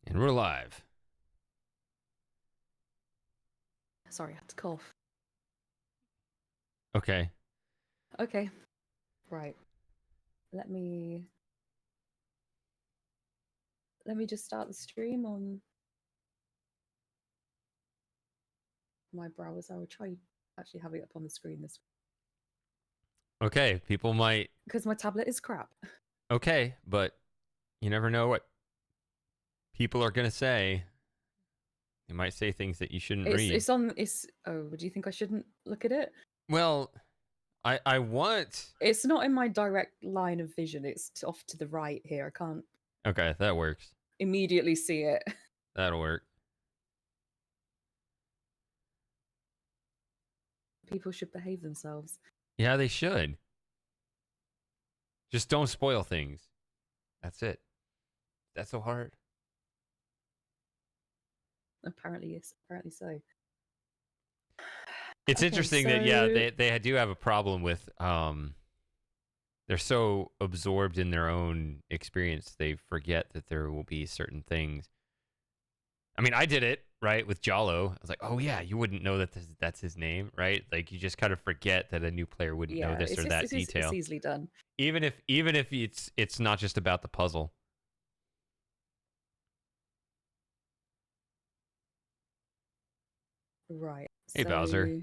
And we're live. Sorry, I had to cough. Okay. Okay, right. Let me let me just start the stream on my browser. I will try actually having it up on the screen this Okay. People might. because my tablet is crap. Okay. But you never know what people are going to say. They might say things that you shouldn't It's read. it's on it's oh, do you think I shouldn't look at it? Well, I want. It's not in my direct line of vision. It's off to the right here. I can't Okay. That works. immediately see it. That'll work. People should behave themselves. Yeah, they should. Just don't spoil things. That's it. That's so hard. Apparently, yes. Apparently so. It's Okay, interesting that, yeah, so they do have a problem with, they're so absorbed in their own experience, they forget that there will be certain things. I mean, I did it, right, with Jalo. I was like, oh, yeah, you wouldn't know that that's his name, right? Like, you just kind of forget that a new player wouldn't know yeah, this or that it's detail. easily done. Even if it's not just about the puzzle. Right. Hey, Bowser. So,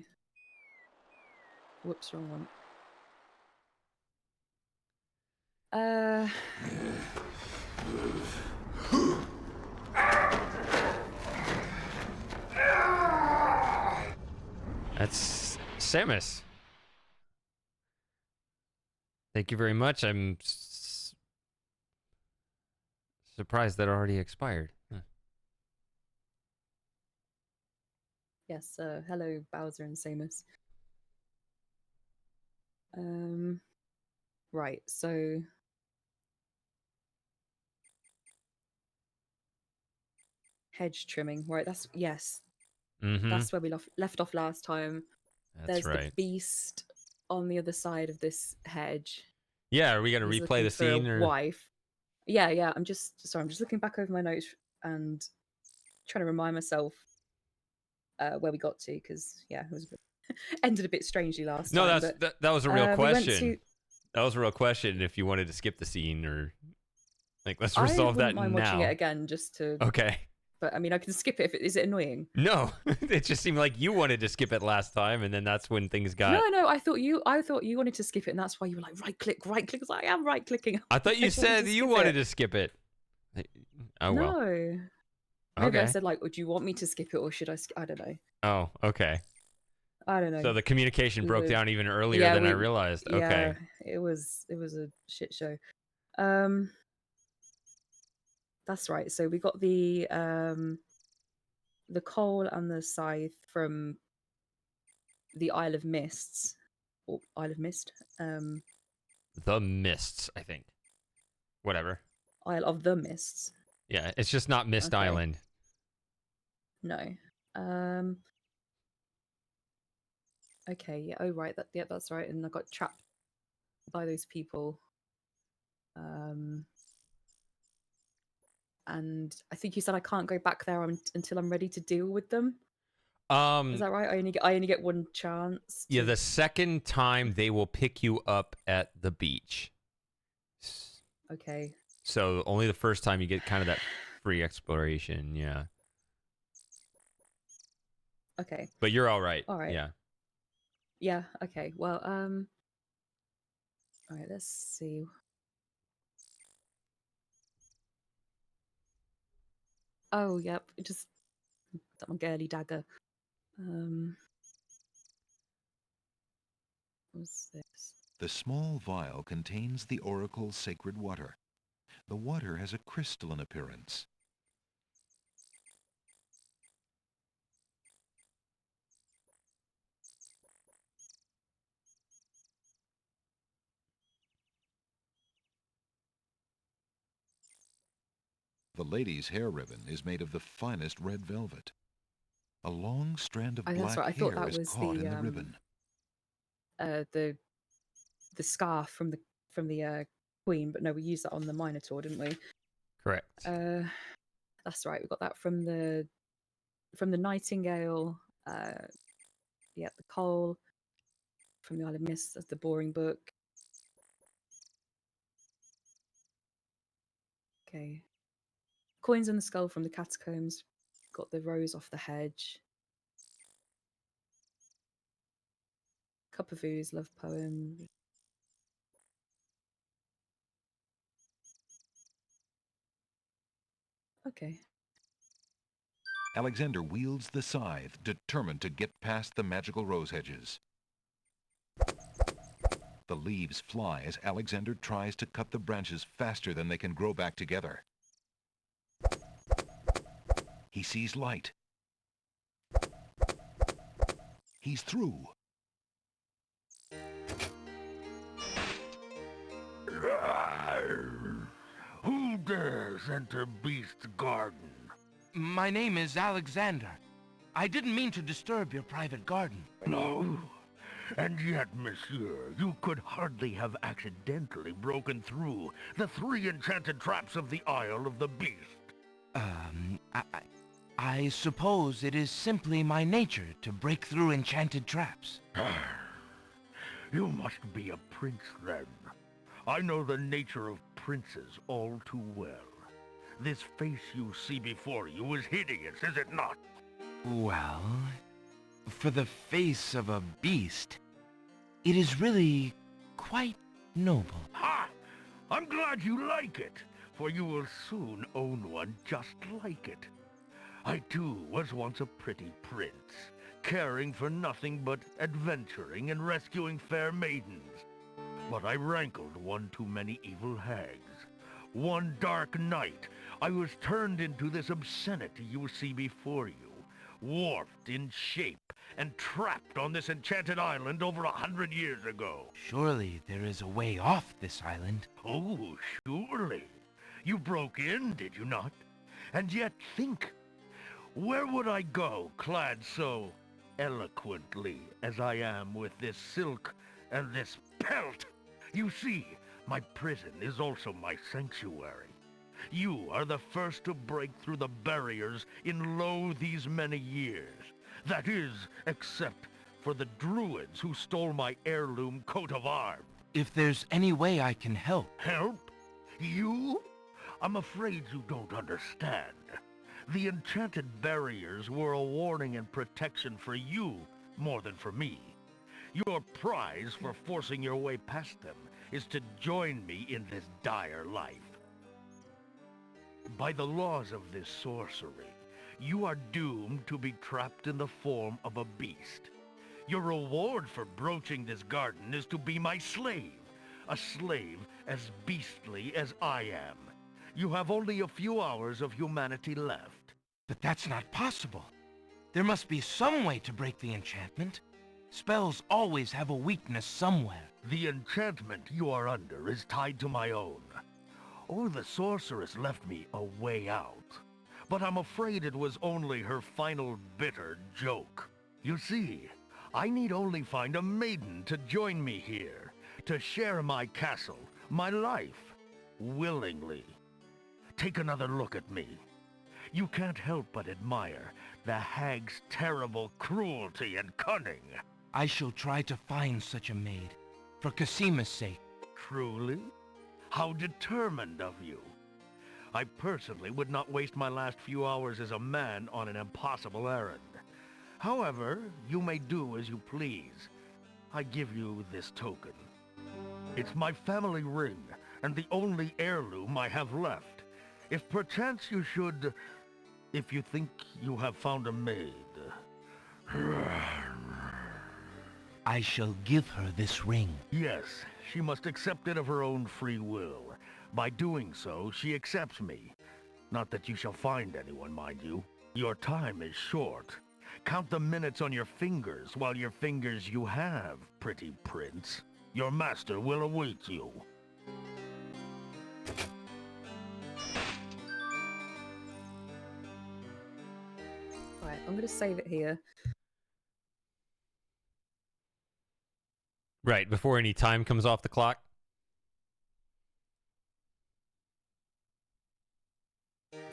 whoops, wrong one. Uh, That's Samus. Thank you very much. I'm surprised that already expired. Huh. yes. Hello, Bowser and Samus. Um, right. So hedge trimming. Right. That's yes. Mm-hmm. That's where we left off last time. That's There's the right. beast on the other side of this hedge. Yeah, are we gonna He's replay looking the for a scene or? wife. Yeah, yeah. I'm just sorry. I'm just looking back over my notes and trying to remind myself where we got to because yeah, it was ended a bit strangely last No, time. But that was a real we went question. to. That was a real question. If you wanted to skip the scene or like, let's I resolve wouldn't that mind watching it now. again just to. Okay. But I mean, I can skip it if is it annoying? No, it just seemed like you wanted to skip it last time, and then that's when things got. No, no. I thought you wanted to skip it, and that's why you were like right click, right click. 'Cause I am right clicking. I thought you I wanted said to you skip wanted it. to skip it. Oh well. No, maybe I Okay. said like, "Would you want me to skip it, or should I?" I don't know. Oh, okay. I don't know. So the communication We broke were, down even earlier yeah, than I realized. yeah. Okay. It was a shit show. Um, that's right. So we got the coal and the scythe from the Isle of Mists or Isle of Mist. Um, The Mists, I think. Whatever. Isle of the Mists. Yeah, it's just not Mist Okay. Island. No. Um. Okay. Yeah. Oh, right. Yeah, that's right. And I got trapped by those people. Um. And I think you said I can't go back there until I'm ready to deal with them. Is Um, that right? I only get one chance yeah, to. the second time they will pick you up at the beach. Okay. So only the first time you get kind of that free exploration, yeah. Okay. But you're all right. All right. Yeah. Yeah. Okay. Well. All right. Let's see. Oh, yep. Just that my girly dagger. Um. What's this? The small vial contains the oracle's sacred water. The water has a crystalline appearance. The lady's hair ribbon is made of the finest red velvet. A long strand of Oh, that's black right. I thought hair that is was caught in the ribbon. uh the the scarf from the queen, but no, we used that on the Minotaur, didn't we? Correct. Uh, That's right. We got that from the Nightingale. Yeah, the Coal from the Isle of Mist. That's the Boring Book. Okay. Coins in the Skull from the Catacombs. Got the Rose off the Hedge. Cup of Ooze, love poem. Okay. Alexander wields the scythe, determined to get past the magical rose hedges. The leaves fly as Alexander tries to cut the branches faster than they can grow back together. He sees light. He's through. Who dares enter Beast's garden? My name is Alexander. I didn't mean to disturb your private garden. No. And yet, monsieur, you could hardly have accidentally broken through the 3 enchanted traps of the Isle of the Beast. I suppose it is simply my nature to break through enchanted traps. You must be a prince, then. I know the nature of princes all too well. This face you see before you is hideous, is it not? Well, for the face of a beast, it is really quite noble. Ha! I'm glad you like it, for you will soon own one just like it. I too was once a pretty prince, caring for nothing but adventuring and rescuing fair maidens. But I rankled one too many evil hags. One dark night, I was turned into this obscenity you see before you, warped in shape and trapped on this enchanted island over 100 years ago. Surely there is a way off this island. Oh, surely. You broke in, did you not? And yet think, where would I go clad so eloquently as I am with this silk and this pelt? You see, my prison is also my sanctuary. You are the first to break through the barriers in lo these many years. That is, except for the druids who stole my heirloom coat of arms. If there's any way I can help. Help? You? I'm afraid you don't understand. The enchanted barriers were a warning and protection for you more than for me. Your prize for forcing your way past them is to join me in this dire life. By the laws of this sorcery, you are doomed to be trapped in the form of a beast. Your reward for broaching this garden is to be my slave, a slave as beastly as I am. You have only a few hours of humanity left. But that's not possible. There must be some way to break the enchantment. Spells always have a weakness somewhere. The enchantment you are under is tied to my own. Oh, the sorceress left me a way out. But I'm afraid it was only her final bitter joke. You see, I need only find a maiden to join me here, to share my castle, my life, willingly. Take another look at me. You can't help but admire the hag's terrible cruelty and cunning. I shall try to find such a maid, for Casima's sake. Truly? How determined of you. I personally would not waste my last few hours as a man on an impossible errand. However, you may do as you please. I give you this token. It's my family ring, and the only heirloom I have left. If perchance you should... If you think you have found a maid... I shall give her this ring. Yes, she must accept it of her own free will. By doing so, she accepts me. Not that you shall find anyone, mind you. Your time is short. Count the minutes on your fingers while your fingers you have, pretty prince. Your master will await you. Right, I'm going to save it here. Right, before any time comes off the clock.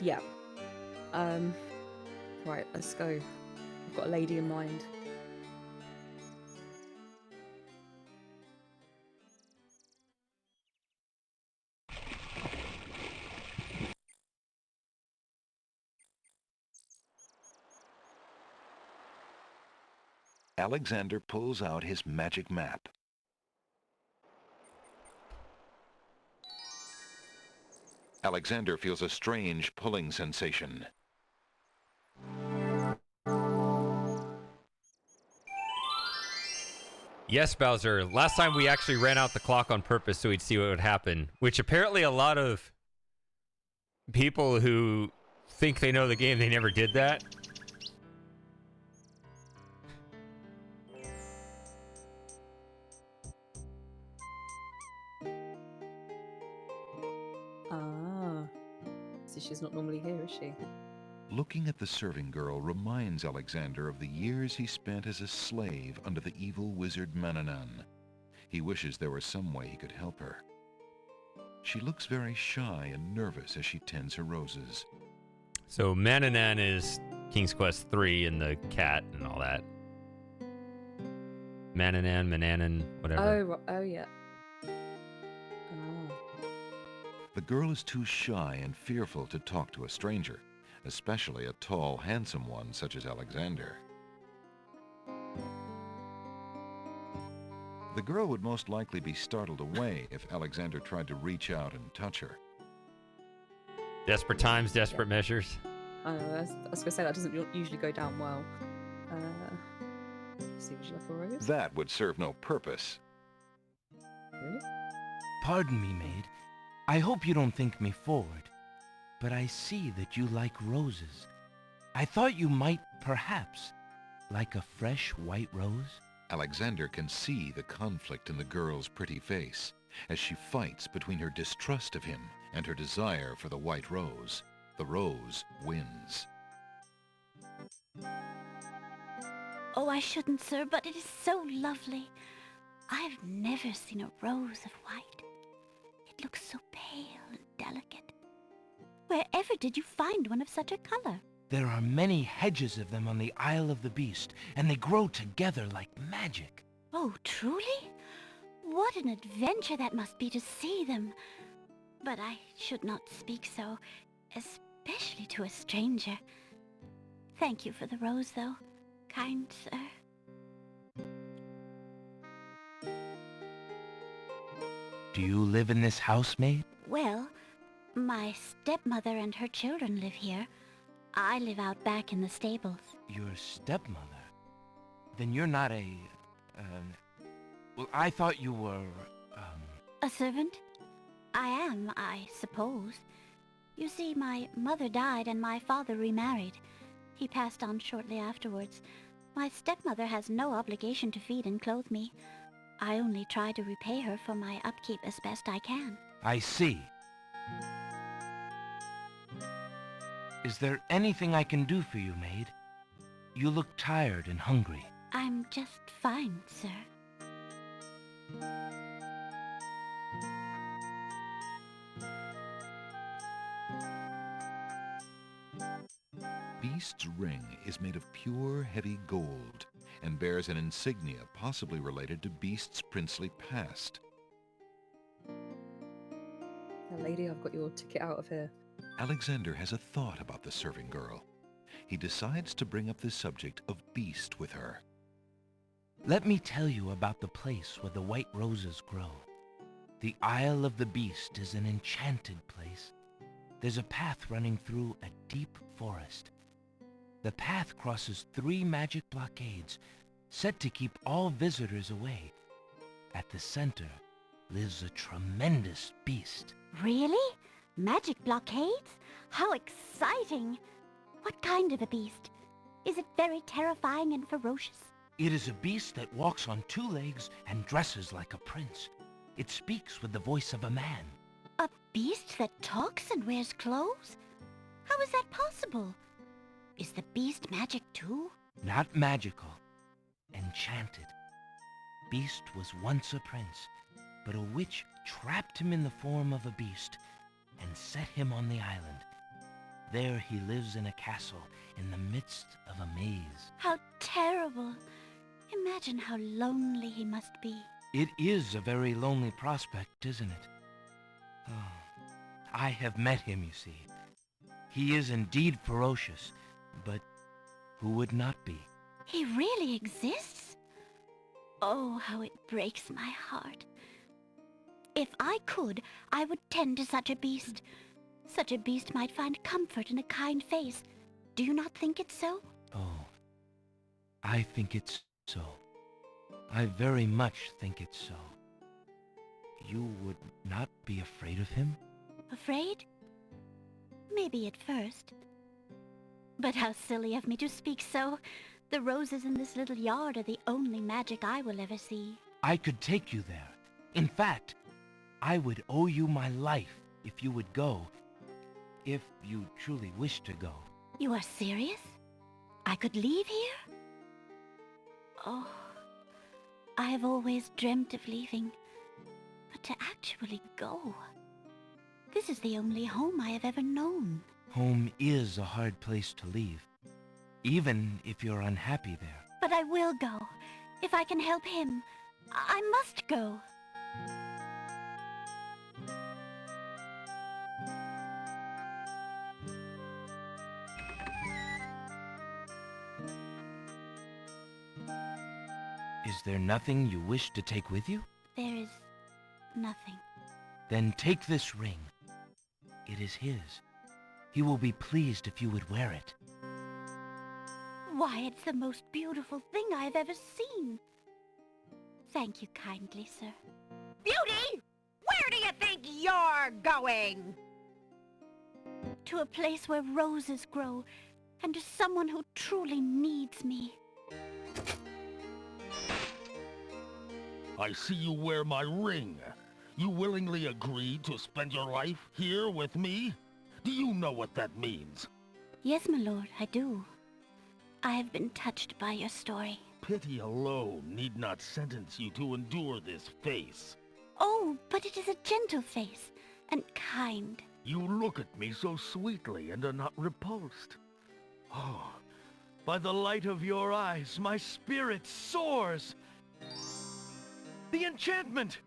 Yeah. Right, let's go. I've got a lady in mind. Alexander pulls out his magic map. Alexander feels a strange pulling sensation. Yes, Bowser. Last time we actually ran out the clock on purpose so we'd see what would happen, which apparently a lot of people who think they know the game, they never did that. Ah. So she's not normally here, is she? Looking at the serving girl reminds Alexander of the years he spent as a slave under the evil wizard Mananan. He wishes there was some way he could help her. She looks very shy and nervous as she tends her roses. So Mananan is King's Quest 3 and the cat and all that. Mananan, whatever. Oh yeah. Oh. The girl is too shy and fearful to talk to a stranger, especially a tall, handsome one such as Alexander. The girl would most likely be startled away if Alexander tried to reach out and touch her. Desperate times, desperate measures. I don't know, I was going to say that doesn't usually go down well. Let's see, would you like a rose? That would serve no purpose. Really? Pardon me, maid. I hope you don't think me forward, but I see that you like roses. I thought you might, perhaps, like a fresh white rose. Alexander can see the conflict in the girl's pretty face as she fights between her distrust of him and her desire for the white rose. The rose wins. Oh, I shouldn't, sir, but it is so lovely. I've never seen a rose of white. It looks so pale and delicate. Wherever did you find one of such a color? There are many hedges of them on the Isle of the Beast, and they grow together like magic. Oh, truly? What an adventure that must be to see them. But I should not speak so, especially to a stranger. Thank you for the rose, though, kind sir. Do you live in this house, maid? Well, my stepmother and her children live here. I live out back in the stables. Your stepmother? Then you're not a, well, I thought you were, A servant? I am, I suppose. You see, my mother died and my father remarried. He passed on shortly afterwards. My stepmother has no obligation to feed and clothe me. I only try to repay her for my upkeep as best I can. I see. Is there anything I can do for you, maid? You look tired and hungry. I'm just fine, sir. Beast's ring is made of pure, heavy gold and bears an insignia possibly related to Beast's princely past. Now, lady, I've got your ticket out of here. Alexander has a thought about the serving girl. He decides to bring up the subject of Beast with her. Let me tell you about the place where the white roses grow. The Isle of the Beast is an enchanted place. There's a path running through a deep forest. The path crosses 3 magic blockades, set to keep all visitors away. At the center lives a tremendous beast. Really? Magic blockades? How exciting! What kind of a beast? Is it very terrifying and ferocious? It is a beast that walks on 2 legs and dresses like a prince. It speaks with the voice of a man. A beast that talks and wears clothes? How is that possible? Is the beast magic too? Not magical. Enchanted. Beast was once a prince, but a witch trapped him in the form of a beast and set him on the island. There he lives in a castle in the midst of a maze. How terrible. Imagine how lonely he must be. It is a very lonely prospect, isn't it? Oh, I have met him, you see. He is indeed ferocious, but who would not be? He really exists? Oh, how it breaks my heart. If I could, I would tend to such a beast. Such a beast might find comfort in a kind face. Do you not think it so? Oh, I think it's so. I very much think it's so. You would not be afraid of him? Afraid? Maybe at first. But how silly of me to speak so. The roses in this little yard are the only magic I will ever see. I could take you there. In fact, I would owe you my life if you would go. If you truly wish to go. You are serious? I could leave here? Oh, I have always dreamt of leaving. But to actually go... This is the only home I have ever known. Home is a hard place to leave, even if you're unhappy there. But I will go. If I can help him, I must go. Is there nothing you wish to take with you? There is nothing. Then take this ring. It is his. He will be pleased if you would wear it. Why, it's the most beautiful thing I have ever seen. Thank you kindly, sir. Beauty! Where do you think you're going? To a place where roses grow, and to someone who truly needs me. I see you wear my ring. You willingly agreed to spend your life here with me? Do you know what that means? Yes, my lord, I do. I have been touched by your story. Pity alone need not sentence you to endure this face. Oh, but it is a gentle face, and kind. You look at me so sweetly and are not repulsed. Oh, by the light of your eyes, my spirit soars. The enchantment!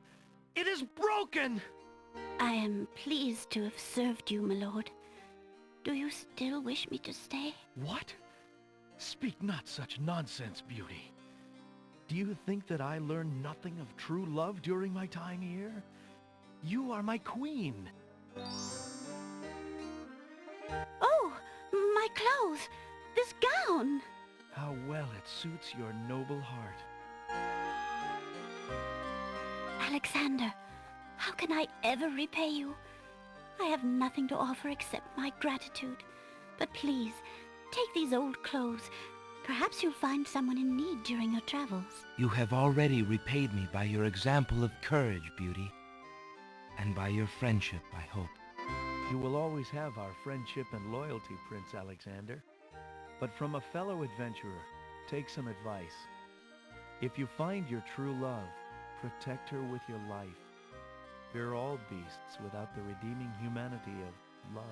It is broken! I am pleased to have served you, my lord. Do you still wish me to stay? What? Speak not such nonsense, Beauty. Do you think that I learned nothing of true love during my time here? You are my queen. Oh, my clothes! This gown! How well it suits your noble heart. Alexander, how can I ever repay you? I have nothing to offer except my gratitude. But please, take these old clothes. Perhaps you'll find someone in need during your travels. You have already repaid me by your example of courage, Beauty. And by your friendship, I hope. You will always have our friendship and loyalty, Prince Alexander. But from a fellow adventurer, take some advice. If you find your true love, protect her with your life. Fear all beasts without the redeeming humanity of love.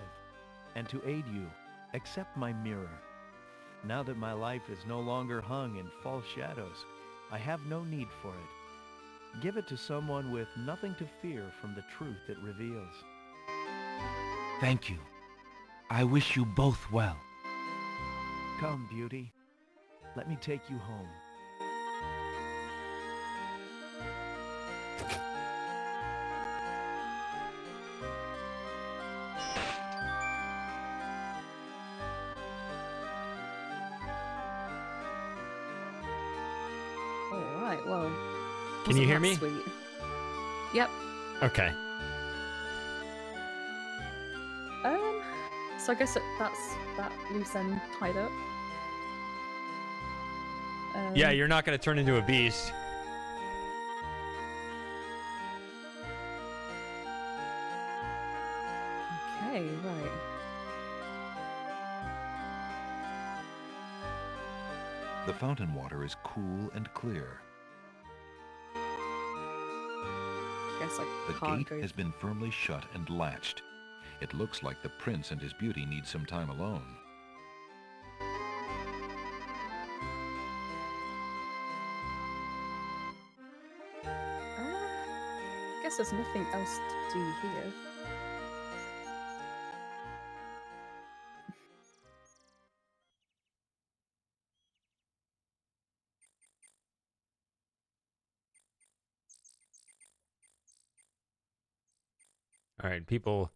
And to aid you, accept my mirror. Now that my life is no longer hung in false shadows, I have no need for it. Give it to someone with nothing to fear from the truth it reveals. Thank you. I wish you both well. Come, Beauty. Let me take you home. All right, well. Can you wasn't hear that me? Sweet. Yep. Okay. So I guess that's that loose end tied up. Yeah, you're not going to turn into a beast. Okay, right. The fountain water is cool and clear. Guess I The can't gate go. has been firmly shut and latched. It looks like the prince and his beauty need some time alone. I guess there's nothing else to do here. All right, people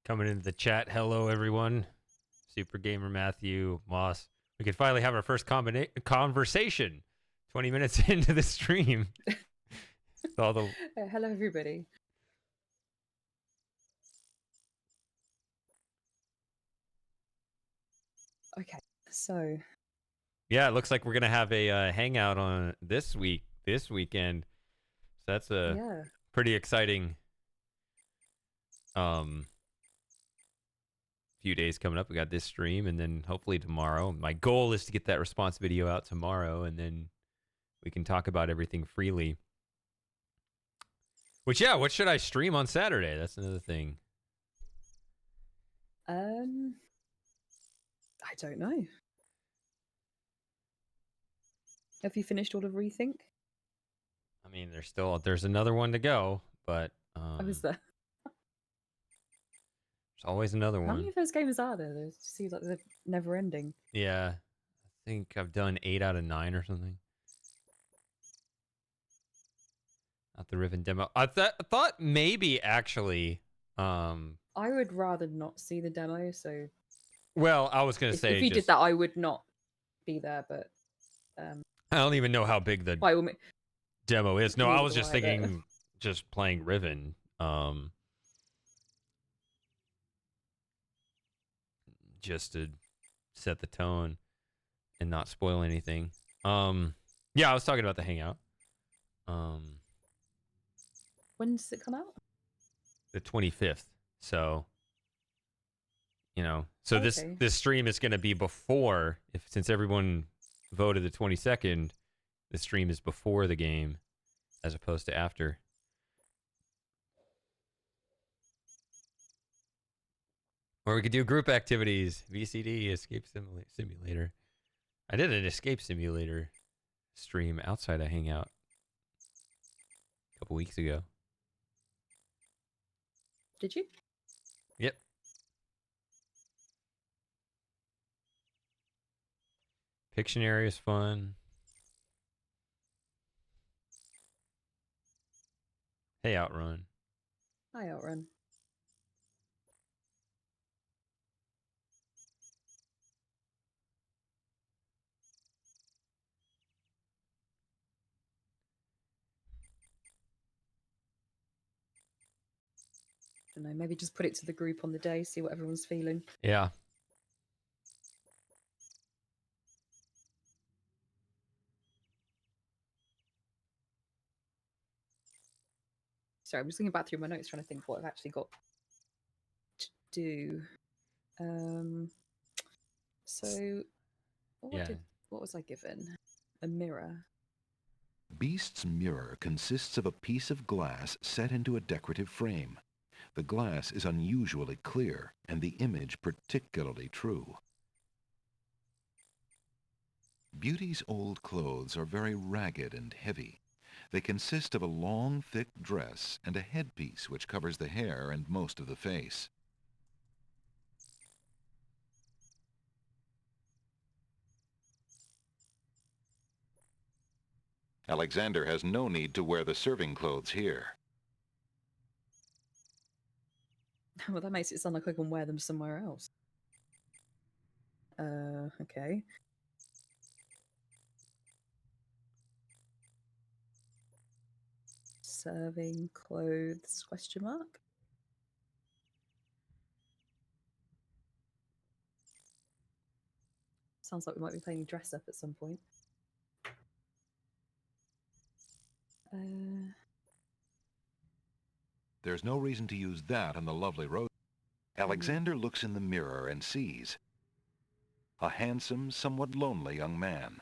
coming into the chat. Hello, everyone. Super Gamer Matthew, Moss. We could finally have our first conversation 20 minutes into the stream. All the Hello, everybody. Okay, so yeah, it looks like we're gonna have a hangout on this weekend. So that's a yeah, pretty exciting few days coming up. We got this stream, and then hopefully tomorrow. My goal is to get that response video out tomorrow, and then we can talk about everything freely. Which, yeah, what should I stream on Saturday? That's another thing. I don't know. Have you finished all of Rethink? I mean, there's another one to go, but Oh, is there? there's always another How one. many of those games are there? It seems like they're never ending. Yeah, I think I've done 8 out of 9 or something. Not the Riven demo. I thought maybe actually. I would rather not see the demo. So, Well, I was gonna say if you did that, I would not be there. But I don't even know how big the by all means, demo is. No, I was just Neither do I, but- thinking just playing Riven. Just to set the tone and not spoil anything. Yeah, I was talking about the hangout. when does it come out? The 25th. So, so Okay. this stream is going to be before, since everyone voted the 22nd, the stream is before the game as opposed to after. Or we could do group activities, VCD, escape simulator. I did an escape simulator stream outside of Hangout a couple weeks ago. Did you? Yep. Pictionary is fun. Hey, Outrun. Hi, Outrun. I don't know, maybe just put it to the group on the day, see what everyone's feeling. Yeah. Sorry, I'm just looking back through my notes trying to think what I've actually got to do. So what was I given? A mirror. Beast's mirror consists of a piece of glass set into a decorative frame. The glass is unusually clear, and the image particularly true. Beauty's old clothes are very ragged and heavy. They consist of a long, thick dress and a headpiece which covers the hair and most of the face. Alexander has no need to wear the serving clothes here. Well, that makes it sound like I can wear them somewhere else. Okay. Serving clothes, question mark? Sounds like we might be playing dress up at some point. There's no reason to use that on the lovely Rose. Alexander looks in the mirror and sees a handsome, somewhat lonely young man.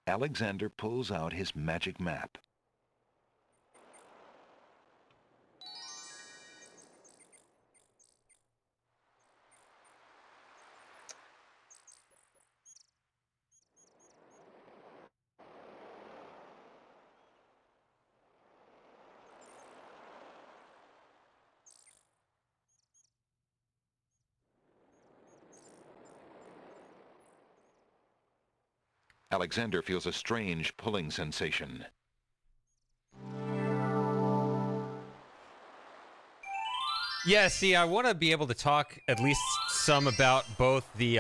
Alexander pulls out his magic map. Alexander feels a strange pulling sensation. Yeah, see, I want to be able to talk at least some about both the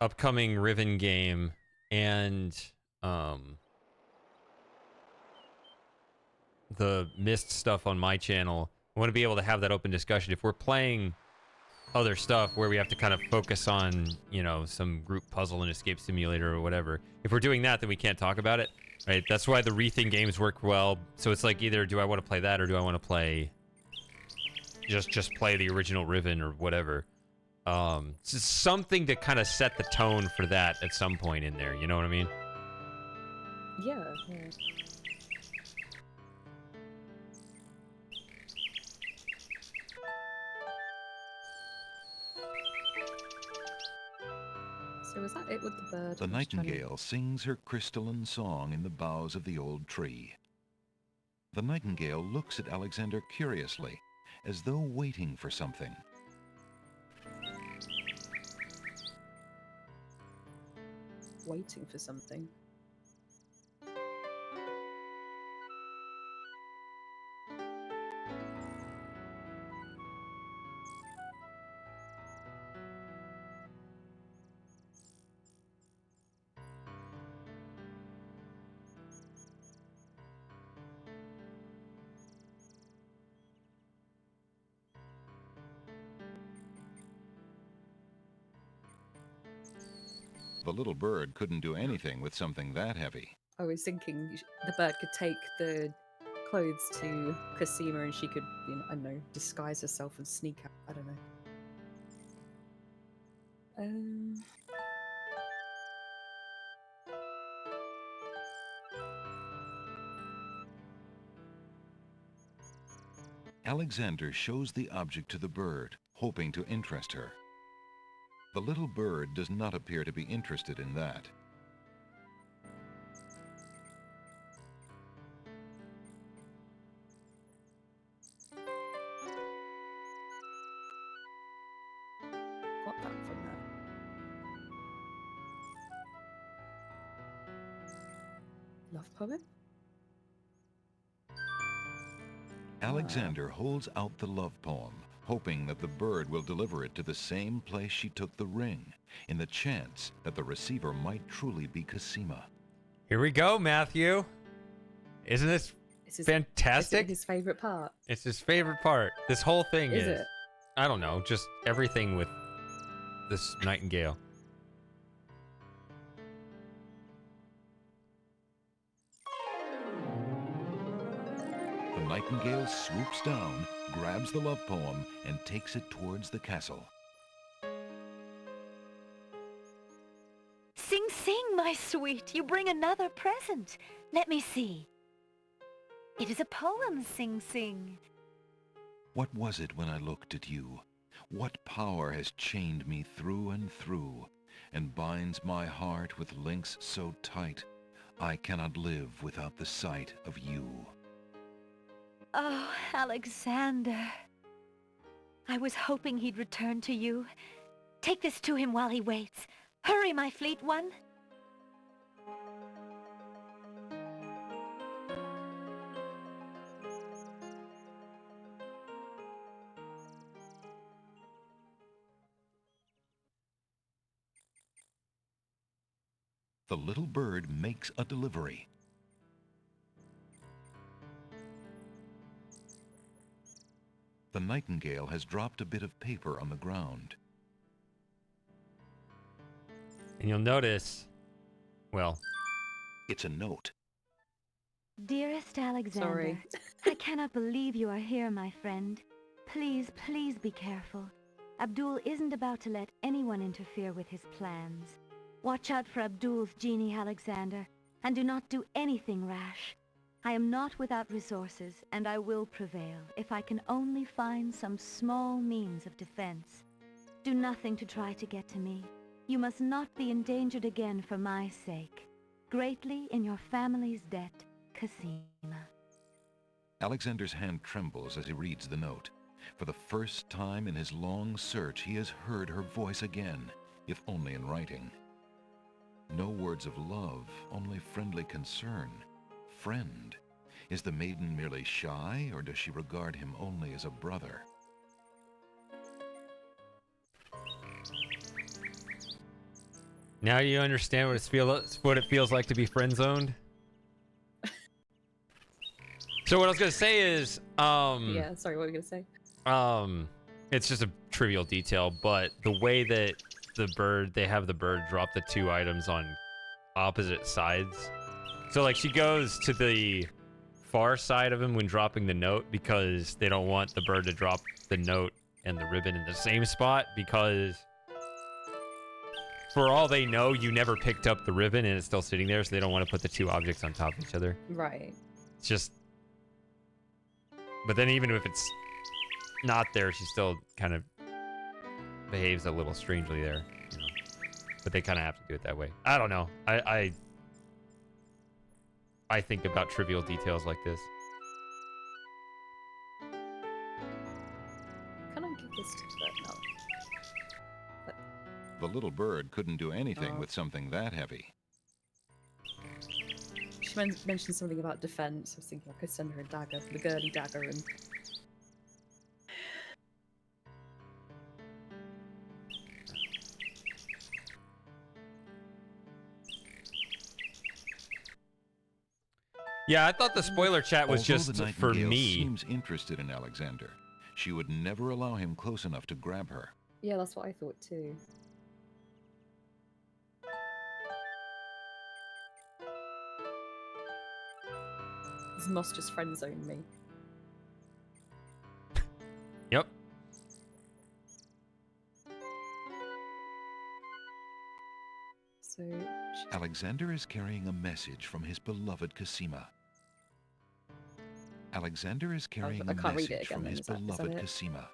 upcoming Riven game and the Myst stuff on my channel. I want to be able to have that open discussion. If we're playing other stuff where we have to kind of focus on, you know, some group puzzle and escape simulator or whatever, if we're doing that, then we can't talk about it, right? That's why the rethink games work well. So it's like, either do I want to play that, or do I want to play just play the original Riven or whatever. It's just something to kind of set the tone for that at some point in there, you know what I mean? Yeah. So is that it with the bird? The I'm just trying to- nightingale sings her crystalline song in the boughs of the old tree. The nightingale looks at Alexander curiously, as though waiting for something. Waiting for something. The little bird couldn't do anything with something that heavy. I was thinking the bird could take the clothes to Cosima and she could, you know, I don't know, disguise herself and sneak out. I don't know. Alexander shows the object to the bird, hoping to interest her. The little bird does not appear to be interested in that. Got that from that. Love poem? Alexander holds out the love poem, hoping that the bird will deliver it to the same place she took the ring, in the chance that the receiver might truly be Cosima. Here we go, Matthew. Isn't this Is fantastic? it his favorite part? It's his favorite part. This whole thing Is is. it? I don't know, just everything with this nightingale. The nightingale swoops down, grabs the love poem, and takes it towards the castle. Sing, sing, my sweet. You bring another present. Let me see. It is a poem, Sing Sing. What was it when I looked at you? What power has chained me through and through, and binds my heart with links so tight, I cannot live without the sight of you. Oh, Alexander. I was hoping he'd return to you. Take this to him while he waits. Hurry, my fleet one. The little bird makes a delivery. The nightingale has dropped a bit of paper on the ground. And you'll notice, well, It's a note. Dearest Alexander, Sorry. I cannot believe you are here, my friend. Please, please be careful. Abdul isn't about to let anyone interfere with his plans. Watch out for Abdul's genie, Alexander. and do not do anything rash. I am not without resources, and I will prevail if I can only find some small means of defense. Do nothing to try to get to me. You must not be endangered again for my sake. Greatly in your family's debt, Cassima. Alexander's hand trembles as he reads the note. For the first time in his long search, he has heard her voice again, if only in writing. No words of love, only friendly concern. Friend. Is the maiden merely shy, or does she regard him only as a brother? Now you understand what it feels like to be friend zoned. So what I was gonna say is, Yeah, sorry, what were you gonna say? it's just a trivial detail, but the way that they have the bird drop the two items on opposite sides. So like she goes to the far side of him when dropping the note because they don't want the bird to drop the note and the ribbon in the same spot, because for all they know, you never picked up the ribbon and it's still sitting there, so they don't want to put the two objects on top of each other. Right. It's just... But then even if it's not there, she still kind of behaves a little strangely there, you know. But they kind of have to do it that way. I don't know. I think about trivial details like this. Can I give this to that? No. The little bird couldn't do anything Oh. with something that heavy. She mentioned something about defense. I was thinking I could send her a dagger, the girly dagger, and Yeah, I thought the spoiler chat was Although just the for nightingale me. seems interested in Alexander, she would never allow him close enough to grab her. yeah, that's what I thought too. This must just friend zone me. Yep. So Alexander is carrying a message from his beloved Cassima. Alexander is carrying I a can't read it message again from then, his is that beloved it? Cassima.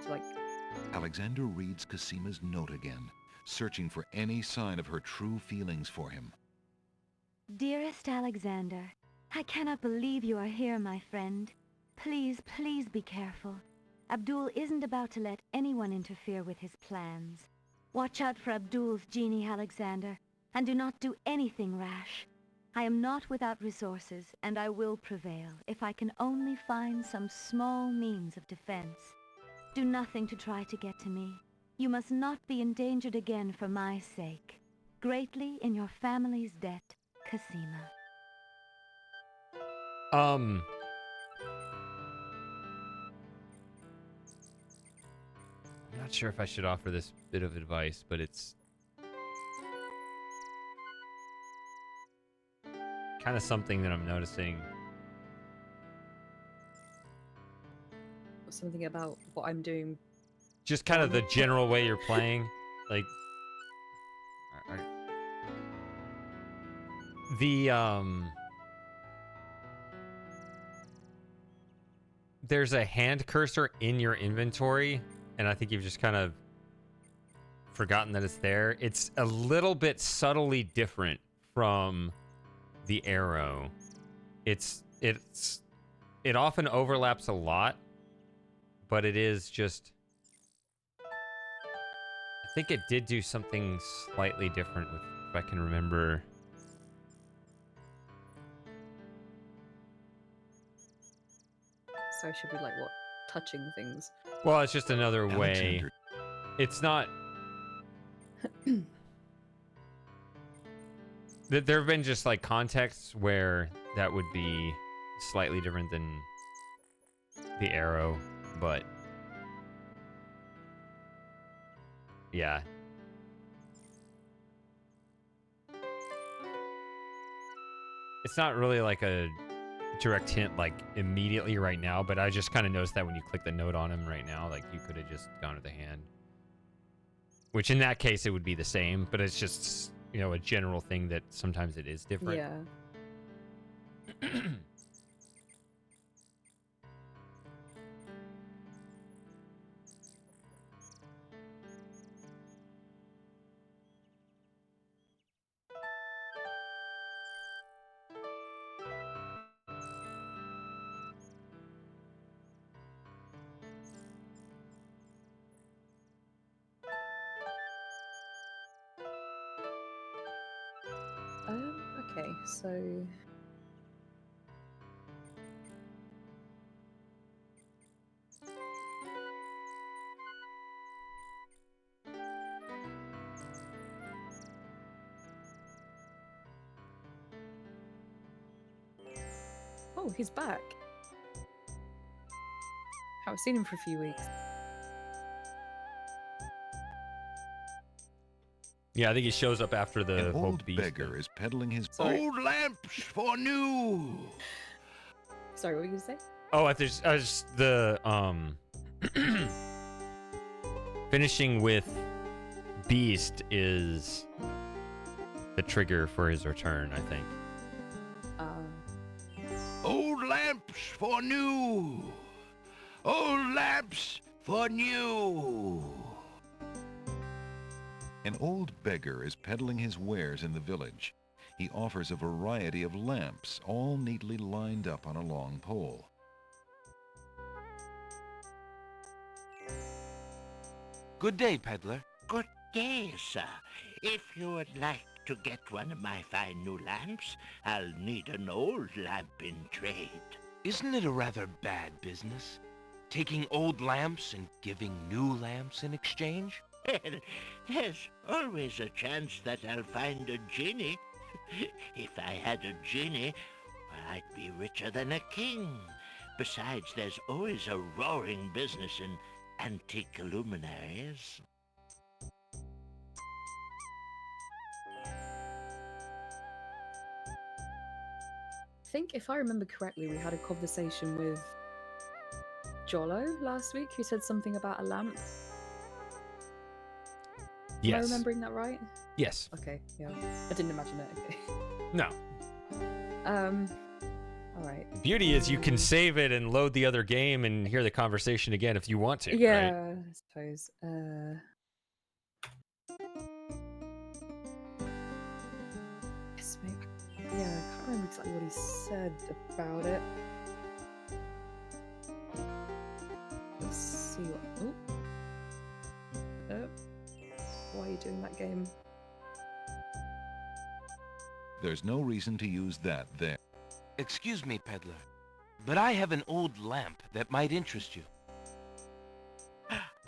to like, Alexander reads Cassima's note again, searching for any sign of her true feelings for him. Dearest Alexander, I cannot believe you are here, my friend. Please, please be careful. Abdul isn't about to let anyone interfere with his plans. Watch out for Abdul's genie, Alexander, and do not do anything rash. I am not without resources, and I will prevail if I can only find some small means of defense. Do nothing to try to get to me. You must not be endangered again for my sake. Greatly in your family's debt, Cassima. I'm not sure if I should offer this bit of advice, but it's kind of something that I'm noticing. something about what I'm doing. Just kind of the general way you're playing. Like, there's a hand cursor in your inventory, and I think you've just kind of forgotten that it's there. It's a little bit subtly different from the arrow. It often overlaps a lot, but it is just, I think it did do something slightly different with, if I can remember. So I should be like, what? Touching things. Well, it's just another way. Alexander, It's not. There have been just like contexts where that would be slightly different than the arrow, but yeah. It's not really like a direct hint like immediately right now, but I just kind of noticed that when you click the note on him right now, like you could have just gone to the hand. Which in that case it would be the same, but it's just a general thing that sometimes it is different. Yeah. Okay, so oh, he's back. Haven't seen him for a few weeks. Yeah, I think he shows up after the An whole old beast beggar thing. is peddling his Sorry. Old lamps for new. Sorry, what were you gonna say? Oh, there's the finishing with Beast is the trigger for his return, I think. Old lamps for new. Old lamps for new. An old beggar is peddling his wares in the village. He offers a variety of lamps, all neatly lined up on a long pole. Good day, peddler. Good day, sir. If you would like to get one of my fine new lamps, I'll need an old lamp in trade. Isn't it a rather bad business? Taking old lamps and giving new lamps in exchange? Well, there's always a chance that I'll find a genie. If I had a genie, well, I'd be richer than a king. Besides, there's always a roaring business in antique luminaries. I think if I remember correctly, we had a conversation with Jollo last week who said something about a lamp. Am I Yes. remembering that right? Yes. Okay, yeah. I didn't imagine it. Okay. No. All right. The beauty is you can save it and load the other game and hear the conversation again if you want to. Yeah, Right? I suppose. Yes, maybe. Yeah, I can't remember exactly what he said about it. Let's see what. Ooh. Why are you doing that game? There's no reason to use that there. Excuse me, peddler, but I have an old lamp that might interest you.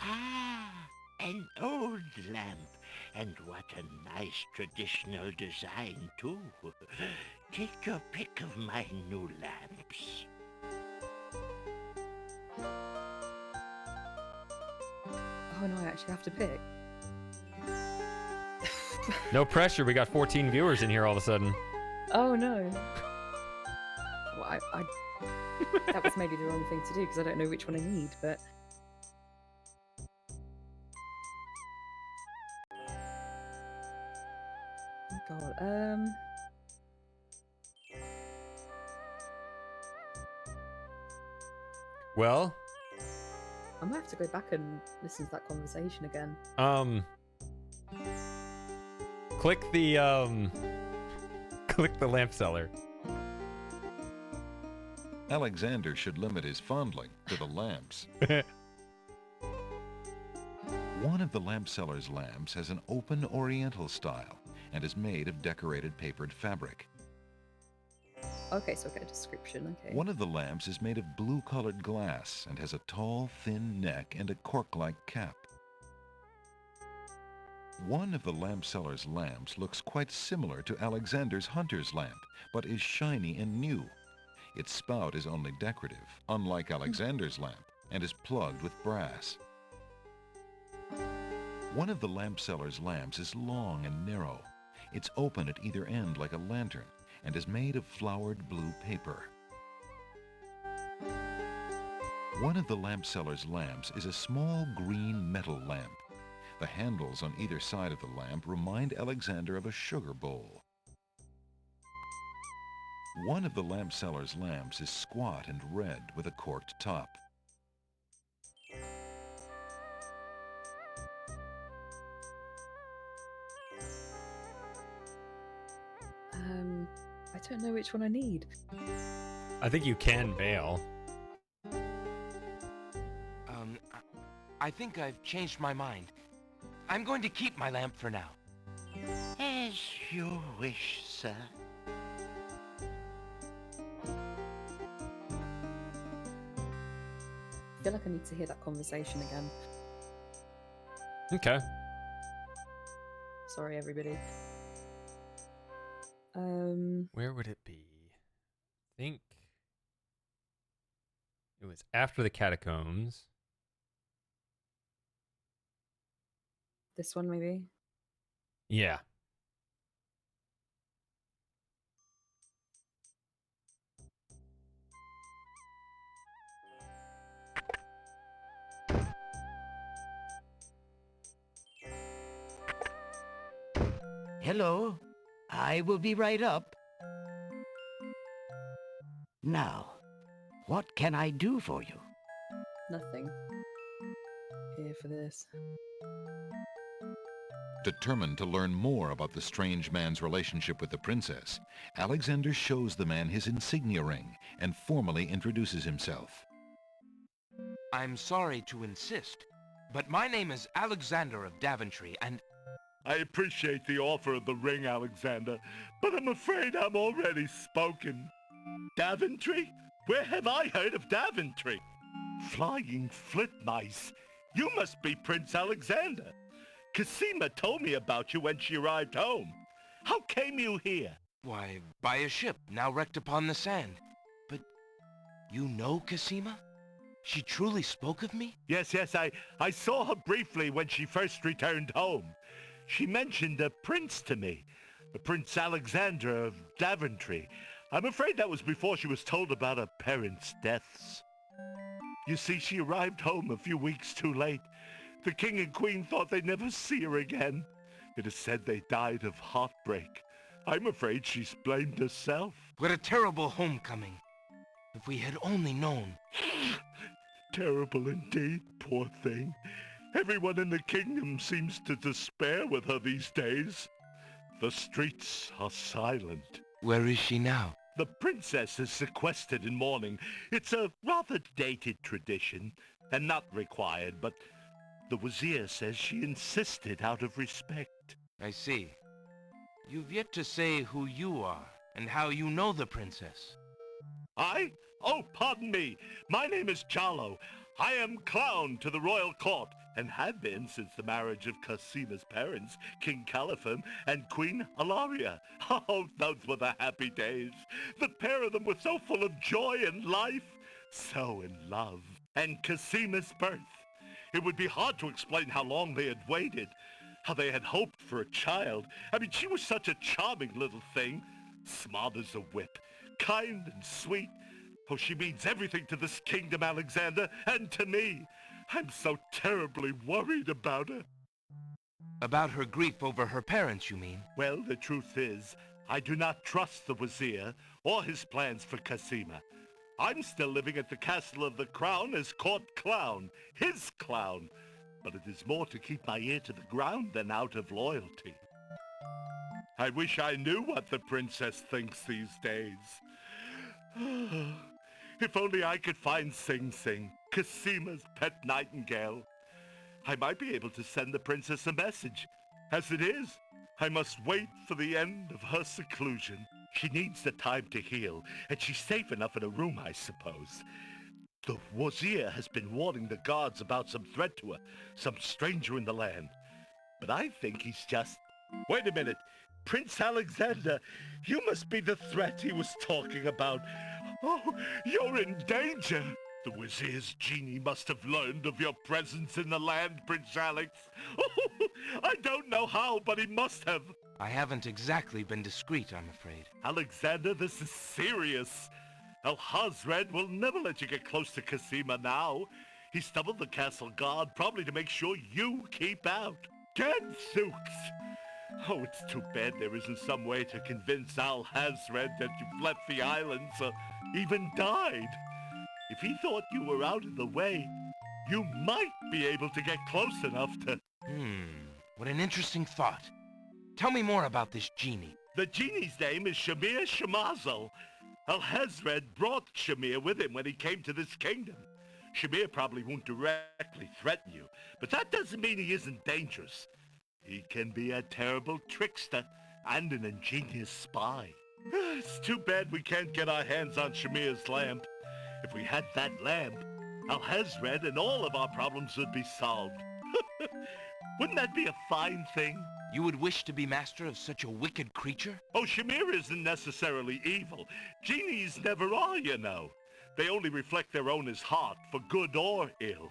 Ah, an old lamp. And what a nice traditional design, too. Take your pick of my new lamps. Oh no, I actually have to pick. No pressure. We got 14 viewers in here all of a sudden. Oh no. Well, I that was maybe the wrong thing to do because I don't know which one I need, but oh god. Well, I might have to go back and listen to that conversation again. click the click the lamp seller. Alexander should limit his fondling to the lamps. One of the lamp seller's lamps has an open oriental style and is made of decorated papered fabric. Okay, so I'll get a description, okay. One of the lamps is made of blue-colored glass and has a tall, thin neck and a cork-like cap. One of the lamp seller's lamps looks quite similar to Alexander's hunter's lamp, but is shiny and new. Its spout is only decorative, unlike Alexander's lamp, and is plugged with brass. One of the lamp seller's lamps is long and narrow. It's open at either end like a lantern and is made of flowered blue paper. One of the lamp seller's lamps is a small green metal lamp. The handles on either side of the lamp remind Alexander of a sugar bowl. One of the lamp seller's lamps is squat and red with a corked top. I don't know which one I need. I think you can bail. I think I've changed my mind. I'm going to keep my lamp for now. As you wish, sir. I feel like I need to hear that conversation again. Okay. Sorry, everybody. Where would it be? I think it was after the catacombs. This one maybe. Yeah. Hello. I will be right up. Now, what can I do for you? Nothing. Here for this. Determined to learn more about the strange man's relationship with the princess, Alexander shows the man his insignia ring and formally introduces himself. I'm sorry to insist, but my name is Alexander of Daventry, and... I appreciate the offer of the ring, Alexander, but I'm afraid I'm already spoken. Daventry? Where have I heard of Daventry? Flying flit mice. You must be Prince Alexander. Cosima told me about you when she arrived home. How came you here? Why, by a ship now wrecked upon the sand. But you know Cosima? She truly spoke of me? Yes, I saw her briefly when she first returned home. She mentioned a prince to me, Prince Alexander of Daventry. I'm afraid that was before she was told about her parents' deaths. You see, she arrived home a few weeks too late. The king and queen thought they'd never see her again. It is said they died of heartbreak. I'm afraid she's blamed herself. What a terrible homecoming. If we had only known. Terrible indeed, poor thing. Everyone in the kingdom seems to despair with her these days. The streets are silent. Where is she now? The princess is sequestered in mourning. It's a rather dated tradition, and not required, but the Wazir says she insisted out of respect. I see. You've yet to say who you are, and how you know the princess. I? Oh, pardon me. My name is Charlo. I am clown to the royal court, and have been since the marriage of Cosima's parents, King Calipham and Queen Alaria. Oh, those were the happy days. The pair of them were so full of joy and life, so in love. And Cosima's birth. It would be hard to explain how long they had waited, how they had hoped for a child. I mean, she was such a charming little thing, smart as a whip, kind and sweet. Oh, she means everything to this kingdom, Alexander, and to me. I'm so terribly worried about her. About her grief over her parents, you mean? Well, the truth is, I do not trust the Wazir or his plans for Cosima. I'm still living at the Castle of the Crown as court clown, his clown. But it is more to keep my ear to the ground than out of loyalty. I wish I knew what the princess thinks these days. If only I could find Sing Sing, Cosima's pet nightingale. I might be able to send the princess a message. As it is, I must wait for the end of her seclusion. She needs the time to heal, and she's safe enough in a room, I suppose. The Wazir has been warning the guards about some threat to her, some stranger in the land. But I think he's just... Wait a minute. Prince Alexander, you must be the threat he was talking about. Oh, you're in danger. The Wazir's genie must have learned of your presence in the land, Prince Alex. Oh, I don't know how, but he must have. I haven't exactly been discreet, I'm afraid. Alexander, this is serious. Alhazred will never let you get close to Cosima now. He stumbled the castle guard, probably to make sure you keep out. Gadzooks! Oh, it's too bad there isn't some way to convince Alhazred that you've left the islands or even died. If he thought you were out of the way, you might be able to get close enough to... What an interesting thought. Tell me more about this genie. The genie's name is Shamir Shamazel. Alhazred brought Shamir with him when he came to this kingdom. Shamir probably won't directly threaten you, but that doesn't mean he isn't dangerous. He can be a terrible trickster and an ingenious spy. It's too bad we can't get our hands on Shamir's lamp. If we had that lamp, Alhazred and all of our problems would be solved. Wouldn't that be a fine thing? You would wish to be master of such a wicked creature? Oh, Shamir isn't necessarily evil. Genies never are, you know. They only reflect their owner's heart, for good or ill.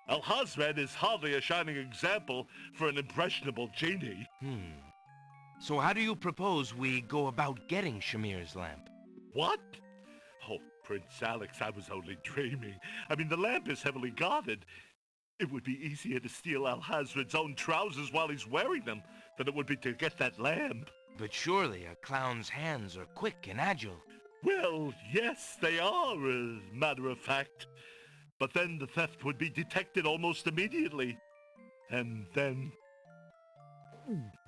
Alhazred is hardly a shining example for an impressionable genie. So how do you propose we go about getting Shamir's lamp? What? Oh, Prince Alex, I was only dreaming. I mean, the lamp is heavily guarded. It would be easier to steal Alhazred's own trousers while he's wearing them than it would be to get that lamp. But surely a clown's hands are quick and agile. Well, yes, they are, as a matter of fact. But then the theft would be detected almost immediately. And then...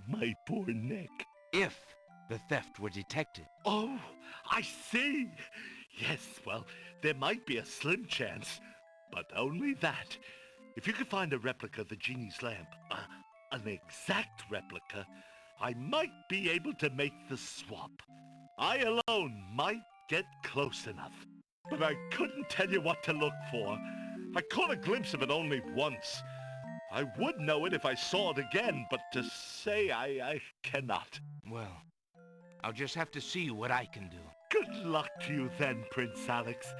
my poor neck. If the theft were detected. Oh, I see. Yes, well, there might be a slim chance, but only that. If you could find a replica of the genie's lamp, an exact replica, I might be able to make the swap. I alone might get close enough, but I couldn't tell you what to look for. I caught a glimpse of it only once. I would know it if I saw it again, but to say I cannot. Well, I'll just have to see what I can do. Good luck to you then, Prince Alex.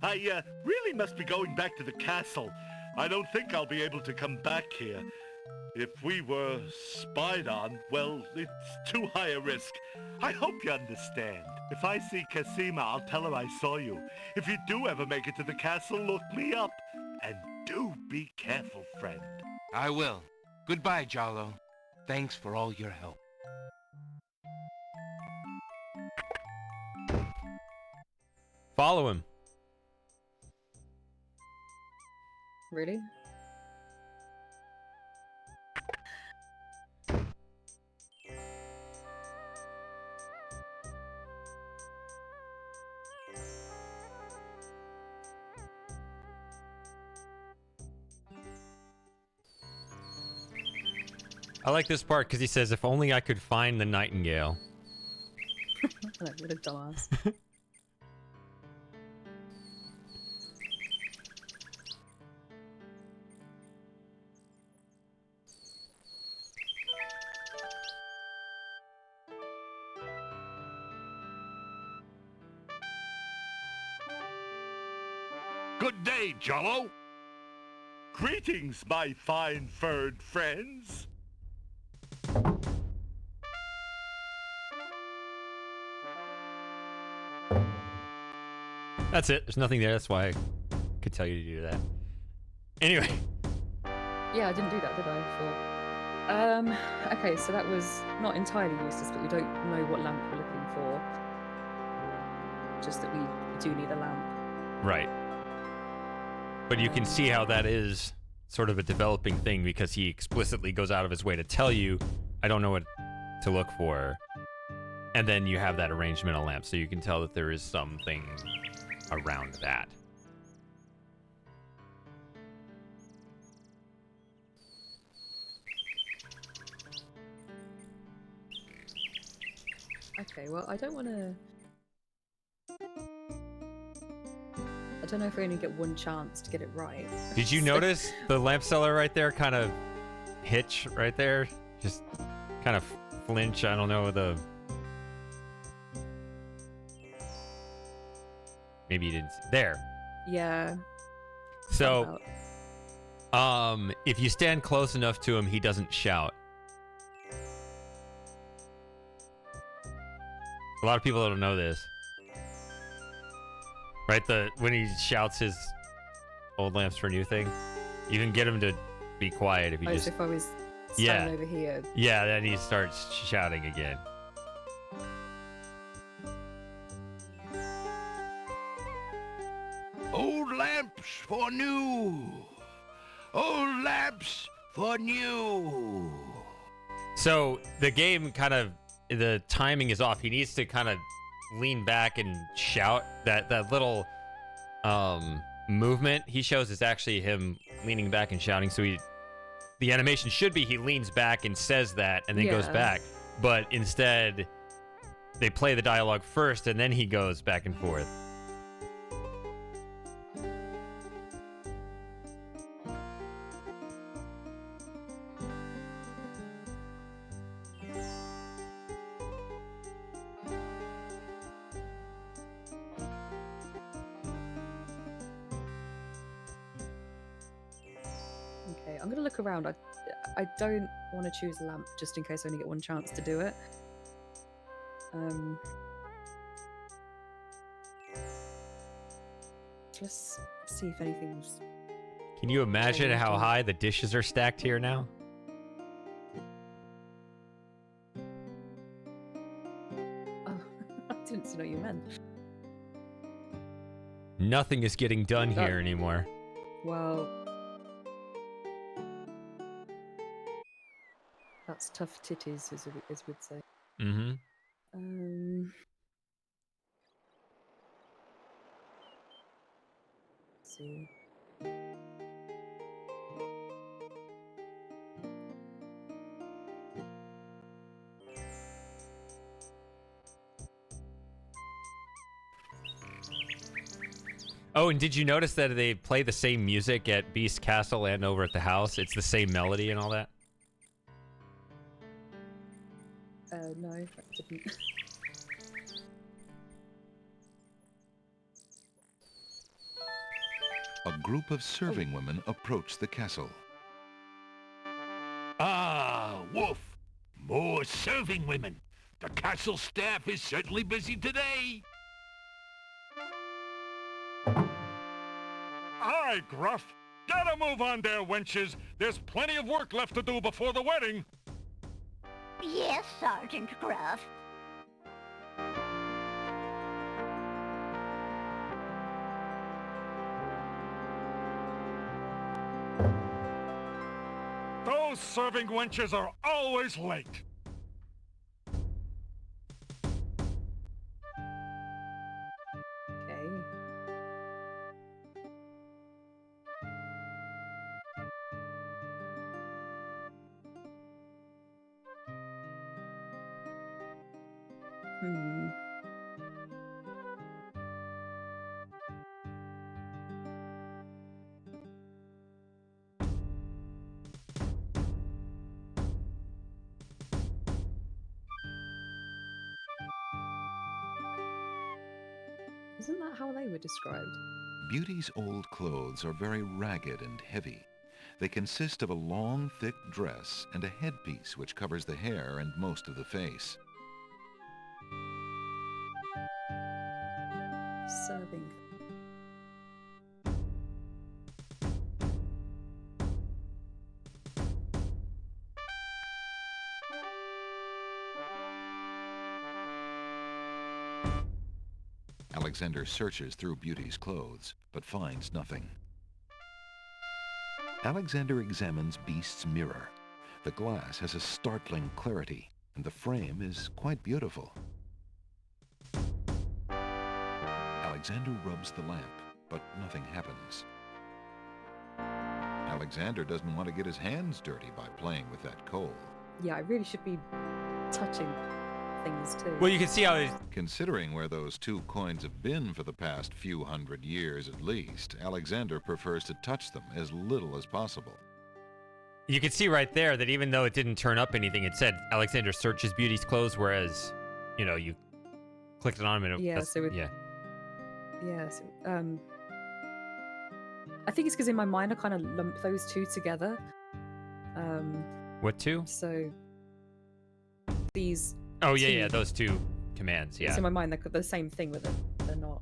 I really must be going back to the castle. I don't think I'll be able to come back here. If we were spied on, well, it's too high a risk. I hope you understand. If I see Cassima, I'll tell her I saw you. If you do ever make it to the castle, look me up. And do be careful, friend. I will. Goodbye, Jalo. Thanks for all your help. Follow him. Really? I like this part because he says, if only I could find the nightingale. Like, what a dumbass. Good day, Jolo. Greetings, my fine furred friends. That's it. There's nothing there. That's why I could tell you to do that. Anyway. Yeah, I didn't do that, did I? Okay, so that was not entirely useless, but we don't know what lamp we're looking for. Just that we do need a lamp. Right. But you can see how that is sort of a developing thing because he explicitly goes out of his way to tell you, I don't know what to look for. And then you have that arrangement of lamps, so you can tell that there is something around that. Okay, well, I don't want to... I don't know if we only get one chance to get it right. Did you notice the lamp seller right there kind of hitch right there? Just kind of flinch, I don't know, the... Maybe you didn't see. There. Yeah. So, if you stand close enough to him, he doesn't shout. A lot of people don't know this. Right? When he shouts his old lamps for new thing. You can get him to be quiet if you Oh, just so if I was Yeah. standing over here. yeah. Then he starts shouting again. Old lamps for new. Old lamps for new. So the game kind of the timing is off. He needs to kind of lean back and shout. That little movement he shows is actually him leaning back and shouting. So the animation should be he leans back and says that and then goes Yeah. back. But instead they play the dialogue first and then he goes back and forth. Okay, I'm gonna look around. I don't want to choose a lamp just in case I only get one chance to do it. Let's see if anything's. Can you imagine how Changing. high the dishes are stacked here now? Oh, I didn't see what you meant. Nothing is getting done Oh. here anymore. Well, that's tough titties, as we'd say. Mm-hmm. Let's see. Oh, and did you notice that they play the same music at Beast Castle and over at the house? It's the same melody and all that? No, I didn't. A group of serving women approach the castle. Ah, Wolf. More serving women. The castle staff is certainly busy today. Aye, Gruff. Get a move on there, wenches. There's plenty of work left to do before the wedding. Yes, Sergeant Gruff. Those serving wenches are always late. Okay. Hmm. Isn't that how they were described? Beauty's old clothes are very ragged and heavy. They consist of a long, thick dress and a headpiece which covers the hair and most of the face. Serving. Alexander searches through Beauty's clothes, but finds nothing. Alexander examines Beast's mirror. The glass has a startling clarity, and the frame is quite beautiful. Alexander rubs the lamp, but nothing happens. Alexander doesn't want to get his hands dirty by playing with that coal. Yeah, I really should be touching things too. Well, you can see how Considering where those 2 coins have been for the past few hundred years at least, Alexander prefers to touch them as little as possible. you can see right there that even though it didn't turn up anything, it said Alexander searches Beauty's clothes, whereas, you know, you clicked it on him and Yeah, so it- yeah. Yeah, so, I think it's because in my mind I kind of lump those two together. What two? So these. Oh, yeah, two- yeah, those two commands, yeah. So in my mind they're the same thing, but they're not.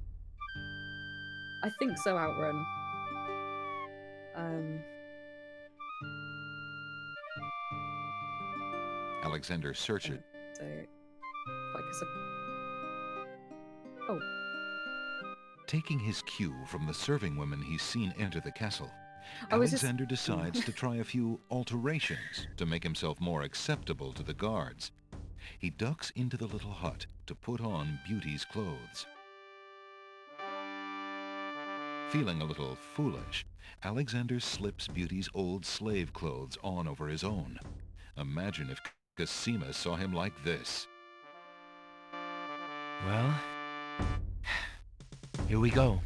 I think so, Outrun. Alexander searches. So, I guess oh, Taking his cue from the serving women he's seen enter the castle, I was just- Alexander decides to try a few alterations to make himself more acceptable to the guards. He ducks into the little hut to put on Beauty's clothes. Feeling a little foolish, Alexander slips Beauty's old slave clothes on over his own. Imagine if Cosima saw him like this. Well, here we go.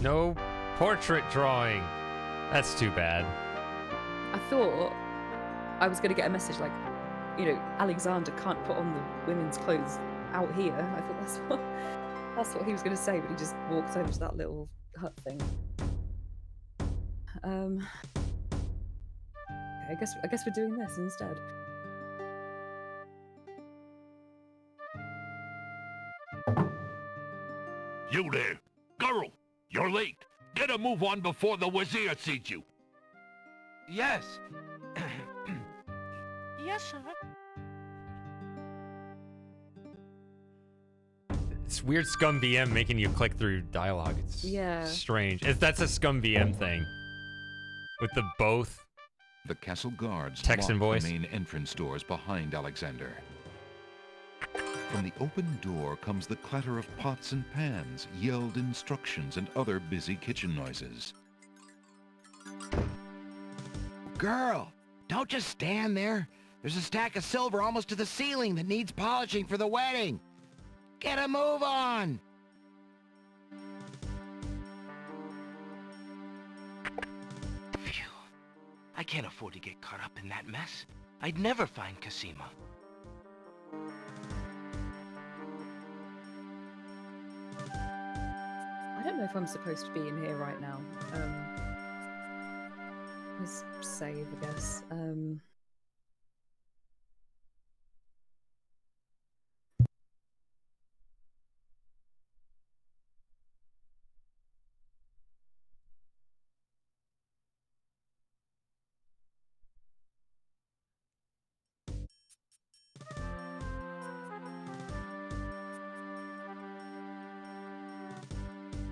No portrait drawing. That's too bad. I thought I was going to get a message like, you know, Alexander can't put on the women's clothes out here. I thought that's what he was going to say, but he just walked over to that little hut thing. Okay, I guess we're doing this instead. You there! Girl! You're late! Get a move on before the Wazir sees you! Yes. Yes, sir. It's weird Scum VM making you click through dialogue. It's Yeah. strange. That's a Scum VM thing. With the both. The castle guards Texan lock voice. the main entrance doors behind Alexander. From the open door comes the clatter of pots and pans, yelled instructions, and other busy kitchen noises. Girl, don't just stand there. There's a stack of silver almost to the ceiling that needs polishing for the wedding. Get a move on! Phew. I can't afford to get caught up in that mess. I'd never find Cosima. I don't know if I'm supposed to be in here right now. Let's save, I guess.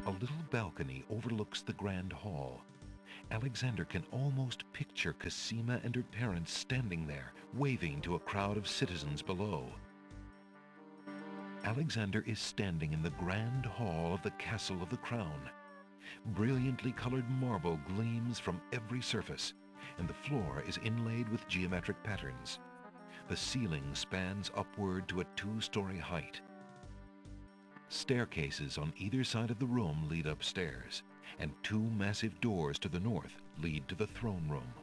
A little balcony overlooks the grand hall. Alexander can almost picture Cosima and her parents standing there, waving to a crowd of citizens below. Alexander is standing in the grand hall of the Castle of the Crown. Brilliantly colored marble gleams from every surface, and the floor is inlaid with geometric patterns. The ceiling spans upward to a 2-story height. Staircases on either side of the room lead upstairs, and 2 massive doors to the north lead to the throne room.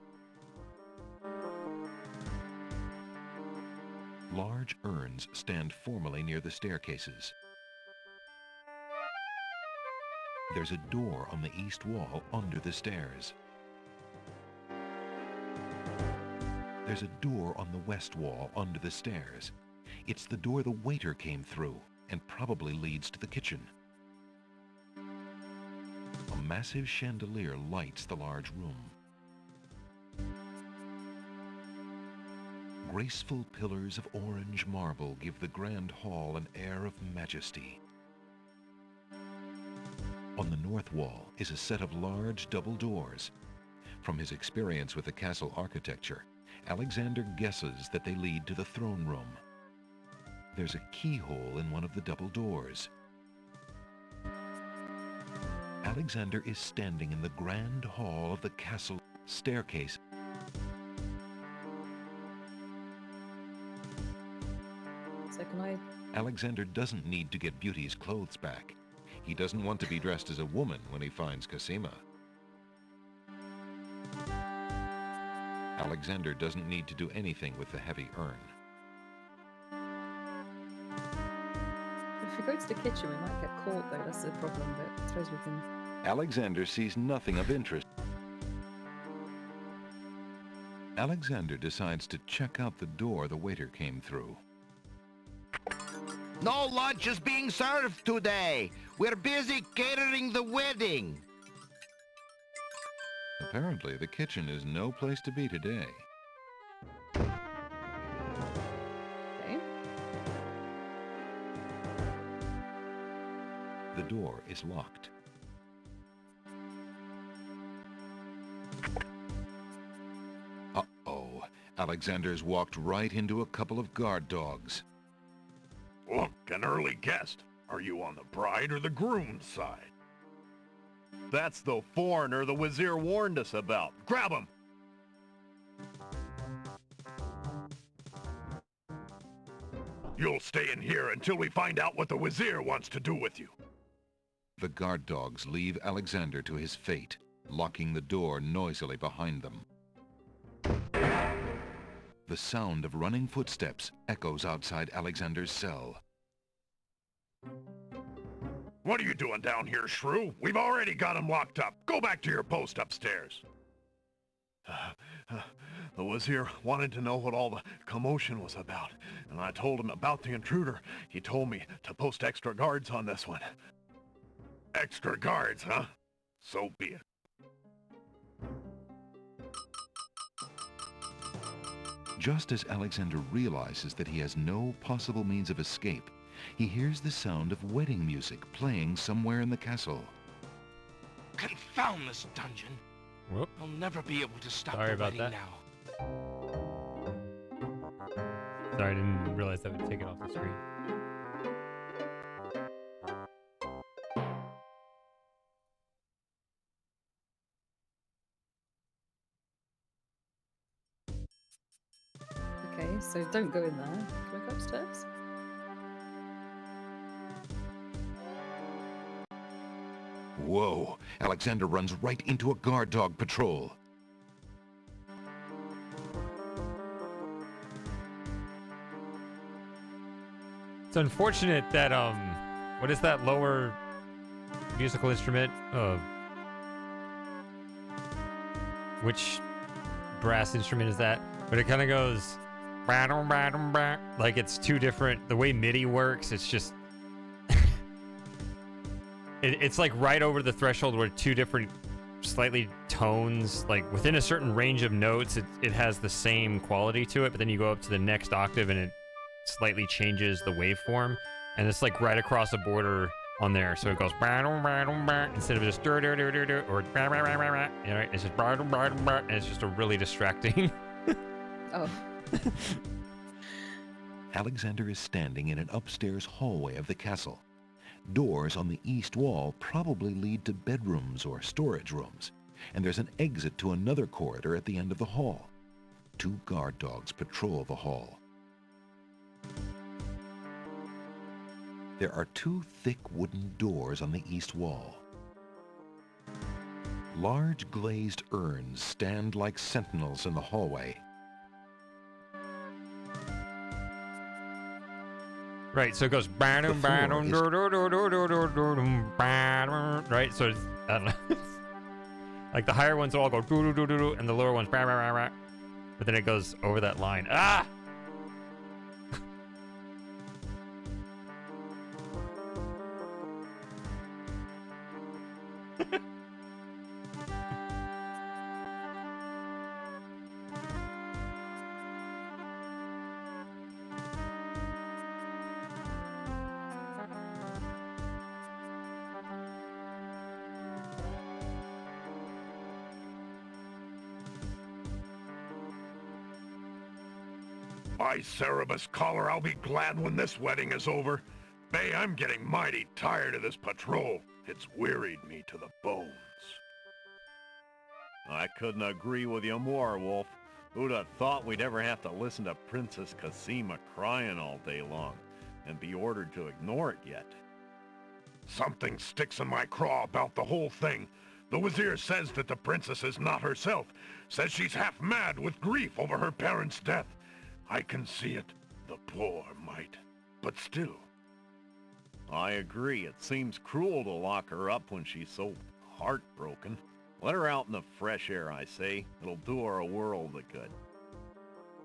Large urns stand formally near the staircases. There's a door on the east wall under the stairs. There's a door on the west wall under the stairs. It's the door the waiter came through, and probably leads to the kitchen. A massive chandelier lights the large room. Graceful pillars of orange marble give the grand hall an air of majesty. On the north wall is a set of large double doors. From his experience with the castle architecture, Alexander guesses that they lead to the throne room. There's a keyhole in one of the double doors. Alexander is standing in the grand hall of the castle staircase. So can I... Alexander doesn't need to get Beauty's clothes back. He doesn't want to be dressed as a woman when he finds Cosima. Alexander doesn't need to do anything with the heavy urn. If we go to the kitchen, we might get caught, though. That's the problem, but I suppose we can... Alexander sees nothing of interest. Alexander decides to check out the door the waiter came through. No lunch is being served today. We're busy catering the wedding. Apparently, the kitchen is no place to be today. Okay. The door is locked. Uh-oh. Alexander's walked right into a couple of guard dogs. Look, an early guest. Are you on the bride or the groom's side? That's the foreigner the Wazir warned us about. Grab him! You'll stay in here until we find out what the Wazir wants to do with you. The guard dogs leave Alexander to his fate, locking the door noisily behind them. The sound of running footsteps echoes outside Alexander's cell. What are you doing down here, Shrew? We've already got him locked up. Go back to your post upstairs. The Wazir wanted to know what all the commotion was about, and I told him about the intruder. He told me to post extra guards on this one. Extra guards, huh? So be it. Just as Alexander realizes that he has no possible means of escape, he hears the sound of wedding music playing somewhere in the castle. Confound this dungeon! Whoop. I'll never be able to stop Sorry the about wedding that. now. Sorry, I didn't realize that would take it off the screen. Okay, so don't go in there. Can I go upstairs? Whoa! Alexander runs right into a guard dog patrol. It's unfortunate that what is that lower musical instrument? Which brass instrument is that? But it kind of goes like it's two different. The way MIDI works, it's just it's like right over the threshold where two different slightly tones, like within a certain range of notes, it has the same quality to it, but then you go up to the next octave and it slightly changes the waveform, and it's like right across the border on there, so it goes instead of just or it's just and it's just a really distracting. Oh. Alexander is standing in an upstairs hallway of the castle. Doors on the east wall probably lead to bedrooms or storage rooms, and there's an exit to another corridor at the end of the hall. Two guard dogs patrol the hall. There are two thick wooden doors on the east wall. Large glazed urns stand like sentinels in the hallway. Right, so it goes right, so it's, I don't know. Like the higher ones all go and the lower ones but then it goes over that line. Ah! By Cerebus Collar, I'll be glad when this wedding is over. Bay, I'm getting mighty tired of this patrol. It's wearied me to the bones. I couldn't agree with you more, Wolf. Who'd have thought we'd ever have to listen to Princess Cassima crying all day long and be ordered to ignore it yet? Something sticks in my craw about the whole thing. The Wazir says that the princess is not herself, says she's half mad with grief over her parents' death. I can see it, the poor mite, but still. I agree. It seems cruel to lock her up when she's so heartbroken. Let her out in the fresh air, I say. It'll do her a world of good.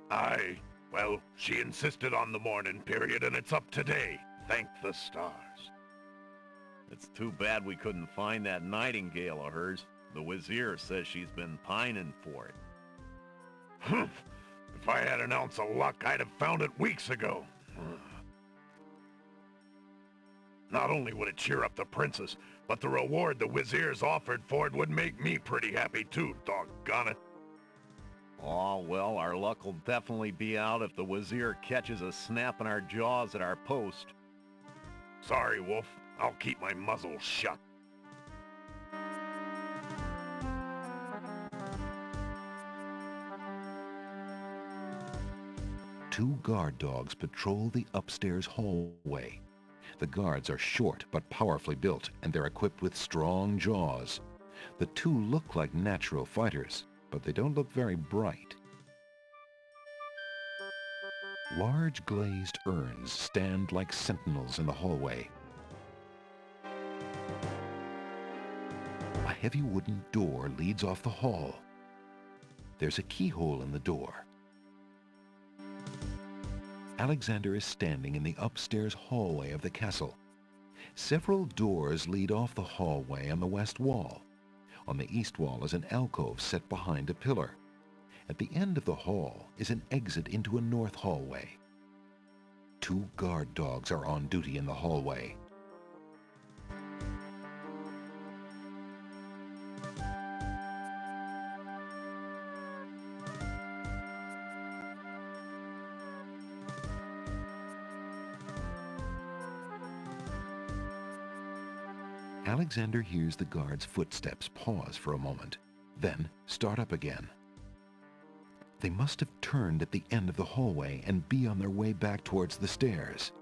Aye, well, she insisted on the mourning period, and it's up today. Thank the stars. It's too bad we couldn't find that nightingale of hers. The Wazir says she's been pining for it. Humph. If I had an ounce of luck, I'd have found it weeks ago. Not only would it cheer up the princess, but the reward the Wazir's offered for it would make me pretty happy too, doggone it. Oh, well, our luck will definitely be out if the Wazir catches us snapping our jaws at our post. Sorry, Wolf. I'll keep my muzzle shut. Two guard dogs patrol the upstairs hallway. The guards are short but powerfully built, and they're equipped with strong jaws. The two look like natural fighters, but they don't look very bright. Large glazed urns stand like sentinels in the hallway. A heavy wooden door leads off the hall. There's a keyhole in the door. Alexander is standing in the upstairs hallway of the castle. Several doors lead off the hallway on the west wall. On the east wall is an alcove set behind a pillar. At the end of the hall is an exit into a north hallway. Two guard dogs are on duty in the hallway. Alexander hears the guard's footsteps pause for a moment, then start up again. They must have turned at the end of the hallway and be on their way back towards the stairs.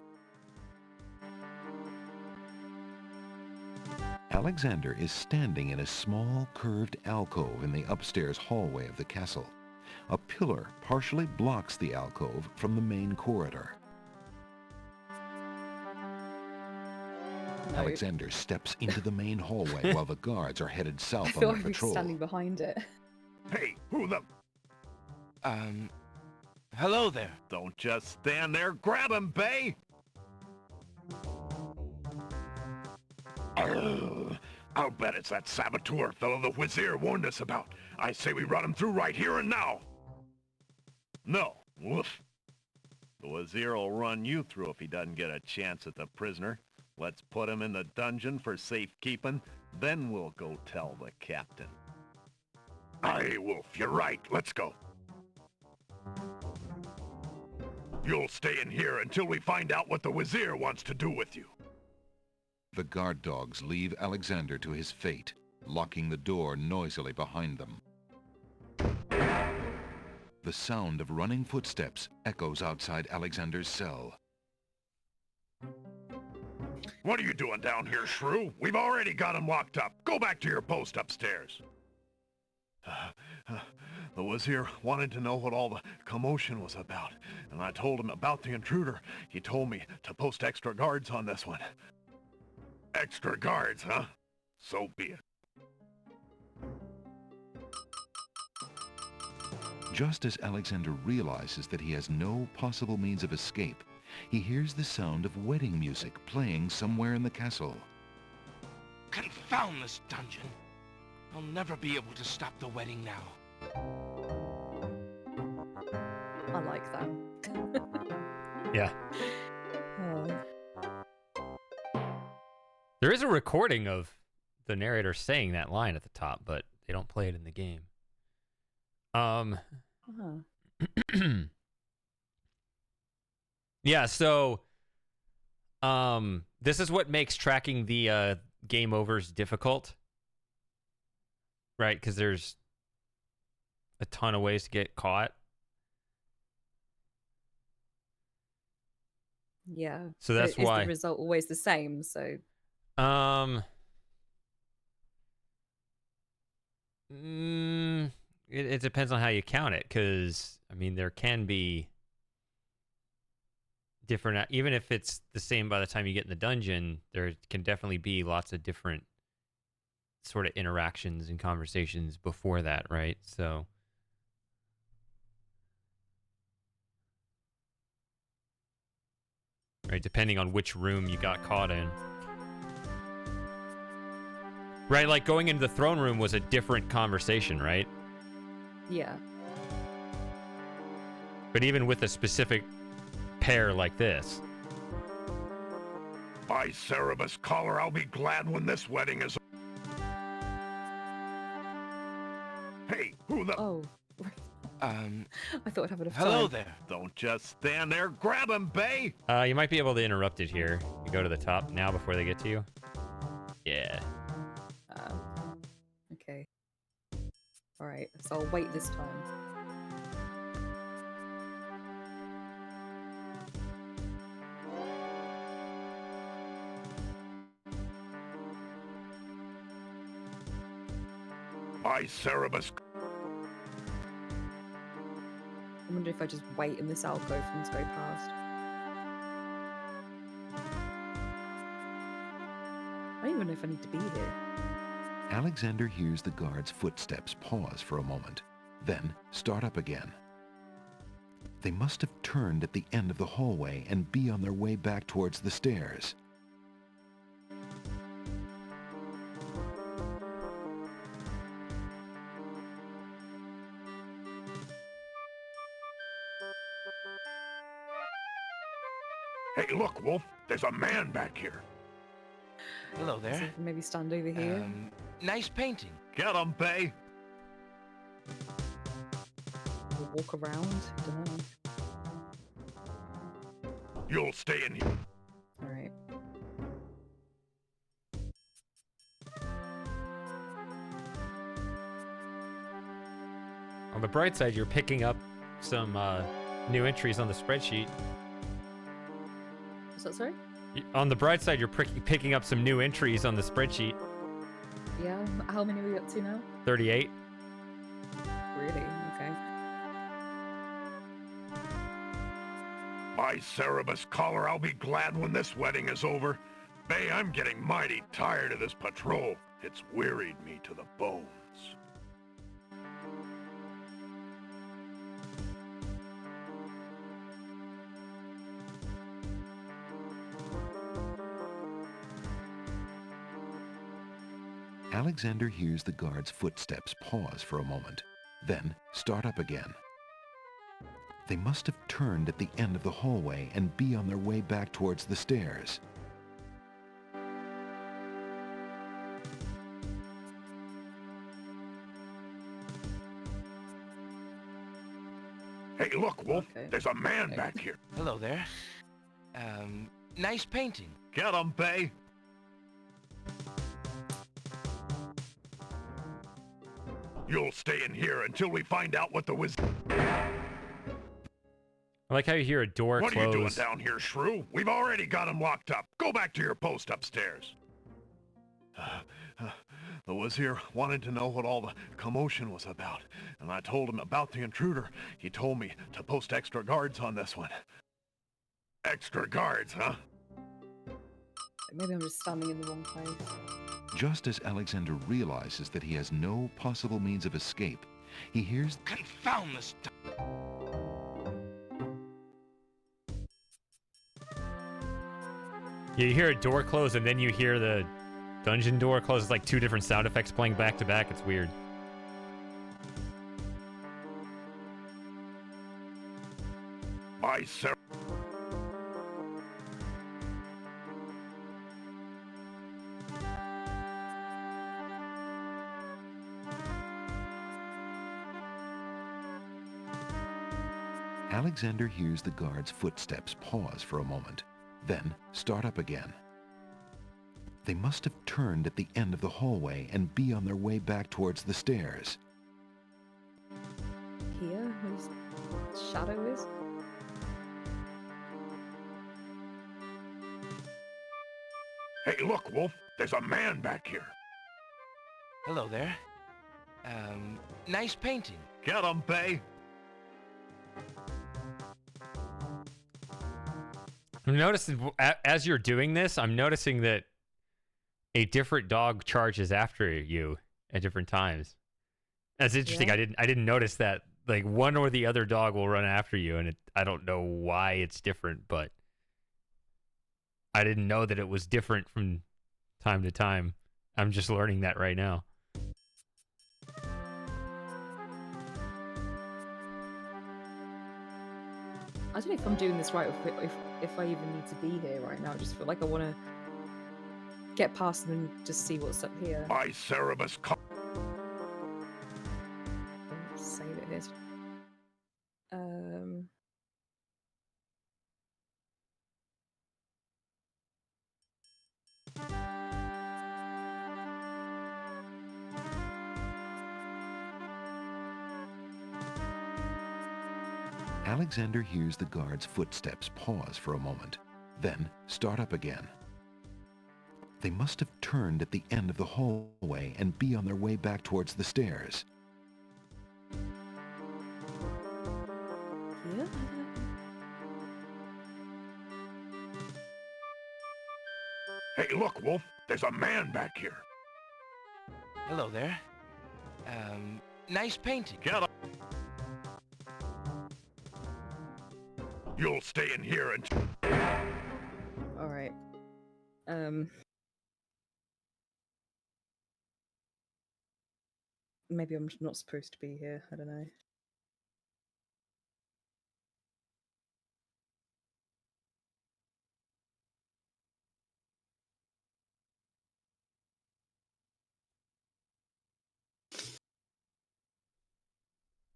Alexander is standing in a small curved alcove in the upstairs hallway of the castle. A pillar partially blocks the alcove from the main corridor. Alexander steps into the main hallway while the guards are headed I south feel on like their we're patrol. standing behind it. Hey, who the... Hello there. Don't just stand there. Grab him, Bay! I'll bet it's that saboteur fellow the Wazir warned us about. I say we run him through right here and now. No. Woof. The Wazir will run you through if he doesn't get a chance at the prisoner. Let's put him in the dungeon for safekeeping, then we'll go tell the captain. Aye, Wolf, you're right. Let's go. You'll stay in here until we find out what the Wazir wants to do with you. The guard dogs leave Alexander to his fate, locking the door noisily behind them. The sound of running footsteps echoes outside Alexander's cell. What are you doing down here, Shrew? We've already got him locked up. Go back to your post upstairs. The Wazir wanted to know what all the commotion was about, and I told him about the intruder. He told me to post extra guards on this one. Extra guards, huh? So be it. Just as Alexander realizes that he has no possible means of escape, he hears the sound of wedding music playing somewhere in the castle. Confound this dungeon. I'll never be able to stop the wedding now. I like that. Yeah. Oh. There is a recording of the narrator saying that line at the top, but they don't play it in the game. Yeah, so this is what makes tracking the game overs difficult. Right? Because there's a ton of ways to get caught. Yeah. So that's is why the result always the same? So it depends on how you count it, because I mean there can be different, even if it's the same by the time you get in the dungeon, there can definitely be lots of different sort of interactions and conversations before that, right? So right, depending on which room you got caught in. Right, like going into the throne room was a different conversation, right? Yeah. But even with a specific pair like this. By Cerebus Collar, I'll be glad when this wedding is... Hey, who the... Oh. I thought I'd have enough Hello time. there. Don't just stand there. Grab him, Bay! You might be able to interrupt it here. You go to the top now before they get to you. Yeah. Okay. Alright, so I'll wait this time. By Cerebus... I wonder if I just wait in this alcove for them to go past. I don't even know if I need to be here. Alexander hears the guard's footsteps pause for a moment, then start up again. They must have turned at the end of the hallway and be on their way back towards the stairs. Hey, look, Wolf. There's a man back here. Hello So I there. can maybe stand over here. Nice painting. Get him, Bay! Or walk around. I don't know. You'll stay in here. Alright. On the bright side, you're picking up some new entries on the spreadsheet. Is that sorry? On the bright side, you're picking up some new entries on the spreadsheet. Yeah. How many are we up to now? 38. Really? Okay. By Cerebus Collar, I'll be glad when this wedding is over. Bay, I'm getting mighty tired of this patrol. It's wearied me to the bones. Alexander hears the guard's footsteps pause for a moment, then start up again. They must have turned at the end of the hallway and be on their way back towards the stairs. Hey, look, Wolf. Okay. There's a man back here. Hello there. Nice painting. Get him, Bay! You'll stay in here until we find out what the wizard... I like how you hear a door What close. are you doing down here, Shrew? We've already got him locked up. Go back to your post upstairs. The Wazir wanted to know what all the commotion was about, and I told him about the intruder. He told me to post extra guards on this one. Extra guards, huh? Maybe I'm just standing in the wrong place. Just as Alexander realizes that he has no possible means of escape, he hears Confound this. You hear a door close, and then you hear the dungeon door close. It's like two different sound effects playing back to back. It's weird. By Sarah. Alexander hears the guard's footsteps pause for a moment, then start up again. They must have turned at the end of the hallway and be on their way back towards the stairs. Here? Whose shadow is? Hey, look, Wolf. There's a man back here. Hello there. Nice painting. Get him, Bay. I'm noticing as you're doing this, I'm noticing that a different dog charges after you at different times. That's interesting. Yeah. I didn't notice that. Like one or the other dog will run after you, and I don't know why it's different, but I didn't know that it was different from time to time. I'm just learning that right now. I don't know if I'm doing this right, or if I even need to be here right now. I just feel like I want to get past them and just see what's up here. By Cerebus, Save it here. Alexander hears the guard's footsteps pause for a moment, then start up again. They must have turned at the end of the hallway and be on their way back towards the stairs. Yeah. Hey, look, Wolf. There's a man back here. Hello there. Nice painting. Get up. You'll stay in here until... All right. Maybe I'm not supposed to be here. I don't know.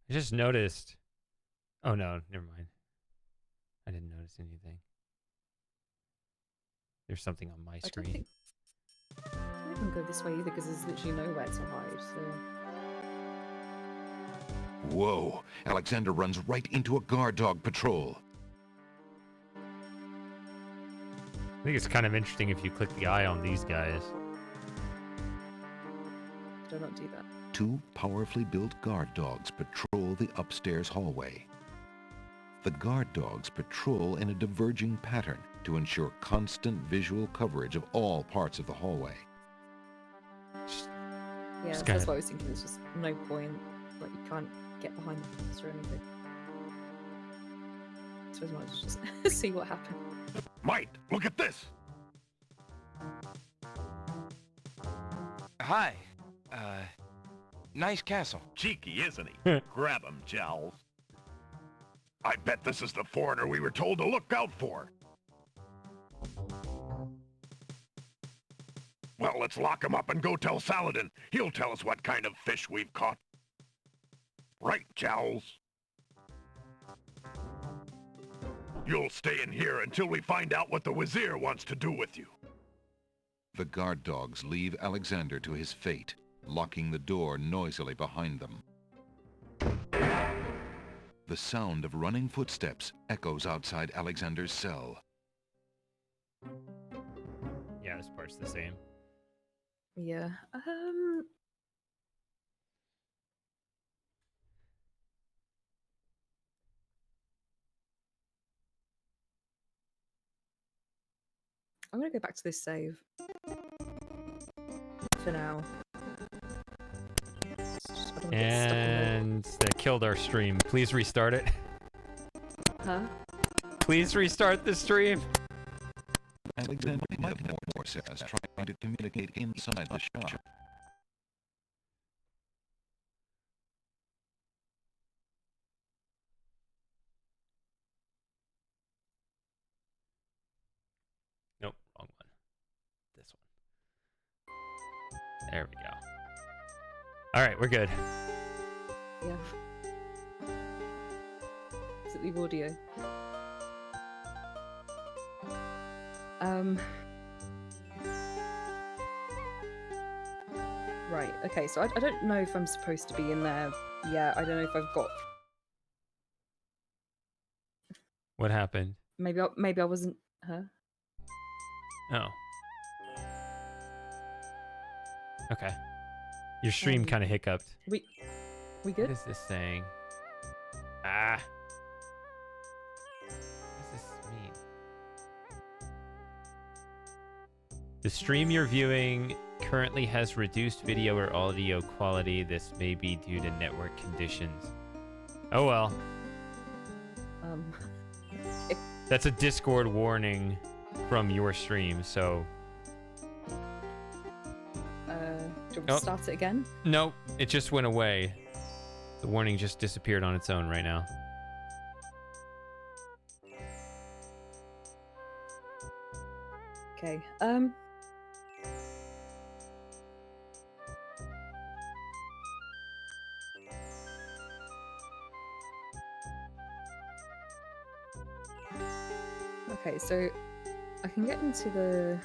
I just noticed. Oh no, never mind. I didn't notice anything. There's something on my screen. I don't even go this way either because there's literally nowhere to hide. So. Whoa! Alexander runs right into a guard dog patrol. I think it's kind of interesting if you click the eye on these guys. Do not do that. 2 powerfully built guard dogs patrol the upstairs hallway. The guard dogs patrol in a diverging pattern to ensure constant visual coverage of all parts of the hallway. Yeah, Just that's kinda- what I was thinking. There's just no point. Like, you can't get behind the fence or anything. So as much just see what happens. Might, look at this. Hi. Nice castle. Cheeky, isn't he? Grab him, Jowls. I bet this is the foreigner we were told to look out for. Well, let's lock him up and go tell Saladin. He'll tell us what kind of fish we've caught. Right, Jowls? You'll stay in here until we find out what the Wazir wants to do with you. The guard dogs leave Alexander to his fate, locking the door noisily behind them. The sound of running footsteps echoes outside Alexander's cell. Yeah, this part's the same. Yeah. I'm gonna go back to this save for now. I don't wanna get stuck in And that killed our stream. Please restart it. Huh? Please restart the stream. Alexander might have more success trying to communicate inside the shop. Nope, wrong one. This one. There we go. All right, we're good. Yeah. Does it leave audio? Right, okay, so I don't know if I'm supposed to be in there yet. I don't know if I've got... What happened? Maybe I wasn't... Huh? Oh. Okay. Your stream kind of hiccuped. We What good? is this saying? Ah. What does this mean? The stream you're viewing currently has reduced video or audio quality. This may be due to network conditions. Oh well. That's a Discord warning from your stream, so... you want me to start it again? Nope, it just went away. The warning just disappeared on its own right now. Okay. Okay, so I can get into the.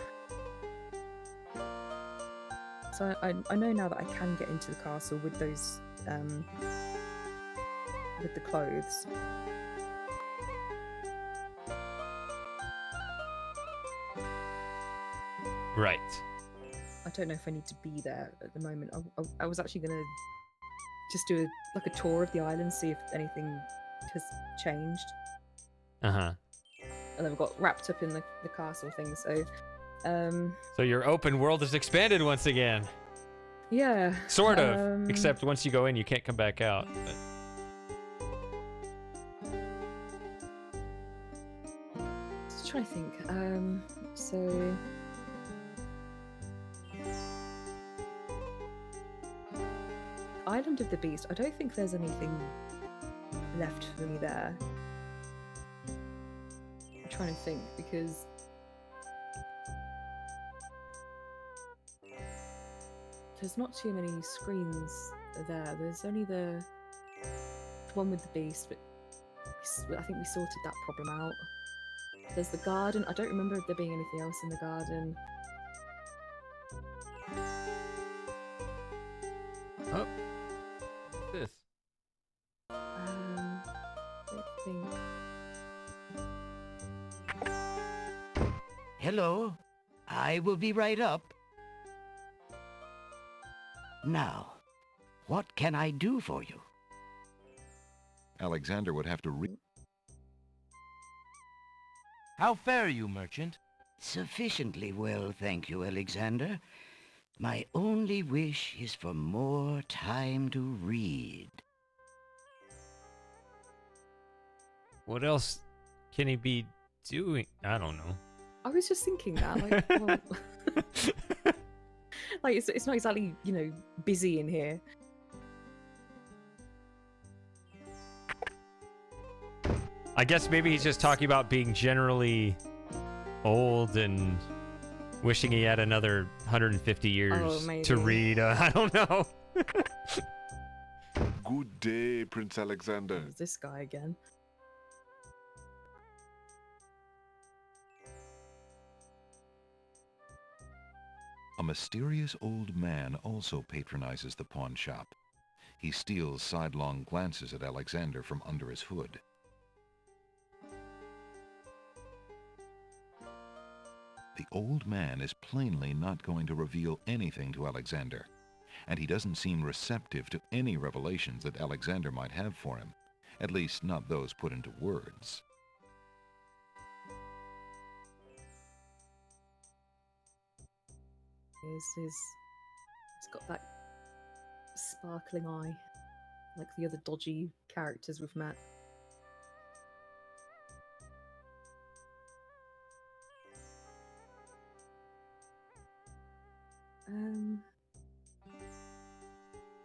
So I know now that I can get into the castle with those with the clothes. Right. I don't know if I need to be there at the moment. I was actually gonna just do like a tour of the island, see if anything has changed. Uh-huh. And then we got wrapped up in the castle thing, so So your open world has expanded once again. yeah. Sort of. Except once you go in, you can't come back out. But... Just trying to think. So Island of the Beast. I don't think there's anything left for me there. I'm trying to think because there's not too many screens there. There's only the one with the beast, but I think we sorted that problem out. There's the garden. I don't remember there being anything else in the garden. Oh. What's this? I don't think. Hello. I will be right up. Now, what can I do for you? Alexander would have to How fare you, merchant? Sufficiently well, thank you, Alexander. My only wish is for more time to read. What else can he be doing? I don't know. I was just thinking that, like, well, like it's not exactly, you know, busy in here. I guess maybe he's just talking about being generally old and wishing he had another 150 years to read. I don't know. Good day, Prince Alexander. Who's this guy again? A mysterious old man also patronizes the pawn shop. He steals sidelong glances at Alexander from under his hood. The old man is plainly not going to reveal anything to Alexander, and he doesn't seem receptive to any revelations that Alexander might have for him, at least not those put into words. He's got that sparkling eye, like the other dodgy characters we've met.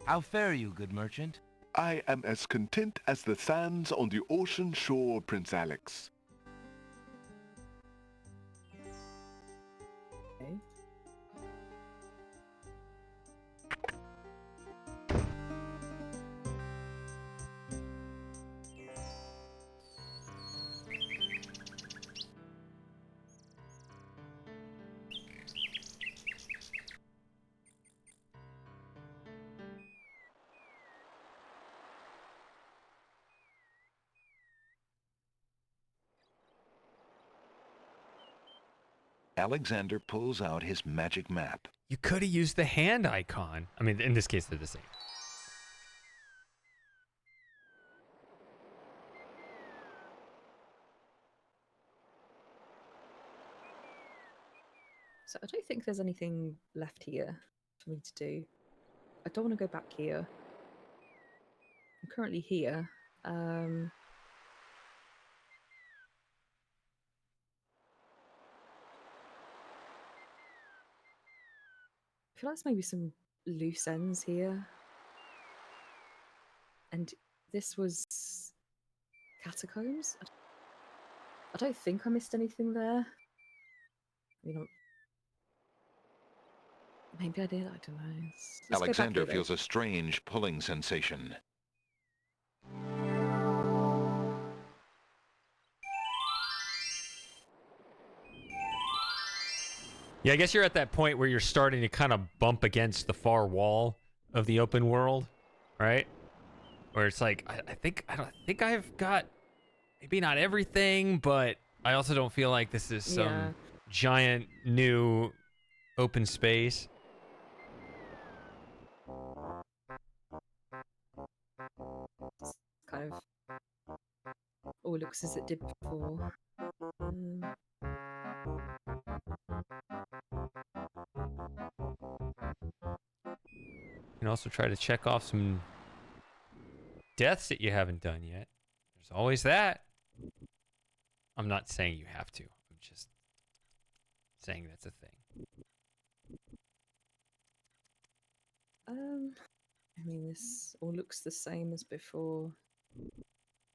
How fare you, good merchant? I am as content as the sands on the ocean shore, Prince Alex. Okay. Alexander pulls out his magic map. You could have used the hand icon. I mean, in this case, they're the same. So I don't think there's anything left here for me to do. I don't want to go back here. I'm currently here. I feel like there's maybe some loose ends here. And this was catacombs? I don't think I missed anything there. You know, maybe I did, I don't know. Let's go back Alexander here, though. feels a strange pulling sensation. Yeah, I guess you're at that point where you're starting to kind of bump against the far wall of the open world, right? Where it's like, I don't think I've got maybe not everything, but I also don't feel like this is some giant new open space. Kind of all looks as it did before. You can also try to check off some deaths that you haven't done yet. There's always that. I'm not saying you have to. I'm just saying that's a thing. I mean, this all looks the same as before.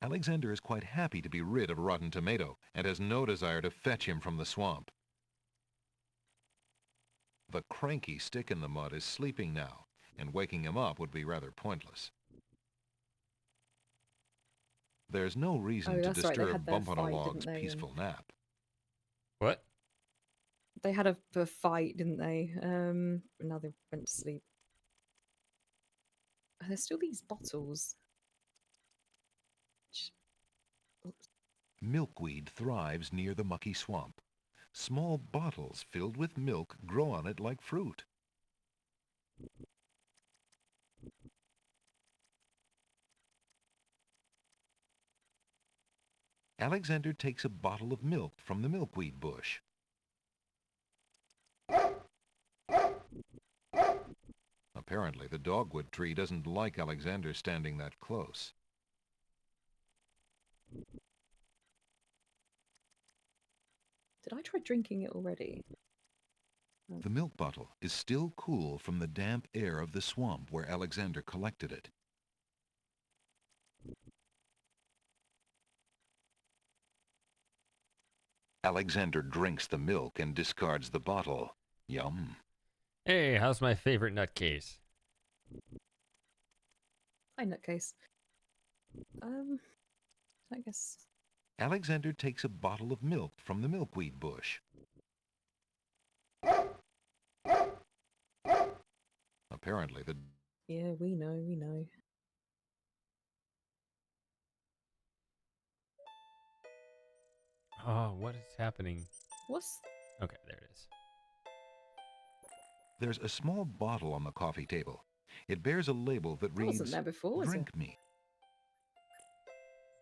Alexander is quite happy to be rid of Rotten Tomato and has no desire to fetch him from the swamp. The cranky stick in the mud is sleeping now, and waking him up would be rather pointless. There's no reason to that's right, they disturb had their Bump on a fight, Log's didn't they, peaceful nap. What? They had a fight, didn't they? Now they went to sleep. There's still these bottles. Oops. Milkweed thrives near the mucky swamp. Small bottles filled with milk grow on it like fruit. Alexander takes a bottle of milk from the milkweed bush. Apparently, the dogwood tree doesn't like Alexander standing that close. Did I try drinking it already? The milk bottle is still cool from the damp air of the swamp where Alexander collected it. Alexander drinks the milk and discards the bottle. Yum. Hey, how's my favorite nutcase? Hi, nutcase. I guess. Alexander takes a bottle of milk from the milkweed bush. Apparently, the... Yeah, we know, we know. Oh, what is happening? What's... Okay, there it is. There's a small bottle on the coffee table. It bears a label that reads, wasn't there before, was "Drink it? me."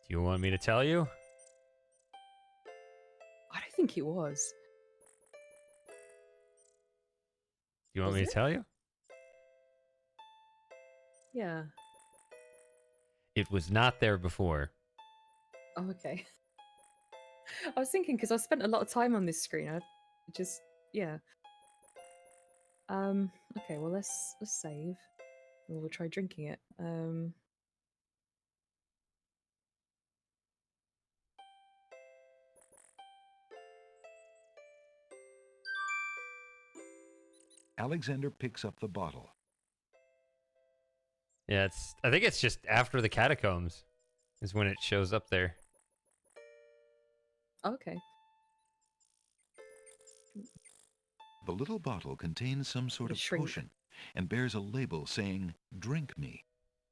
Do you want me to tell you? I don't think it was. Do you want me to tell you? Yeah. It was not there before. Oh, okay. I was thinking because I spent a lot of time on this screen. I just, yeah. Okay, well let's save. We'll try drinking it. Alexander picks up the bottle. Yeah, I think it's just after the catacombs is when it shows up there. Okay. The little bottle contains some sort The of shrink. potion and bears a label saying, "Drink me."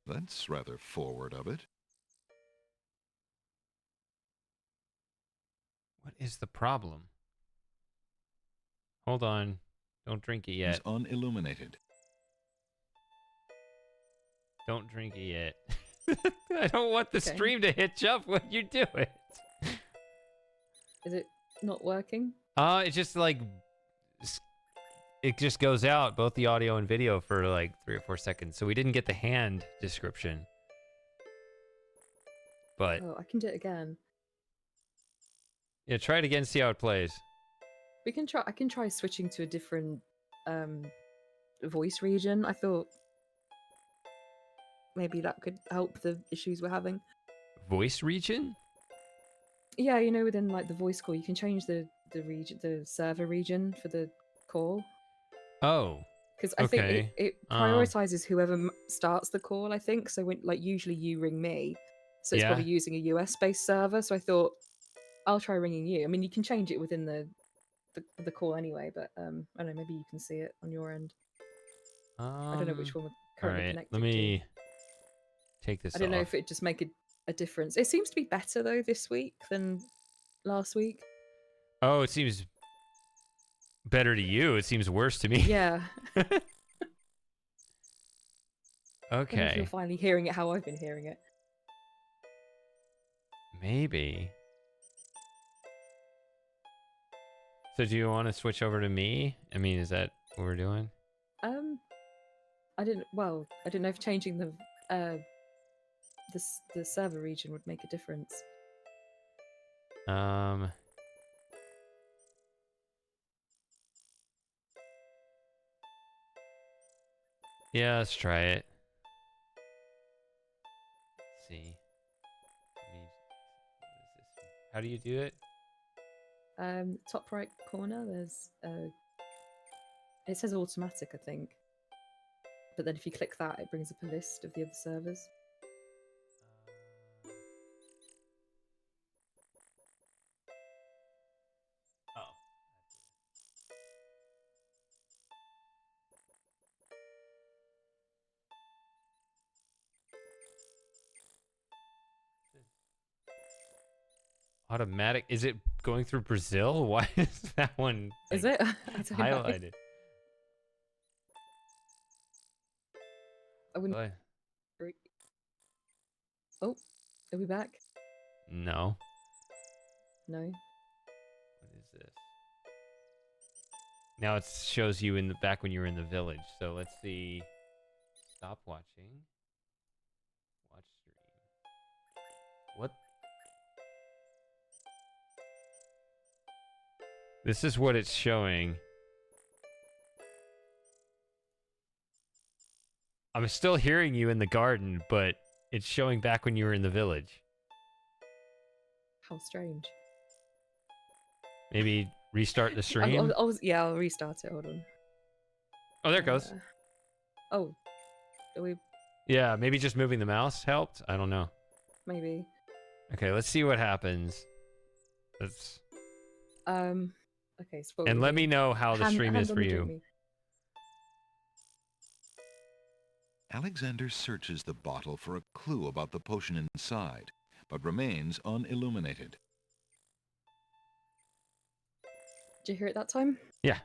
That's rather forward of it. What is the problem? Hold on. Don't drink it yet. It's unilluminated. Don't drink it yet. I don't want the Okay. stream to hitch up when you do it. Is it not working? It just like it just goes out, both the audio and video, for like 3 or 4 seconds. So we didn't get the hand description. But Oh, I can do it again. yeah, try it again, see how it plays. We can try. I can try switching to a different voice region. I thought maybe that could help the issues we're having. Voice region? Yeah, within like the voice call, you can change the region, the server region for the call. Oh. Because I think it prioritizes whoever starts the call. I think so. When like usually you ring me, so it's probably using a US based server. So I thought I'll try ringing you. I mean, you can change it within the call anyway, but I don't know. Maybe you can see it on your end. I don't know which one we're currently connected let me take this I don't know off. if it just make a difference. It seems to be better though this week than last week. Oh, it seems better to you. It seems worse to me. Yeah. I don't know if you're Okay. finally hearing it how I've been hearing it. Maybe. So do you want to switch over to me? I mean, is that what we're doing? I didn't know if changing the server region would make a difference. Yeah, let's try it. Let's see. How do you do it? Top right corner, there's it says automatic, I think. But then if you click that, it brings up a list of the other servers. Automatic? Is it going through Brazil? Why is that one Is it? I don't know. highlighted? I wouldn't. What? Oh, are we back? No. No. What is this? Now it shows you in the back when you were in the village. So let's see. Stop watching. Watch stream. What? This is what it's showing. I'm still hearing you in the garden, but it's showing back when you were in the village. How strange. Maybe restart the stream? I'll restart it. Hold on. Oh, there it goes. Oh, are we? Yeah, maybe just moving the mouse helped. I don't know. Maybe. Okay, let's see what happens. Let's. Okay. So and let me know how the stream is for you. Alexander searches the bottle for a clue about the potion inside, but remains unilluminated. Did you hear it that time? Yeah.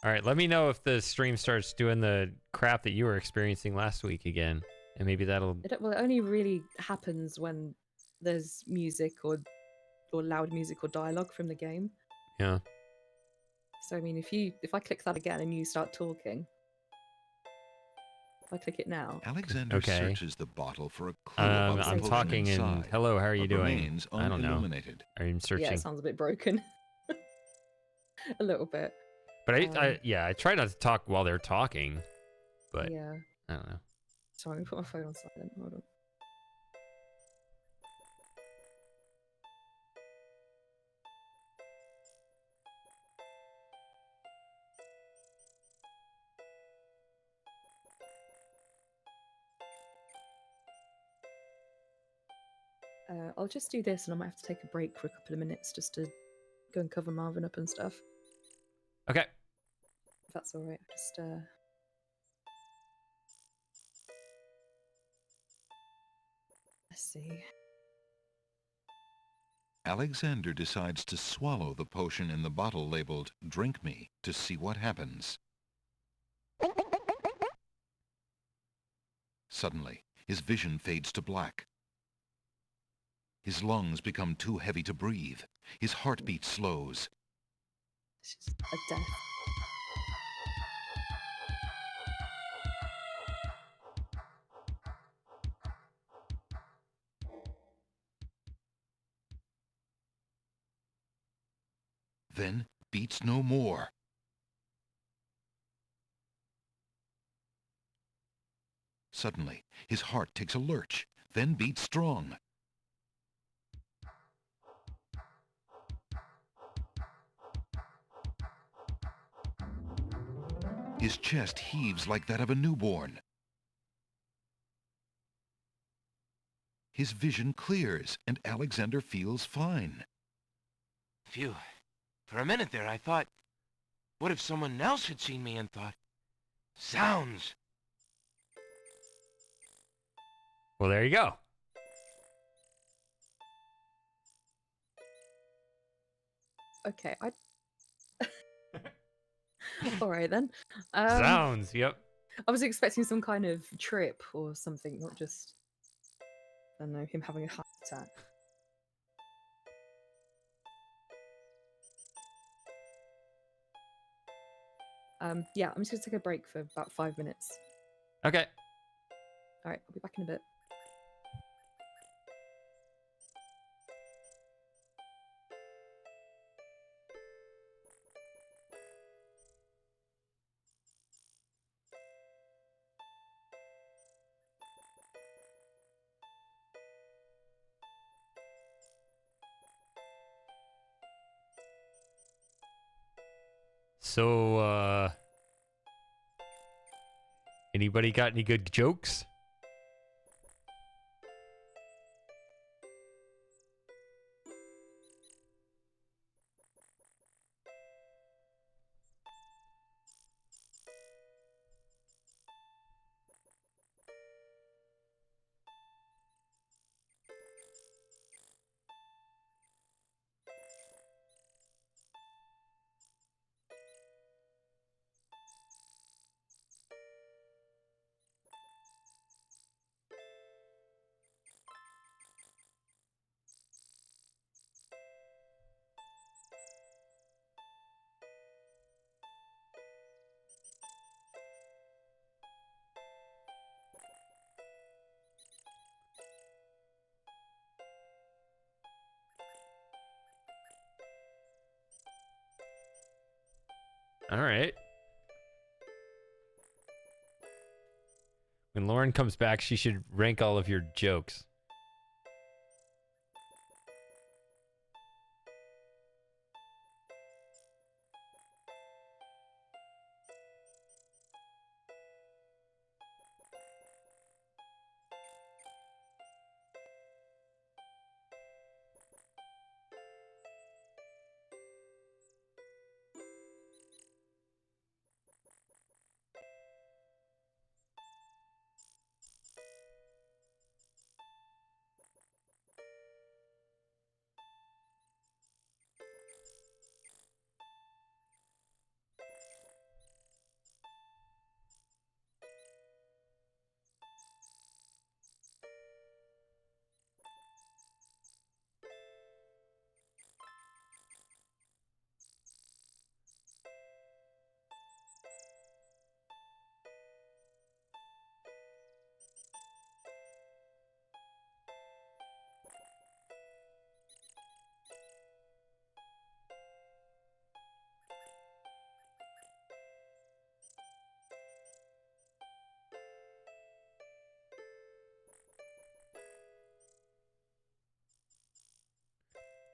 All right, let me know if the stream starts doing the crap that you were experiencing last week again, and maybe that'll. It only really happens when there's music or loud music or dialogue from the game. Yeah. So I mean, if I click that again and you start talking, if I click it now. Alexander searches the bottle for a clue about the I'm potion talking inside, and hello, how are you but doing? remains I don't know. unilluminated. I'm searching. Yeah, it sounds a bit broken. A little bit. But I try not to talk while they're talking, but yeah. I don't know. So I'm gonna put my phone on silent. Hold on. I'll just do this, and I might have to take a break for a couple of minutes just to go and cover Marvin up and stuff. Okay. If that's all right. Just let's see. Alexander decides to swallow the potion in the bottle labeled "Drink Me" to see what happens. Suddenly, his vision fades to black. His lungs become too heavy to breathe. His heartbeat slows. It's just a death. Then beats no more. Suddenly, his heart takes a lurch, then beats strong. His chest heaves like that of a newborn. His vision clears, and Alexander feels fine. Phew. For a minute there, I thought, what if someone else had seen me and thought, sounds? Well, there you go. Okay, all right then. Sounds, yep. I was expecting some kind of trip or something, not just, I don't know, him having a heart attack. Yeah, I'm just gonna take a break for about 5 minutes. Okay. All right, I'll be back in a bit. So, anybody got any good jokes? All right. When Lauren comes back, she should rank all of your jokes.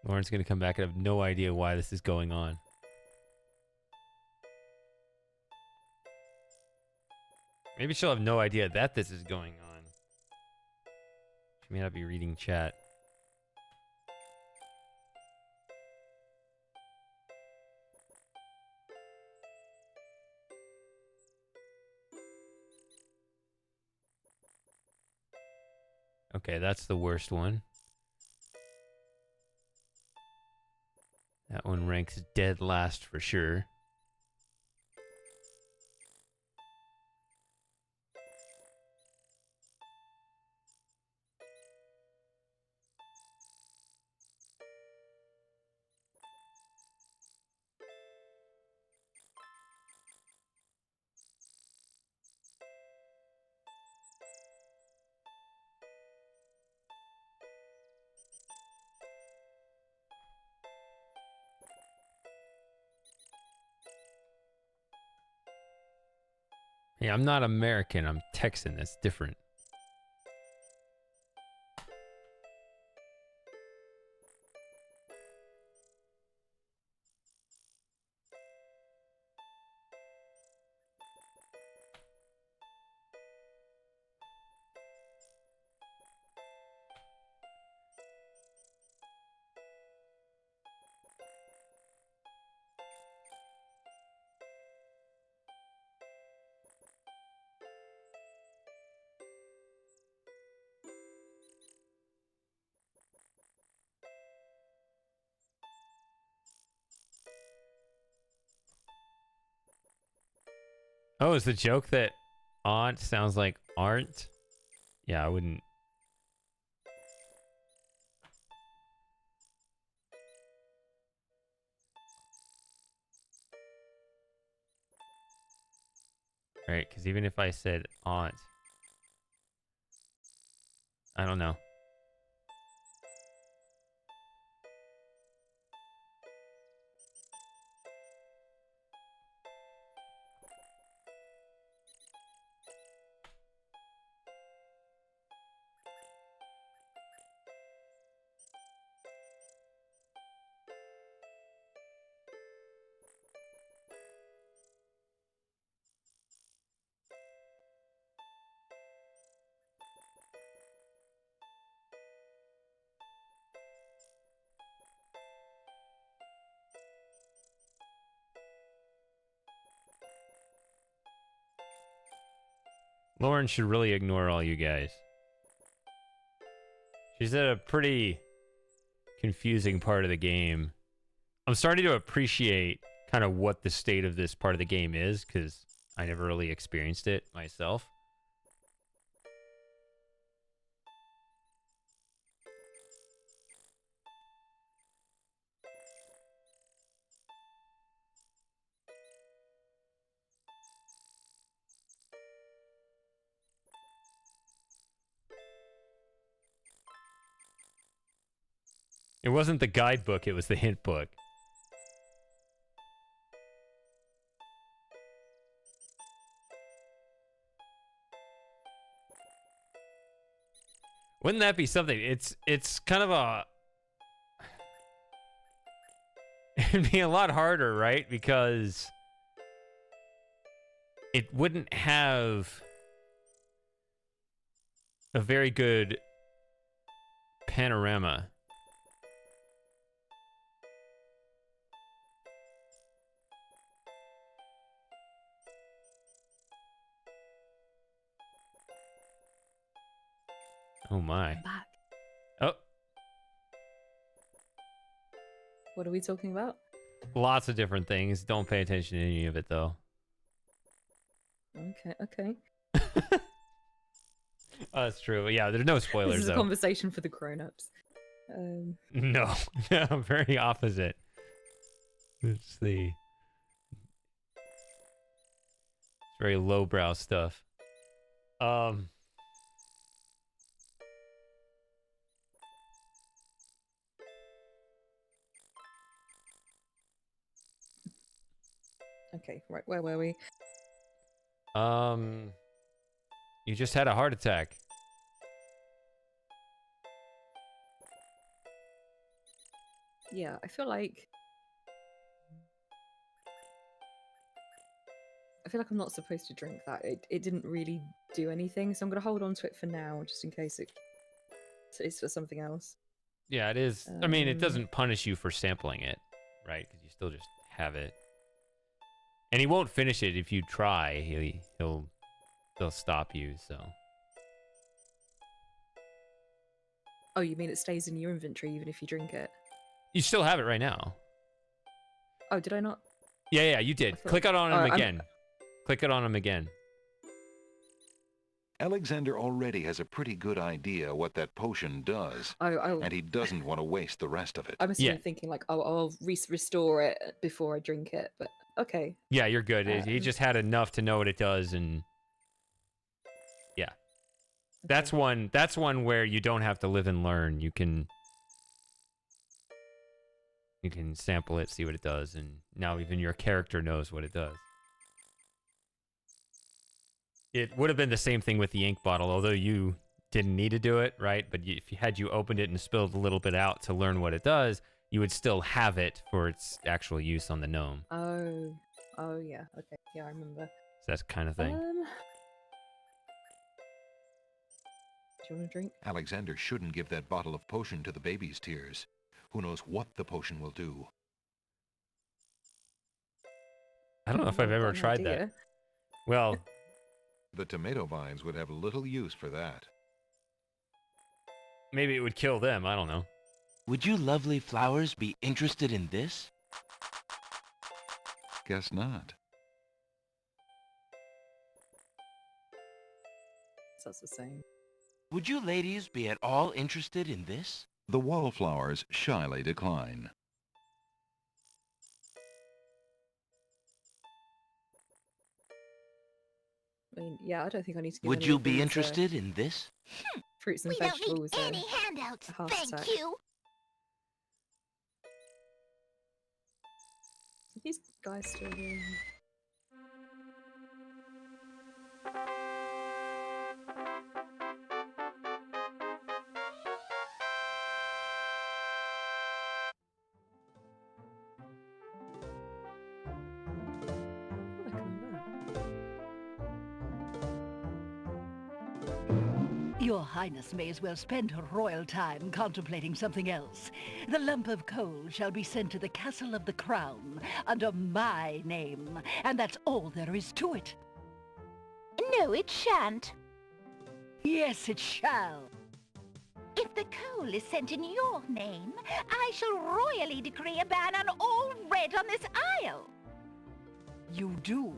Lauren's going to come back and have no idea why this is going on. Maybe she'll have no idea that this is going on. She may not be reading chat. Okay, that's the worst one. That one ranks dead last for sure. Hey, I'm not American. I'm Texan. That's different. Oh, is the joke that aunt sounds like aren't? Yeah, I wouldn't. Right, because even if I said aunt, I don't know. Lauren should really ignore all you guys. She's at a pretty confusing part of the game. I'm starting to appreciate kind of what the state of this part of the game is, because I never really experienced it myself. It wasn't the guidebook, it was the hint book. Wouldn't that be something? It's kind of a... It'd be a lot harder, right? Because it wouldn't have a very good panorama. Oh my. I'm back. Oh, What are we talking about? lots of different things. Don't pay attention to any of it, though. Okay, okay. Oh, that's true. Yeah, there's no spoilers, This is a though. conversation for the grown-ups. No, no, very opposite. It's very lowbrow stuff. Okay, right, where were we? You just had a heart attack. Yeah, I feel like I'm not supposed to drink that. It didn't really do anything, so I'm gonna hold on to it for now, just in case it's for something else. Yeah, it is. I mean, it doesn't punish you for sampling it, right? Because you still just have it. And he won't finish it if you try. He'll stop you, so. Oh, you mean it stays in your inventory even if you drink it? You still have it right now. Oh, did I not? Yeah, you did. thought- Click it on him Alright, again. Click it on him again. Alexander already has a pretty good idea what that potion does, and he doesn't want to waste the rest of it. I must have been thinking like, oh, I'll restore it before I drink it, but okay. Yeah, you're good. He just had enough to know what it does, and yeah, that's one where you don't have to live and learn. You can sample it, see what it does, and now even your character knows what it does. it would have been the same thing with the ink bottle, although you didn't need to do it, right? But if you had opened it and spilled a little bit out to learn what it does, you would still have it for its actual use on the gnome. Oh yeah. Okay. Yeah, I remember. So that's kind of thing. Do you want a drink? Alexander shouldn't give that bottle of potion to the baby's tears. Who knows what the potion will do? I don't know if I've ever tried that. Well, the tomato vines would have little use for that. Maybe it would kill them. I don't know. Would you lovely flowers be interested in this? Guess not. So that's the same. Would you ladies be at all interested in this? The wallflowers shyly decline. I mean, yeah, I don't think I need to give Would any you of be these, interested in this? fruits and We don't vegetables. need any handouts, a half thank stack. you. Are these guys still here? Your Highness may as well spend her royal time contemplating something else. The lump of coal shall be sent to the Castle of the Crown under my name, and that's all there is to it. No, it shan't. Yes, it shall. If the coal is sent in your name, I shall royally decree a ban on all red on this isle. You do,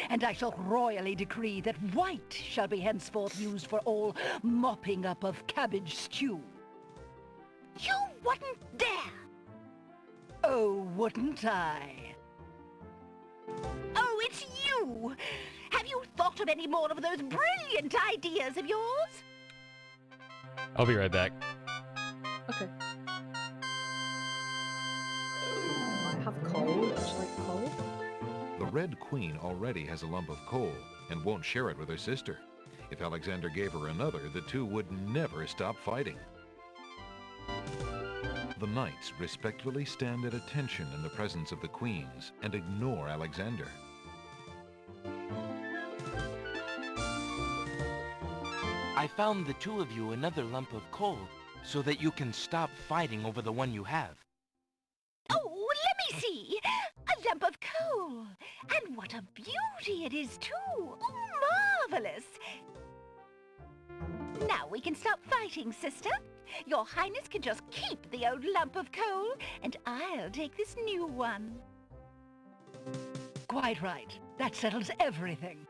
and I shall royally decree that white shall be henceforth used for all mopping up of cabbage stew. You wouldn't dare! Oh, wouldn't I? Oh, it's you! Have you thought of any more of those brilliant ideas of yours? I'll be right back. Okay. I have coal. Would you like coal? The Red Queen already has a lump of coal and won't share it with her sister. If Alexander gave her another, the two would never stop fighting. The knights respectfully stand at attention in the presence of the queens and ignore Alexander. I found the two of you another lump of coal so that you can stop fighting over the one you have. Oh, let me see! A lump of coal! And what a beauty it is, too! Oh, marvelous! Now we can stop fighting, sister. Your Highness can just keep the old lump of coal, and I'll take this new one. Quite right. That settles everything.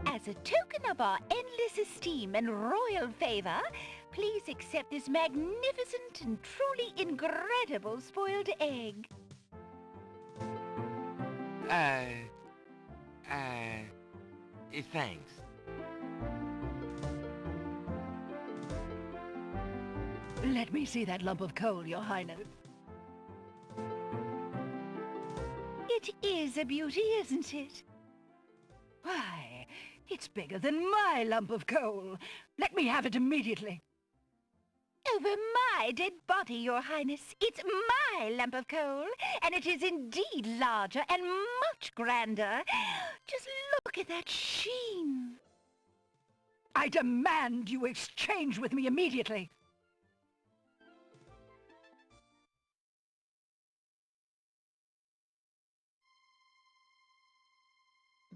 As a token of our endless esteem and royal favor, please accept this magnificent and truly incredible spoiled egg. Thanks. Let me see that lump of coal, Your Highness. It is a beauty, isn't it? Why, it's bigger than my lump of coal. Let me have it immediately. Over my dead body, Your Highness. It's my lump of coal, and it is indeed larger and much grander. Just look at that sheen. I demand you exchange with me immediately.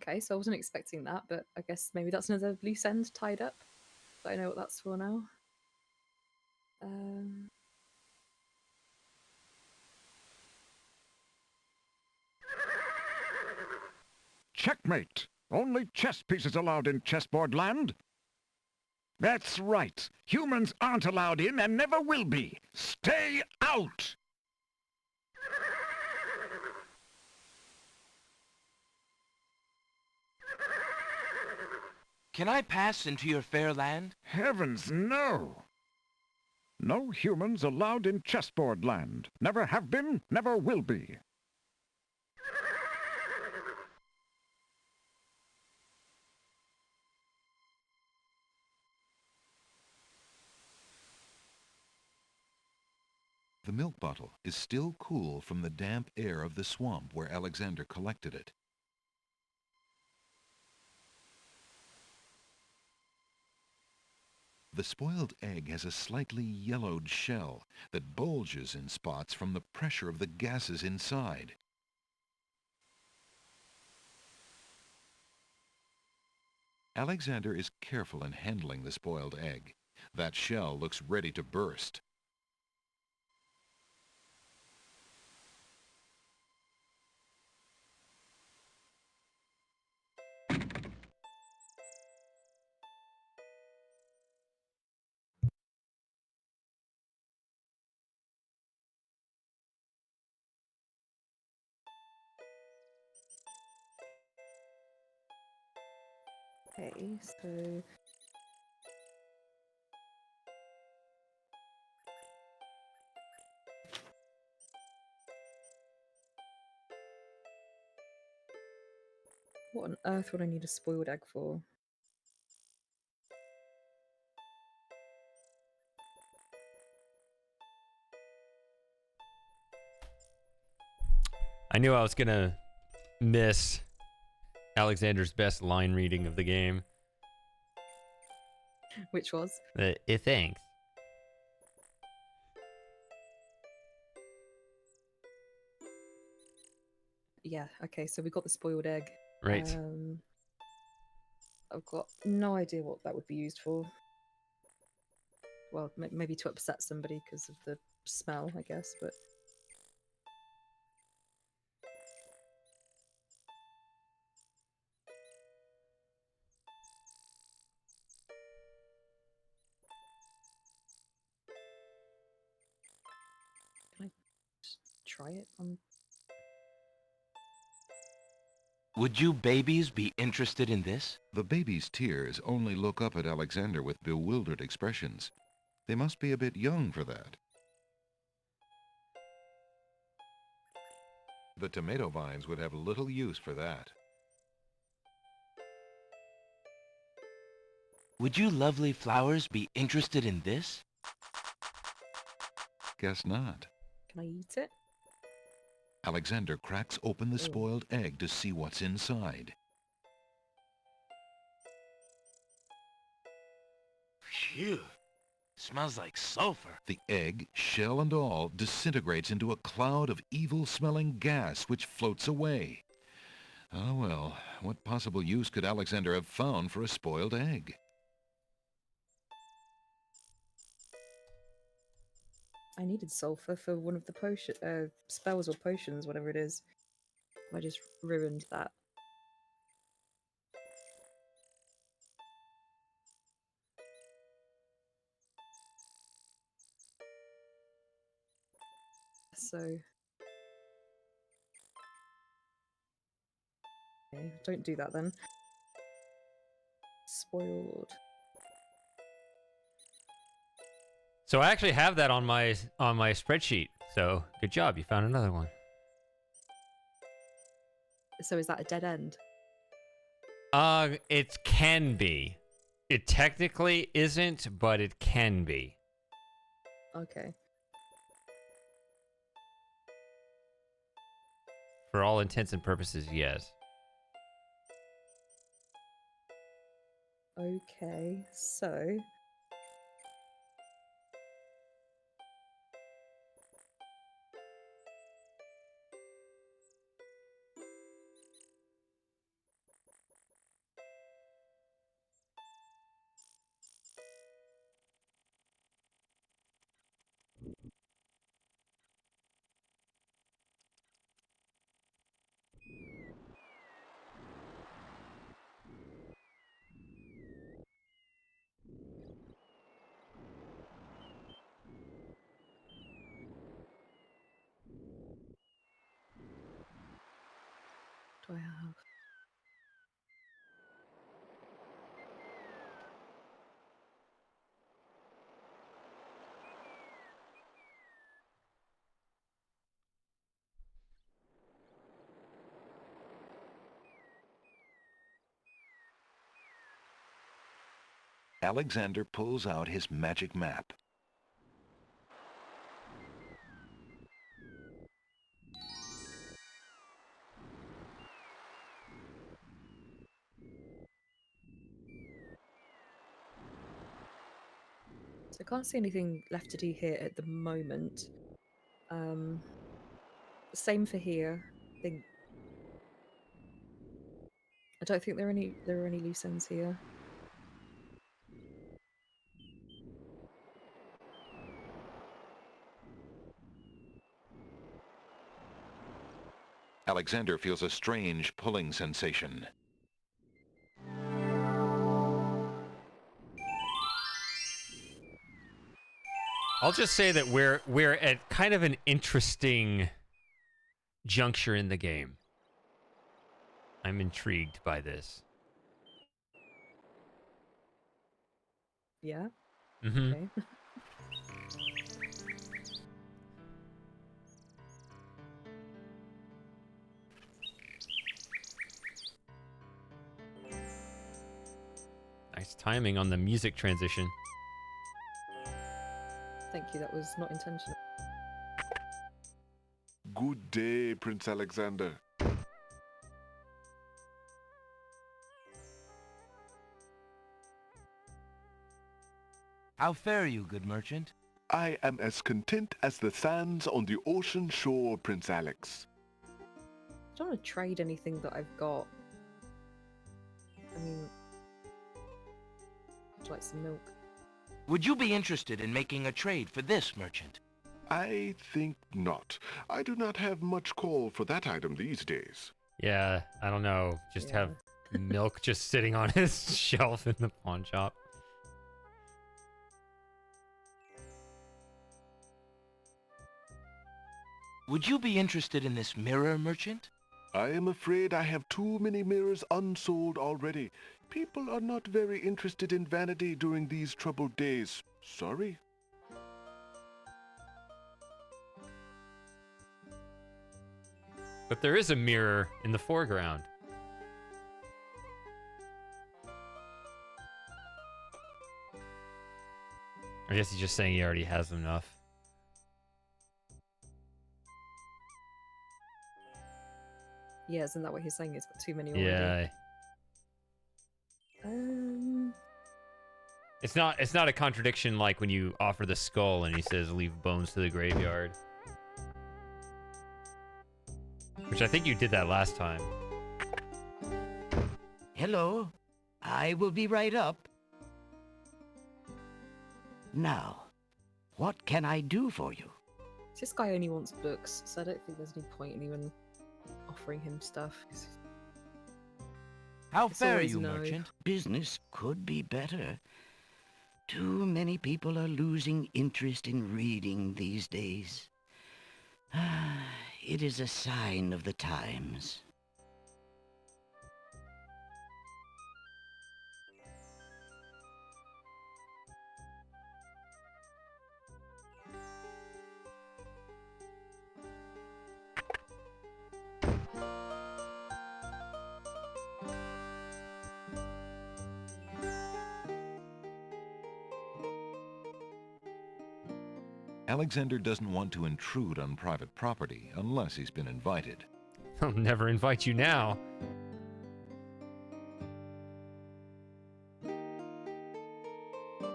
Okay, so I wasn't expecting that, but I guess maybe that's another loose end tied up. So I know what that's for now. Checkmate! Only chess pieces allowed in chessboard land. That's right. Humans aren't allowed in and never will be. Stay out! Can I pass into your fair land? Heavens, no! No humans allowed in chessboard land. Never have been, never will be. The milk bottle is still cool from the damp air of the swamp where Alexander collected it. The spoiled egg has a slightly yellowed shell that bulges in spots from the pressure of the gases inside. Alexander is careful in handling the spoiled egg. That shell looks ready to burst. Okay, so what on earth would I need a spoiled egg for? I knew I was gonna miss Alexander's best line reading of the game. Which was? Thanks. Yeah, okay, so we got the spoiled egg. Right. I've got no idea what that would be used for. Well, maybe to upset somebody because of the smell, I guess, but... Can I just try it on... Would you babies be interested in this? The baby's tears only look up at Alexander with bewildered expressions. They must be a bit young for that. The tomato vines would have little use for that. Would you lovely flowers be interested in this? Guess not. Can I eat it? Alexander cracks open the spoiled egg to see what's inside. Phew. Smells like sulfur. The egg, shell and all, disintegrates into a cloud of evil-smelling gas which floats away. Oh well, what possible use could Alexander have found for a spoiled egg? I needed sulfur for one of the potion, spells or potions, whatever it is. I just ruined that. So... Okay, don't do that then. Spoiled. So I actually have that on my spreadsheet. So good job, you found another one. So is that a dead end? It can be. It technically isn't, but it can be. Okay. For all intents and purposes, yes. Okay, so... do I have? Alexander pulls out his magic map. So I can't see anything left to do here at the moment. Same for here. I don't think there are any loose ends here. Alexander feels a strange pulling sensation. I'll just say that we're at kind of an interesting juncture in the game. I'm intrigued by this. Yeah. Mm-hmm. Okay. Nice timing on the music transition. Thank you. That was not intentional. Good day, Prince Alexander. How fare you, good merchant? I am as content as the sands on the ocean shore, Prince Alex. I don't want to trade anything that I've got. I mean, would you like some milk? Would you be interested in making a trade for this, merchant? I think not. I do not have much call for that item these days. Yeah, I don't know. Just have milk just sitting on his shelf in the pawn shop. Would you be interested in this mirror, merchant? I am afraid I have too many mirrors unsold already. People are not very interested in vanity during these troubled days. Sorry. But there is a mirror in the foreground. I guess he's just saying he already has enough. Yeah, isn't that what he's saying? He's got too many already. Yeah. It's not a contradiction like when you offer the skull and he says leave bones to the graveyard. Which I think you did that last time. Hello. I will be right up. Now, what can I do for you? This guy only wants books, so I don't think there's any point in even offering him stuff. How It's fare always you, no. merchant? Business could be better. Too many people are losing interest in reading these days. It is a sign of the times. Alexander doesn't want to intrude on private property unless he's been invited. I'll never invite you now.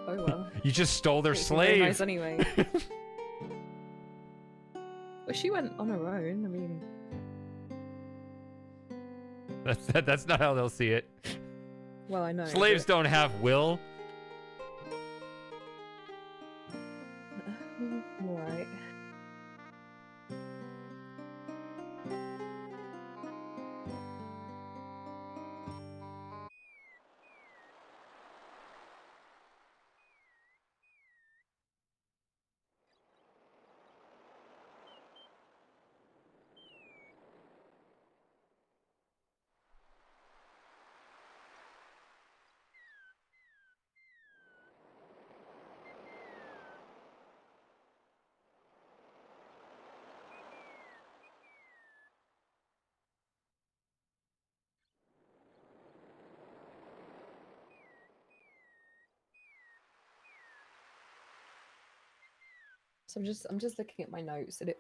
Oh well. You just stole their Makes him very slave. nice anyway. Well, she went on her own. I mean, That's not how they'll see it. well, I know. Slaves but- don't have will. Right. So I'm just looking at my notes and it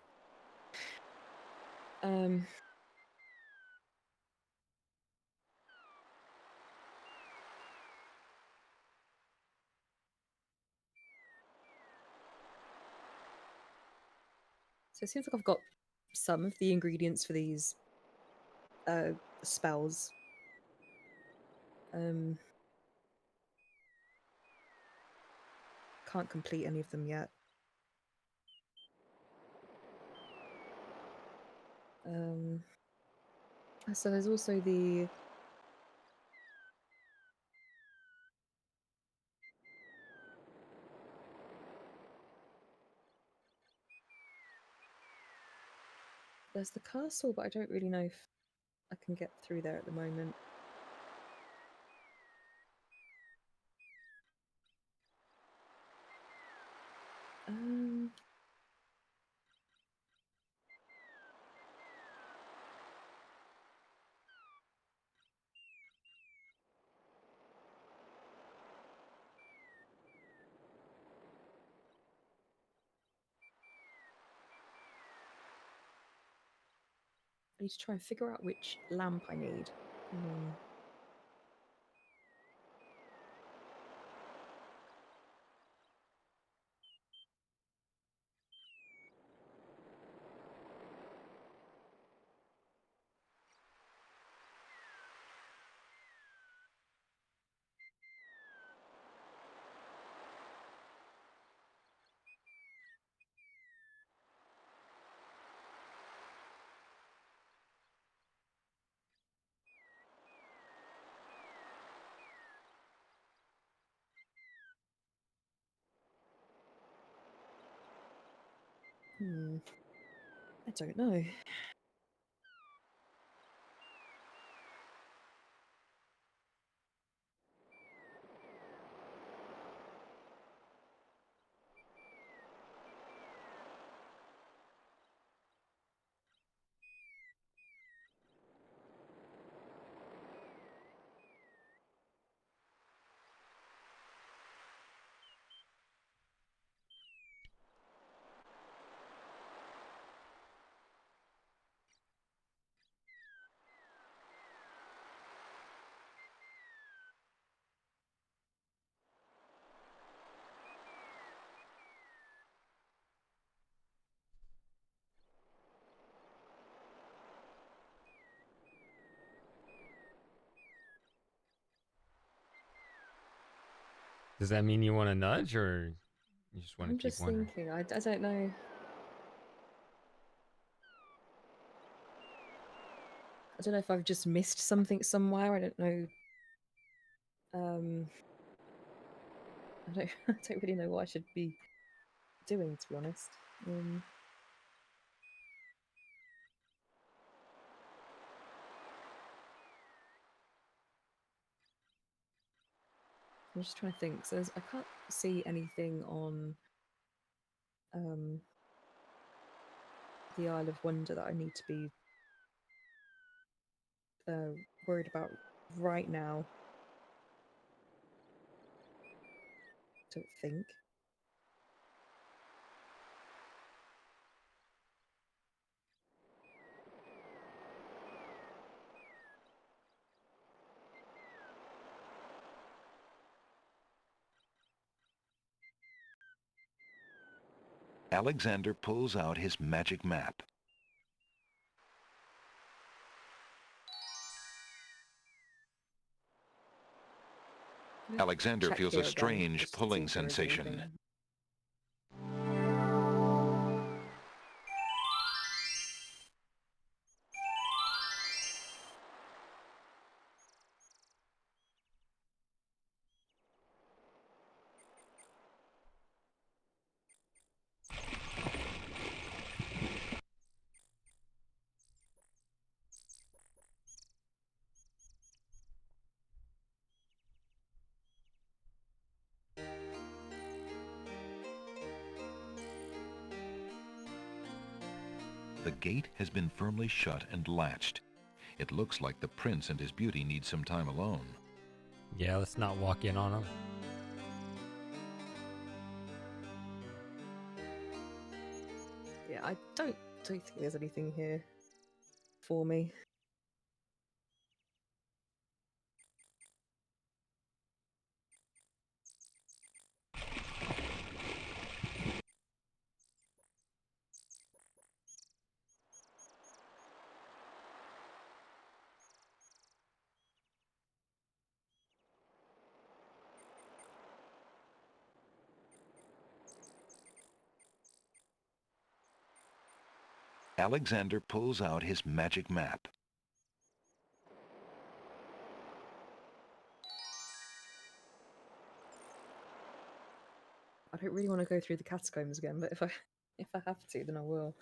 So it seems like I've got some of the ingredients for these spells. Can't complete any of them yet. So there's also there's the castle, but I don't really know if I can get through there at the moment. I need to try and figure out which lamp I need. I don't know. Does that mean you want to nudge, or you just want to I'm keep just wondering? thinking. I don't know. I don't know if I've just missed something somewhere. I don't know. I don't really know what I should be doing, to be honest. I'm just trying to think. So I can't see anything on the Isle of Wonder that I need to be worried about right now. Don't think. Alexander pulls out his magic map. Alexander Check feels here a again, strange just to see pulling if there is sensation. anything. The gate has been firmly shut and latched. It looks like the prince and his beauty need some time alone. Yeah, let's not walk in on them. Yeah, I don't think there's anything here for me. Alexander pulls out his magic map. I don't really want to go through the catacombs again, but if I have to, then I will.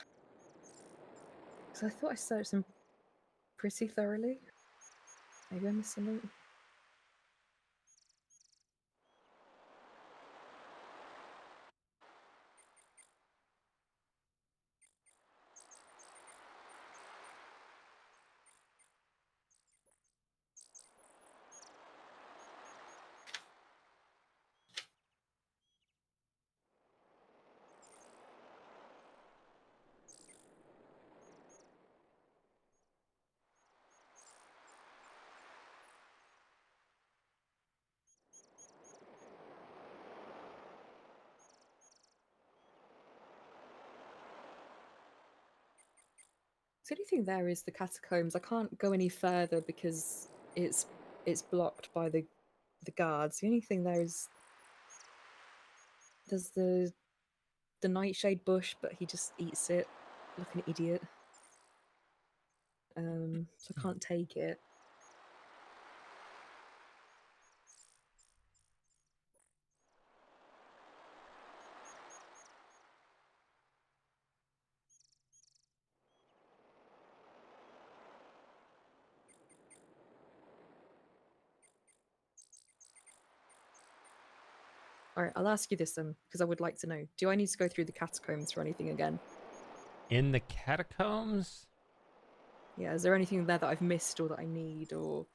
Because I thought I searched them pretty thoroughly. Maybe I missed something. So the only thing there is the catacombs. I can't go any further because it's blocked by the guards. The only thing there is there's the nightshade bush, but he just eats it like an idiot. So I can't take it. Alright, I'll ask you this then, because I would like to know. Do I need to go through the catacombs for anything again? In the catacombs? Yeah, is there anything there that I've missed or that I need, or...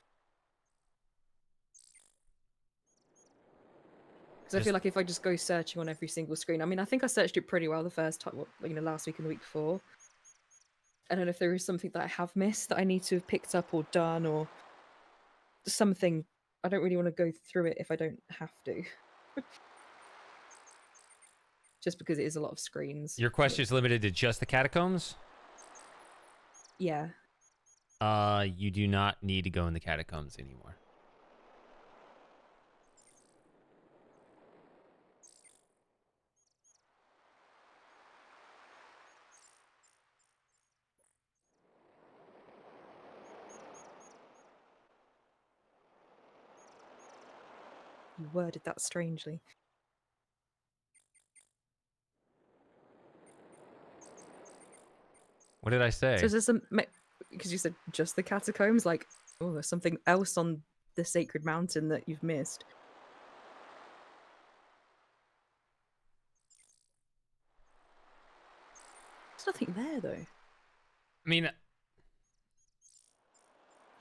Because I feel like if I just go searching on every single screen... I mean, I think I searched it pretty well the first time, last week and the week before. I don't know if there is something that I have missed that I need to have picked up or done, or... something. I don't really want to go through it if I don't have to. Just because it is a lot of screens. Your question is limited to just the catacombs? Yeah. You do not need to go in the catacombs anymore. You worded that strangely. What did I say? So is there some... Because you said just the catacombs, like, oh, there's something else on the sacred mountain that you've missed. There's nothing there, though. I mean,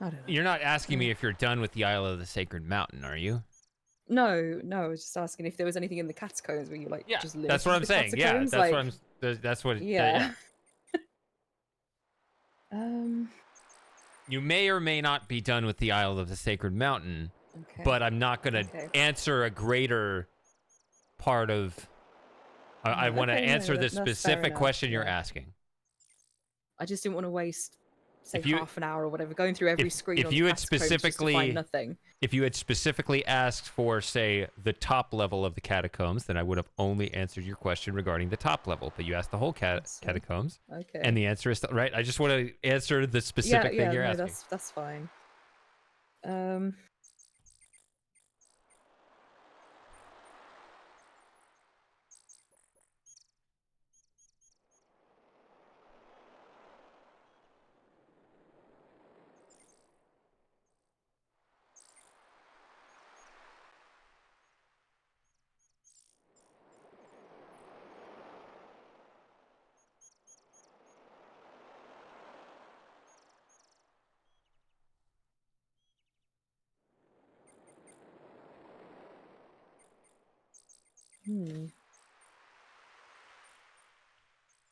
I don't know. You're not asking me if you're done with the Isle of the Sacred Mountain, are you? No, I was just asking if there was anything in the catacombs where you, like, just lived. That's what I'm the saying. Yeah, catacombs, that's like... what I'm... That's what... Yeah. You may or may not be done with the Isle of the Sacred Mountain, but I'm not going to answer a greater part of... I want to answer the specific question you're asking. I just didn't want to waste, say, If you- half an hour or whatever going through every screen if on you the had catacombs just to specifically find nothing. If you had specifically asked for, say, the top level of the catacombs, then I would have only answered your question regarding the top level. But you asked the whole catacombs, Okay. and the answer is right. I just want to answer the specific thing you're asking. That's fine.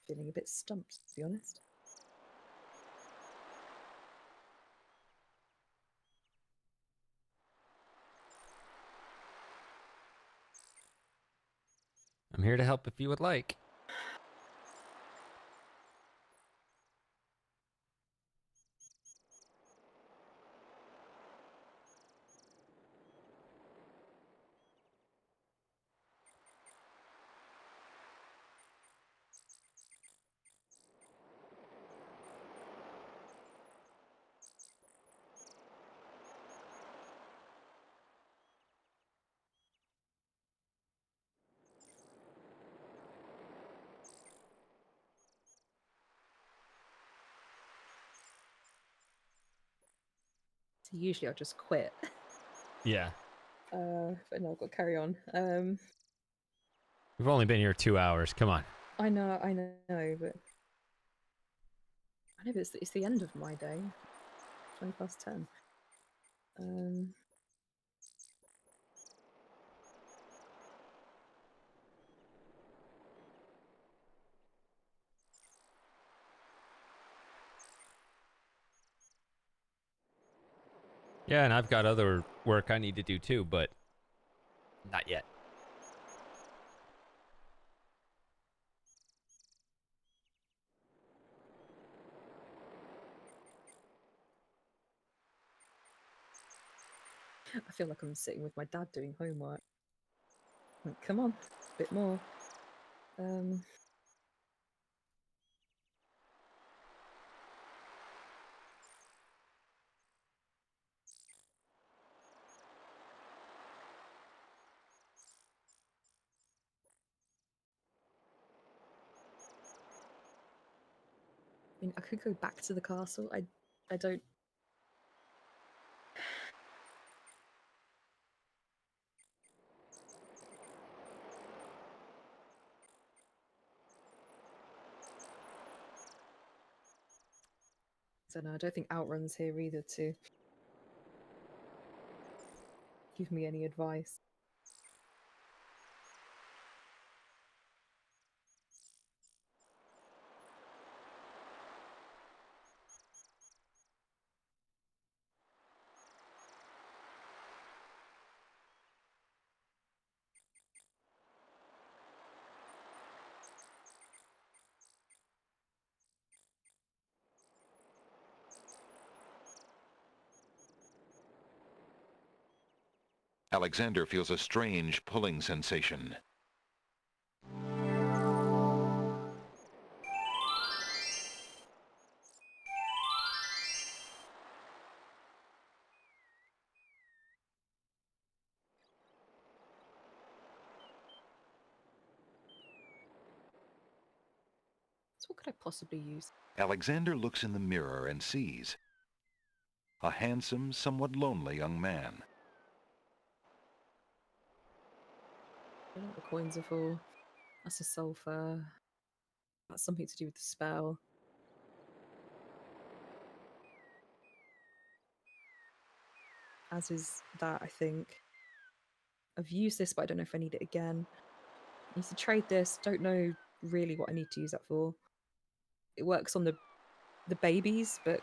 Feeling a bit stumped, to be honest. I'm here to help if you would like. So usually I'll just quit. Yeah. But no, I've got to carry on. We've only been here 2 hours. Come on. I know, but it's the end of my day. 20 past 10. Yeah, and I've got other work I need to do too, but not yet. I feel like I'm sitting with my dad doing homework. Like, come on, a bit more. I mean, I could go back to the castle. I don't. So no, I don't think Outrun's here either to give me any advice. Alexander feels a strange pulling sensation. So what could I possibly use? Alexander looks in the mirror and sees a handsome, somewhat lonely young man. I don't know what the coins are for. That's a sulfur. That's something to do with the spell. As is that, I think. I've used this, but I don't know if I need it again. I need to trade this. Don't know really what I need to use that for. It works on the babies, but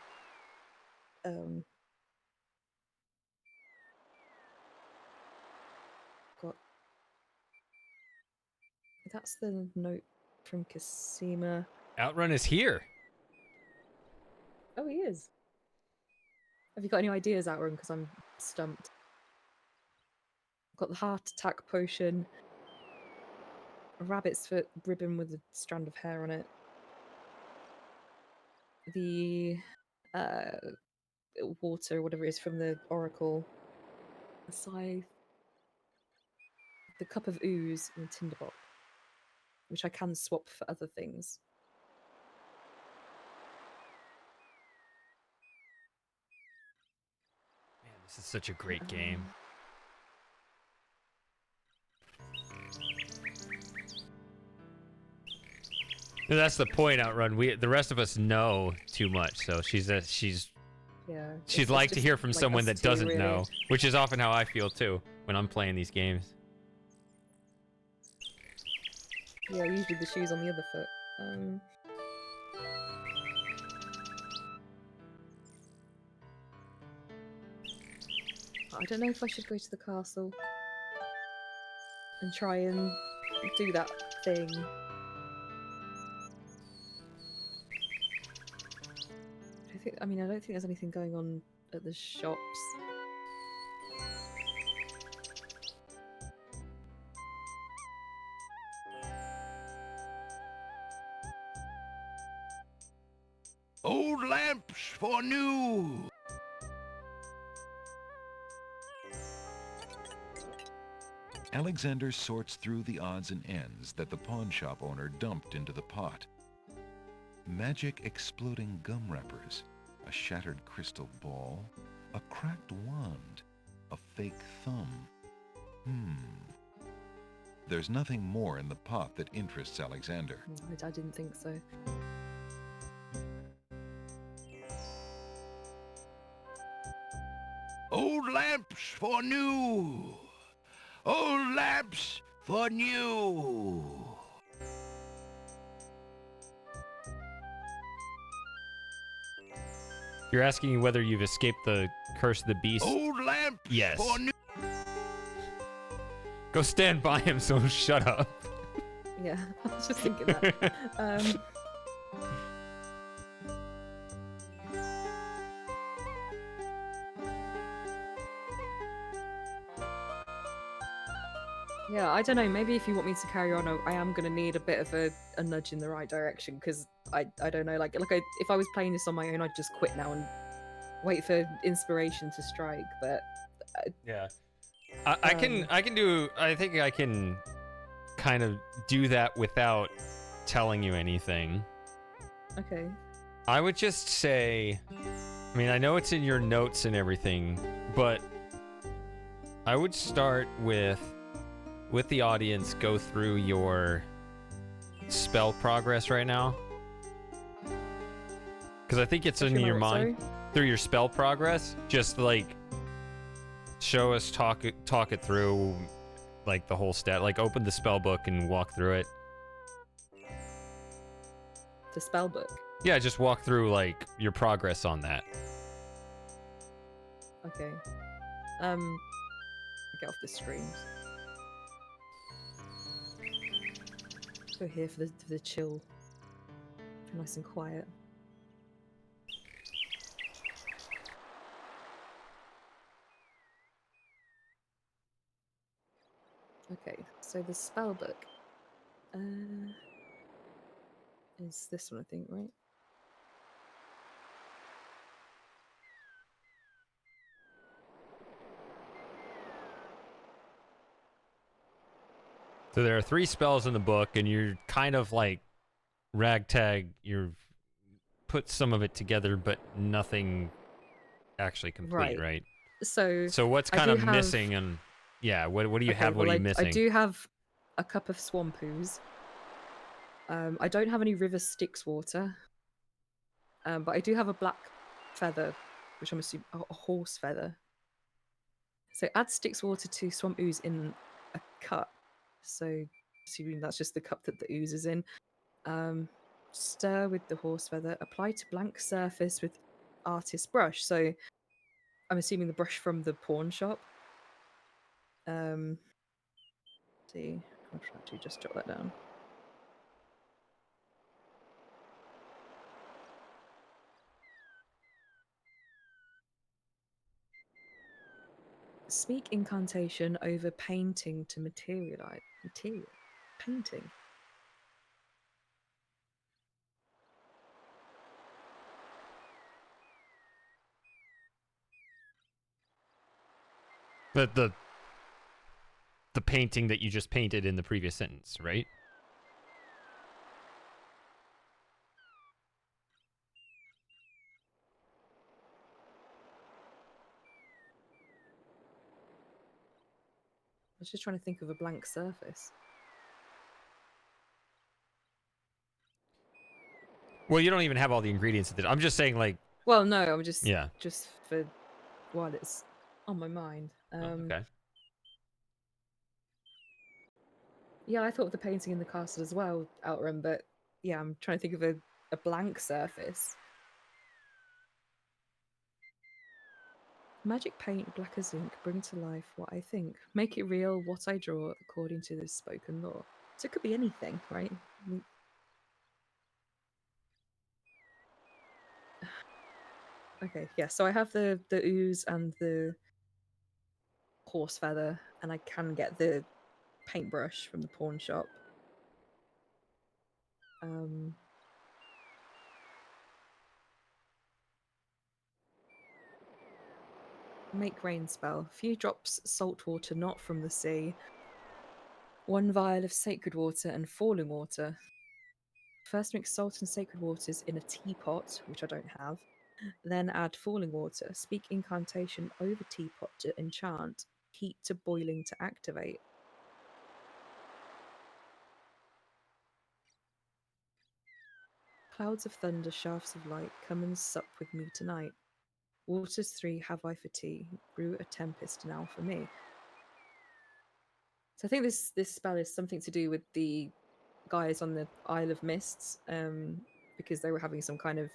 got that's the note from Cassima. Outrun is here. Oh, he is. Have you got any ideas, Outrun? Because I'm stumped. I've got the heart attack potion, a rabbit's foot ribbon with a strand of hair on it, the water, whatever it is, from the oracle, a scythe, the cup of ooze, and a tinderbox, which I can swap for other things. Man, this is such a great game. And that's the point, Outrun. The rest of us know too much, so she'd like to hear from someone that doesn't know, which is often how I feel too when I'm playing these games. Yeah, usually the shoe's on the other foot. I don't know if I should go to the castle and try and do that thing. I don't think there's anything going on at the shops. Old lamps for new! Alexander sorts through the odds and ends that the pawn shop owner dumped into the pot. Magic exploding gum wrappers, a shattered crystal ball, A cracked wand. A fake thumb. There's nothing more in the pot that interests Alexander. I didn't think so. Old lamps for new. Old lamps for new. You're asking whether you've escaped the curse of the beast. Old lamps Yes. for new. Go stand by him, so shut up. Yeah, I was just thinking that. Yeah, I don't know. Maybe if you want me to carry on, I am going to need a bit of a nudge in the right direction because I don't know. If I was playing this on my own, I'd just quit now and wait for inspiration to strike. But yeah, I think I can kind of do that without telling you anything. Okay. I would just say, I mean, I know it's in your notes and everything, but I would start with the audience, go through your spell progress right now. Because I think it's in your mind through your spell progress. Just like show us, talk it through, like the whole stat. Like open the spell book and walk through it. The spell book? Yeah, just walk through like your progress on that. Okay. Get off the screens. Go here for the chill. Nice and quiet. Okay, so the spell book is this one, I think, right? So there are 3 spells in the book, and you're kind of like ragtag. You've put some of it together, but nothing actually complete, right? So what's kind of missing? And yeah, what do you have? What are you missing? I do have a cup of swamp ooze. I don't have any river Styx water, but I do have a black feather, which I'm assuming a horse feather. So add Styx water to swamp ooze in a cup. So assuming that's just the cup that the ooze is in. Stir with the horse feather. Apply to blank surface with artist brush. So I'm assuming the brush from the pawn shop. See, I'll try to just jot that down. Speak incantation over painting to materialize. Painting. The painting that you just painted in the previous sentence, right? I was just trying to think of a blank surface. Well, you don't even have all the ingredients. I'm just saying, like. Well, no, I'm just yeah. Just for while it's on my mind. Okay. Yeah, I thought of the painting in the castle as well, Outrun, but yeah, I'm trying to think of a blank surface. Magic paint, black as ink, bring to life what I think. Make it real, what I draw, according to the spoken law. So it could be anything, right? Okay, yeah, so I have the ooze and the horse feather, and I can get the paintbrush from the pawn shop. Make rain spell. Few drops salt water not from the sea. 1 vial of sacred water and falling water. First mix salt and sacred waters in a teapot, which I don't have. Then add falling water. Speak incantation over teapot to enchant. Heat to boiling to activate. Clouds of thunder, shafts of light, come and sup with me tonight. Waters 3 have I for tea. Brew a tempest now for me. So I think this spell is something to do with the guys on the Isle of Mists, because they were having some kind of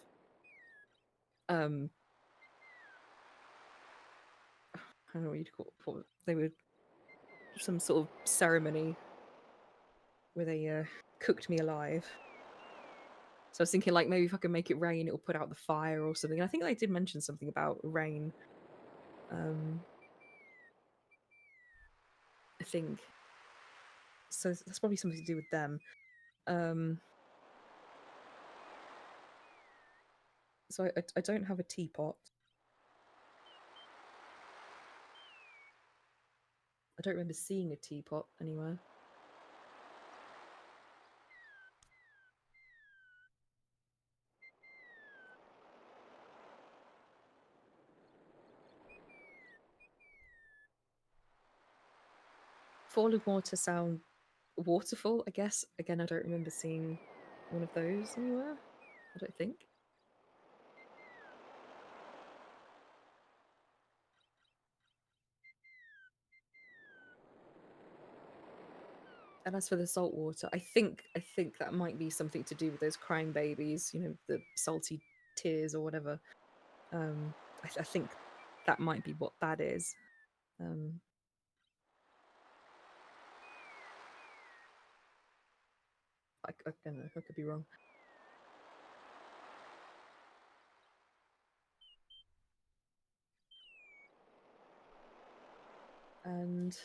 I don't know what you'd call it. They were some sort of ceremony where they cooked me alive. So I was thinking, like, maybe if I can make it rain, it'll put out the fire or something. And I think they did mention something about rain. I think. So that's probably something to do with them. So I don't have a teapot. I don't remember seeing a teapot anywhere. Falling water sound waterfall, I guess. Again, I don't remember seeing one of those anywhere. I don't think. And as for the salt water, I think that might be something to do with those crying babies, you know, the salty tears or whatever. I think that might be what that is. I don't know, I could be wrong. And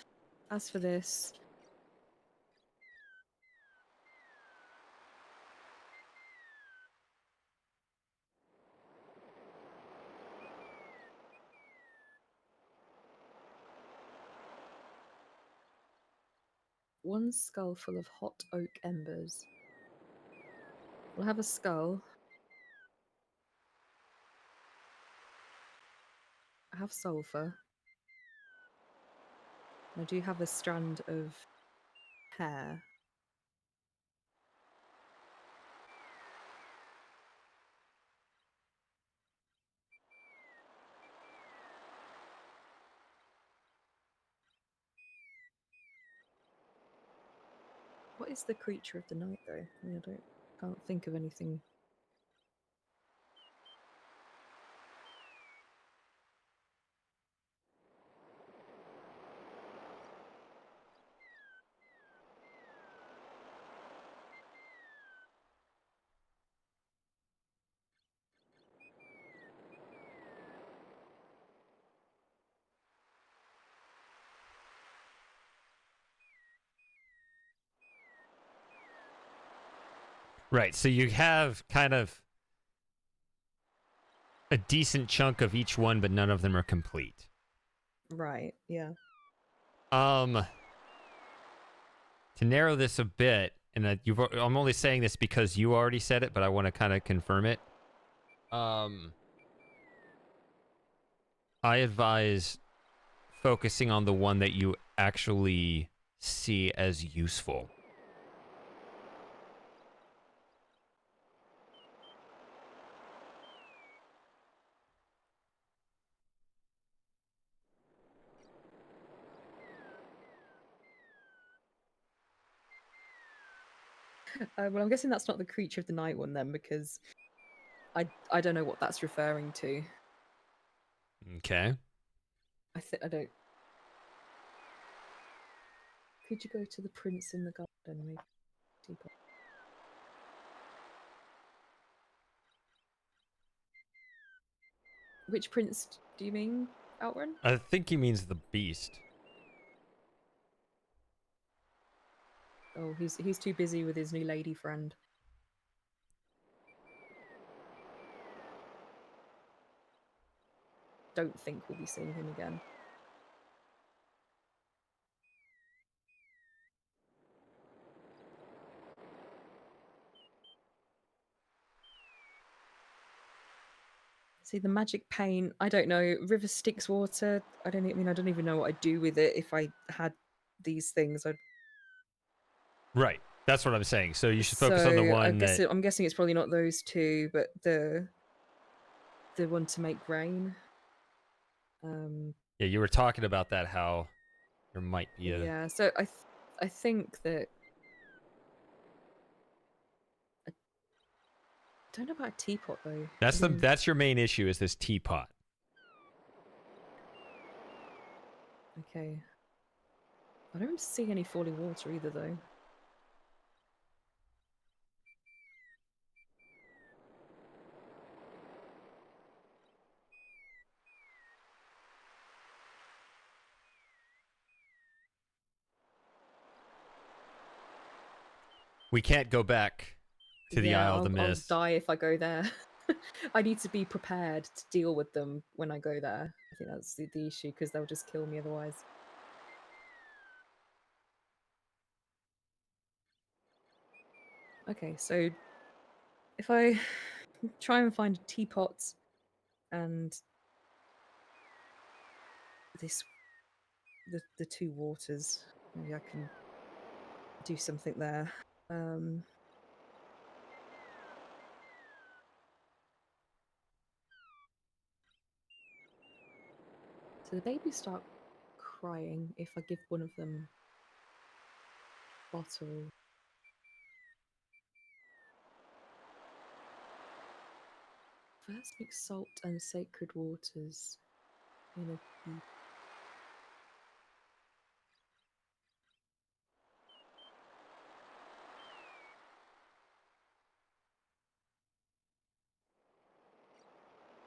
as for this, one skull full of hot oak embers. We'll have a skull. I have sulfur. I do have a strand of hair. What is the creature of the night, though? I mean, can't think of anything. Right. So you have kind of a decent chunk of each one, but none of them are complete. Right, yeah. To narrow this a bit, and I'm only saying this because you already said it, but I want to kind of confirm it. I advise focusing on the one that you actually see as useful. Well, I'm guessing that's not the creature of the night one then, because I don't know what that's referring to. Okay. I don't. Could you go to the prince in the garden, maybe? Deeper. Which prince do you mean, Outrun? I think he means the beast. Oh, he's too busy with his new lady friend. Don't think we'll be seeing him again. See, the magic paint, I don't know. River Styx water, I don't even know what I'd do with it if I had these things. Right. That's what I'm saying. So you should focus on the one that... I'm guessing it's probably not those two, but the one to make rain. Yeah, you were talking about that, how there might be a... Yeah, so I think that... I don't know about a teapot, though. That's your main issue, is this teapot. Okay. I don't see any falling water either, though. We can't go back to the Isle of the Mist. I'll die if I go there. I need to be prepared to deal with them when I go there. I think that's the issue, because they'll just kill me otherwise. Okay, so if I try and find a teapot and the two waters, maybe I can do something there. So the babies start crying if I give one of them a bottle. First mix salt and sacred waters in a heap.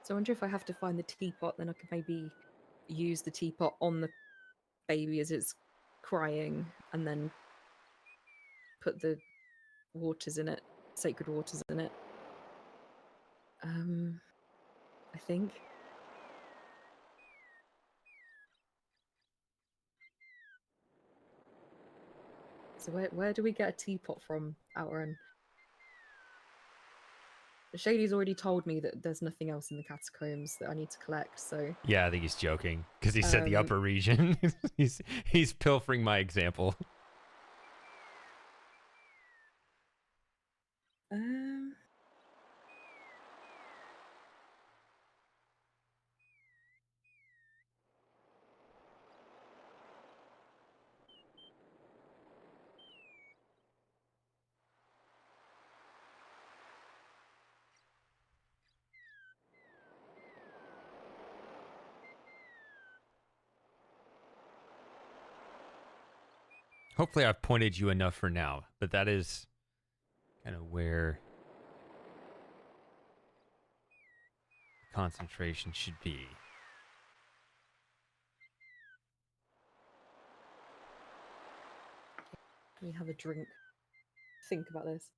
So I wonder if I have to find the teapot, then I could maybe use the teapot on the baby as it's crying, and then put the waters in it, sacred waters in it. I think. So where do we get a teapot from, Outrun? Shady's already told me that there's nothing else in the catacombs that I need to collect, so... Yeah, I think he's joking, because he said the upper region. he's pilfering my example. Hopefully I've pointed you enough for now, but that is kind of where concentration should be. Let me have a drink. Think about this.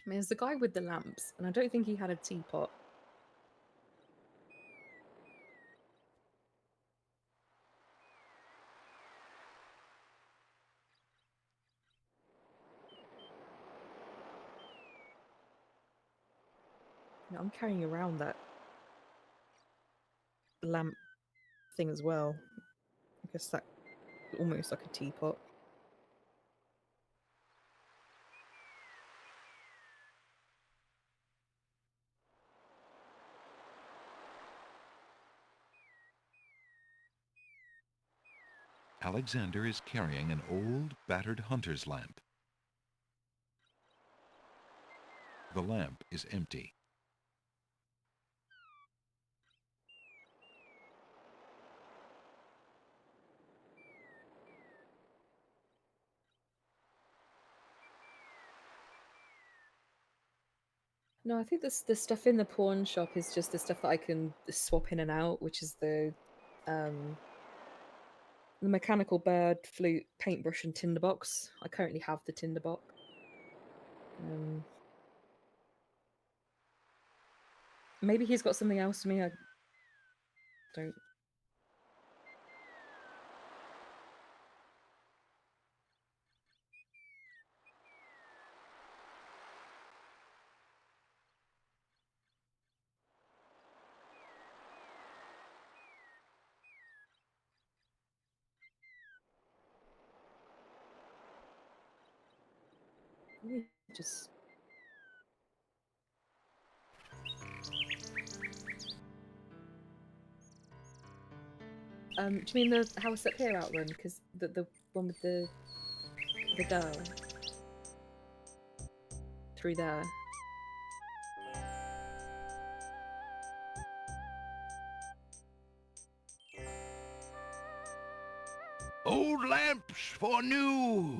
I mean, there's the guy with the lamps, and I don't think he had a teapot. You know, I'm carrying around that lamp thing as well. I guess that almost like a teapot. Alexander is carrying an old, battered hunter's lamp. The lamp is empty. No, I think the stuff in the pawn shop is just the stuff that I can swap in and out, which is the mechanical bird, flute, paintbrush, and tinderbox. I currently have the tinderbox. Maybe he's got something else for me. I don't. Let me just... do you mean the house up here, Outrun? Because the one with the girl through there. Old lamps for new.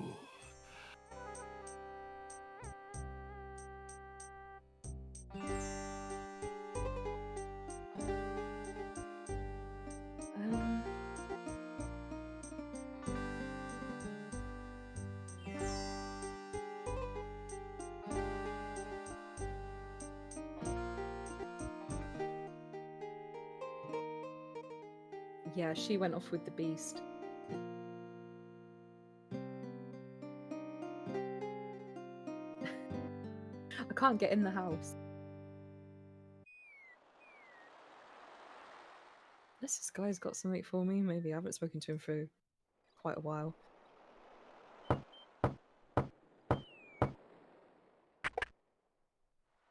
Yeah, she went off with the beast. I can't get in the house. Unless this guy's got something for me, maybe. I haven't spoken to him for quite a while.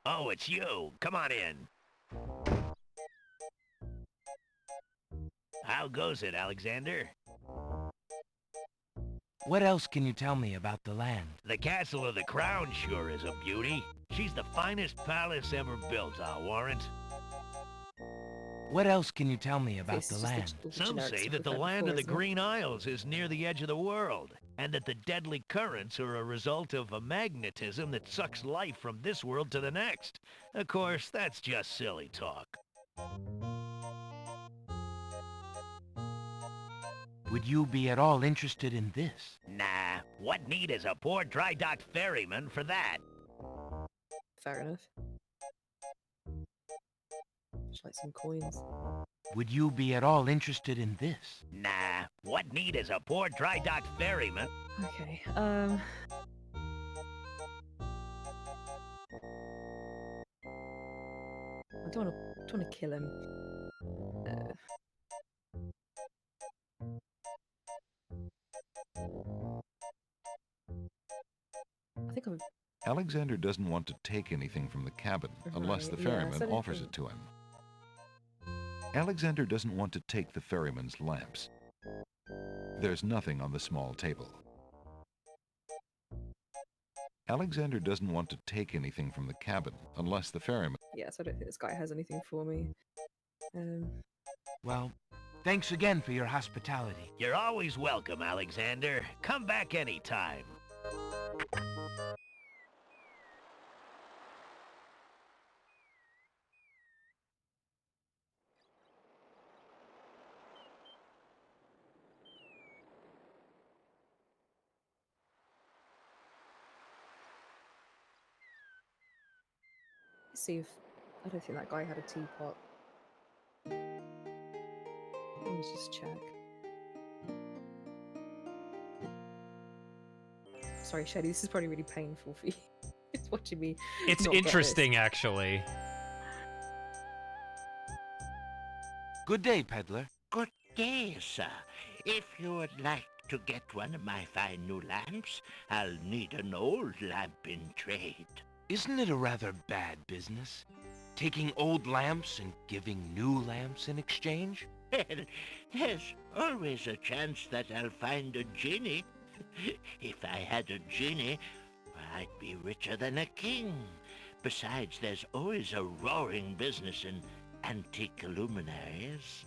Oh, it's you. Come on in. How goes it, Alexander? What else can you tell me about the land? The Castle of the Crown sure is a beauty. She's the finest palace ever built, I'll warrant. What else can you tell me about the land? Some say that the land of the Green Isles is near the edge of the world, and that the deadly currents are a result of a magnetism that sucks life from this world to the next. Of course, that's just silly talk. Would you be at all interested in this? Nah, what need is a poor dry-docked ferryman for that? Fair enough. Just like some coins. Would you be at all interested in this? Nah, what need is a poor dry-docked ferryman? Okay, I don't want to kill him. I think I'm... Alexander doesn't want to take anything from the cabin unless the ferryman offers it to him. Alexander doesn't want to take the ferryman's lamps. There's nothing on the small table. Alexander doesn't want to take anything from the cabin unless the ferryman... Yes, I don't think this guy has anything for me. Well, thanks again for your hospitality. You're always welcome, Alexander. Come back anytime. Let's see if... I don't think that guy had a teapot. Let me just check. Sorry, Shady, this is probably really painful for you. It's watching me. It's interesting, actually. Good day, peddler. Good day, sir. If you would like to get one of my fine new lamps, I'll need an old lamp in trade. Isn't it a rather bad business? Taking old lamps and giving new lamps in exchange? Well, there's always a chance that I'll find a genie. If I had a genie, I'd be richer than a king. Besides, there's always a roaring business in antique luminaries.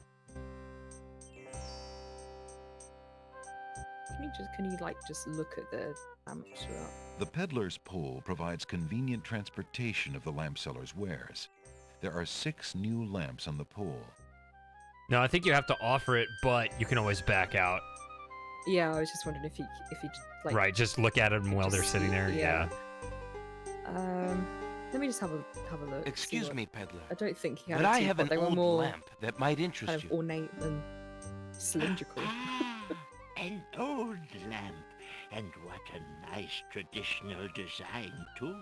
Can you like just look at the lamps? The peddler's pole provides convenient transportation of the lamp seller's wares. There are 6 new lamps on the pole. No, I think you have to offer it, but you can always back out. Yeah, I was just wondering if you like... Right, just look at them while they're sitting there, yeah. Let me just have a look. Excuse me, peddler. I don't think he had but a I have an they were old more lamp that might interest kind of you. ornate than cylindrical. An old lamp. And what a nice traditional design, too.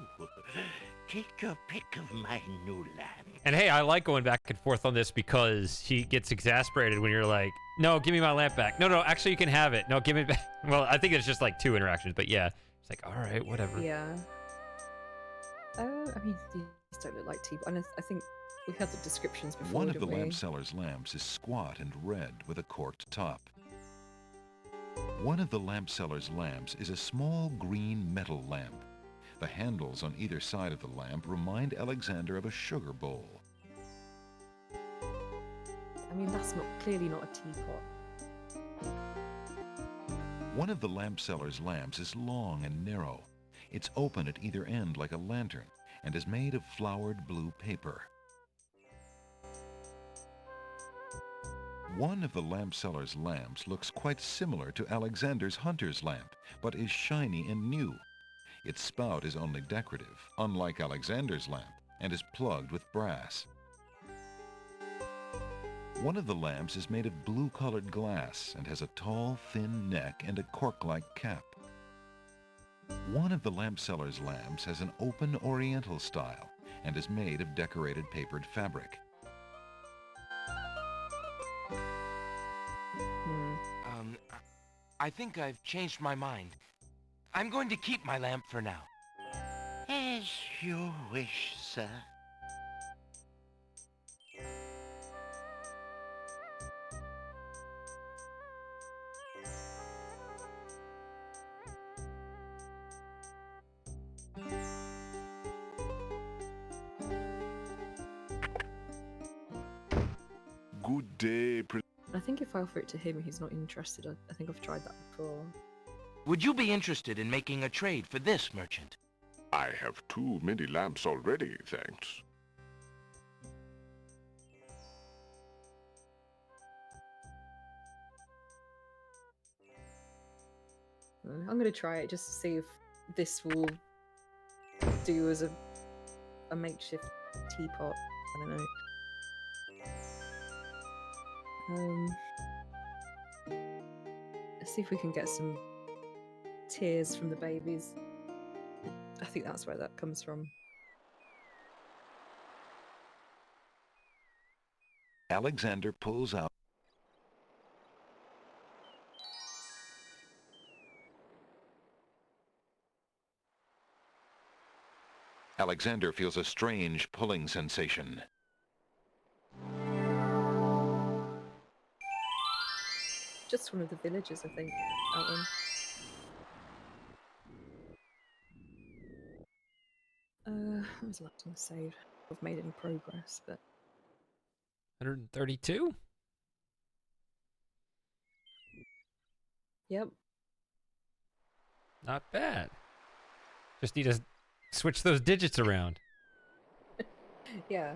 Take your pick of my new lamp. And hey, I like going back and forth on this because he gets exasperated when you're like, no, give me my lamp back. No, actually you can have it. No, give me it back. Well, I think it's just like 2 interactions, but yeah. It's like, all right, whatever. Yeah. I mean, these don't look like teapot. And I think we had the descriptions before. One of the didn't we? lamp seller's lamps is squat and red with a corked top. One of the lamp seller's lamps is a small green metal lamp. The handles on either side of the lamp remind Alexander of a sugar bowl. I mean, that's clearly not a teapot. One of the lamp seller's lamps is long and narrow. It's open at either end like a lantern and is made of flowered blue paper. One of the lamp seller's lamps looks quite similar to Alexander's hunter's lamp, but is shiny and new. Its spout is only decorative, unlike Alexander's lamp, and is plugged with brass. One of the lamps is made of blue-colored glass and has a tall, thin neck and a cork-like cap. One of the lamp seller's lamps has an open oriental style and is made of decorated papered fabric. I think I've changed my mind. I'm going to keep my lamp for now. As you wish, sir. Good day, I think if I offer it to him, he's not interested. I think I've tried that before. Would you be interested in making a trade for this, merchant? I have too many lamps already, thanks. I'm going to try it just to see if this will do as a makeshift teapot. I don't know. Let's see if we can get some tears from the babies. I think that's where that comes from. Alexander pulls out Alexander feels a strange pulling sensation. Just one of the villagers, I think, that one. What was left on the save? I've made any progress, but 132? Yep. Not bad. Just need to switch those digits around. Yeah.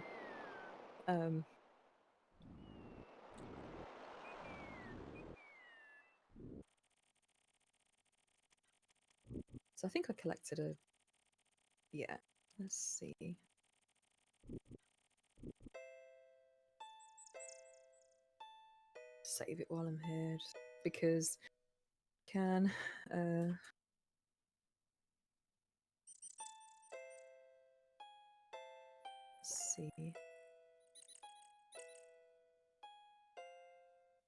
So I think I collected a... Yeah, let's see. Save it while I'm here, just because can. Let's see.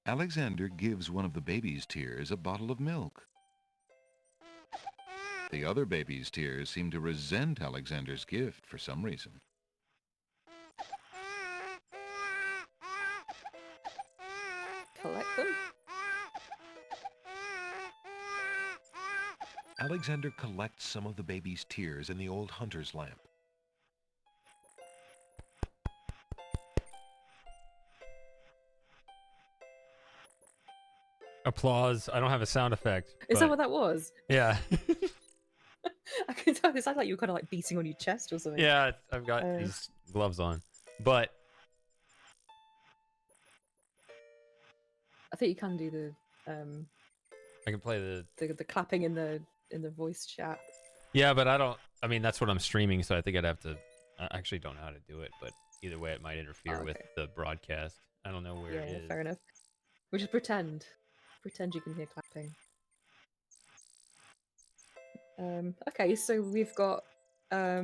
Alexander gives one of the baby's tears a bottle of milk. The other baby's tears seem to resent Alexander's gift for some reason. Collect them? Alexander collects some of the baby's tears in the old hunter's lamp. Applause. I don't have a sound effect. Is that what that was? Yeah. I can tell it sounds like you were kind of like beating on your chest or something. Yeah, I've got these gloves on. But I think you can do the I can play the clapping in the voice chat. Yeah, but I mean, that's what I'm streaming, so I think I'd have to... I actually don't know how to do it, but either way, it might interfere with the broadcast. I don't know where it is. Fair enough. We'll just pretend. Pretend you can hear clapping. Okay, so we've got... yeah,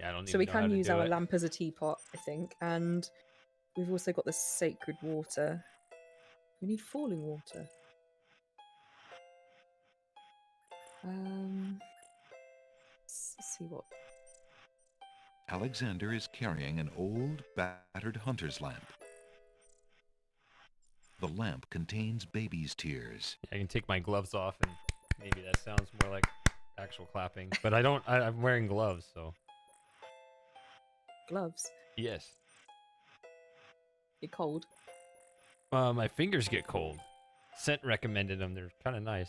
I don't so we even know how can to use do our it. lamp as a teapot, I think, and we've also got the sacred water. We need falling water. Let's see what Alexander is carrying an old, battered hunter's lamp. The lamp contains baby's tears. I can take my gloves off and maybe that sounds more like actual clapping. But I don't, I'm wearing gloves, so. Gloves? Yes. You're cold? My fingers get cold. Scent recommended them. They're kind of nice.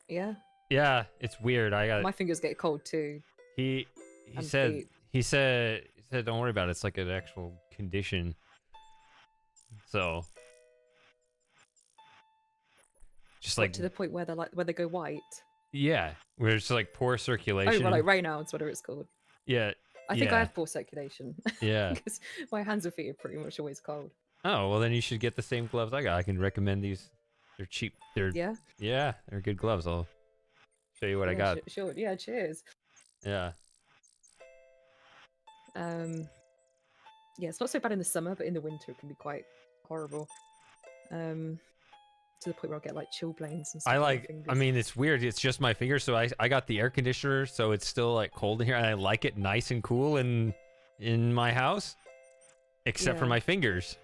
Yeah? Yeah, it's weird. I got My fingers get cold too. He And said feet. he said don't worry about it. It's like an actual condition. So just What, like to the point where they're like where they go white. yeah, where it's like poor Oh, circulation. well, like Raynaud's, whatever it's called. Yeah. I think yeah. I have poor circulation. Yeah. Because my hands and feet are pretty much always cold. Oh, well then you should get the same gloves I got. I can recommend these. They're cheap. They're Yeah? they're good gloves. I'll show you what I Yeah, got. Sure. Yeah, cheers. Yeah. Yeah, it's not so bad in the summer, but in the winter it can be quite horrible. To the point where I'll get like chilblains and stuff. I on my like. fingers. I mean, it's weird. It's just my fingers, so I got the air conditioner, so it's still like cold in here, and I like it nice and cool in my house, except for Yeah. my fingers.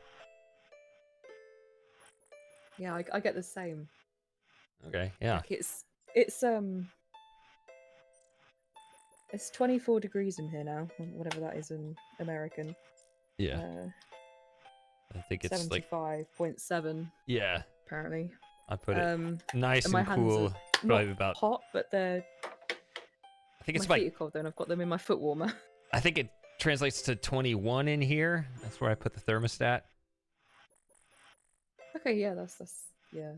Yeah, I get the same. Okay. Yeah. Like it's 24 degrees in here now, whatever that is in American. Yeah. I think it's like 75.7 yeah. apparently. I put it nice and my and hands cool. are Probably not about. hot, but they're. I think it's my like. feet are cold though, and I've got them in my foot warmer. I think it translates to 21 in here. That's where I put the thermostat. Okay, yeah, that's yeah.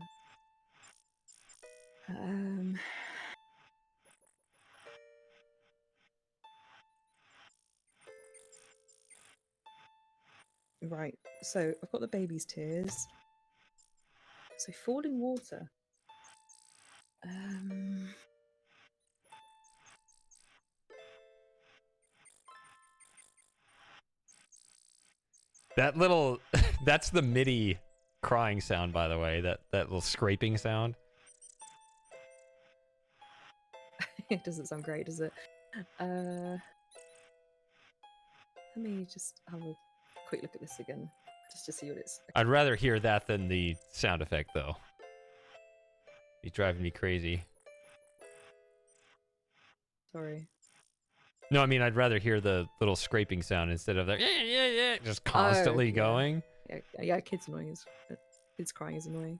Right, so I've got the baby's tears. So falling water. That little. That's the MIDI crying sound, by the way. That little scraping sound. It doesn't sound great, does it? Let me just have a quick look at this again, just to see what it's. I'd rather hear that than the sound effect, though. He's driving me crazy. Sorry. No, I mean, I'd rather hear the little scraping sound instead of the just constantly yeah. going. Yeah, kids annoying. Kids crying is annoying.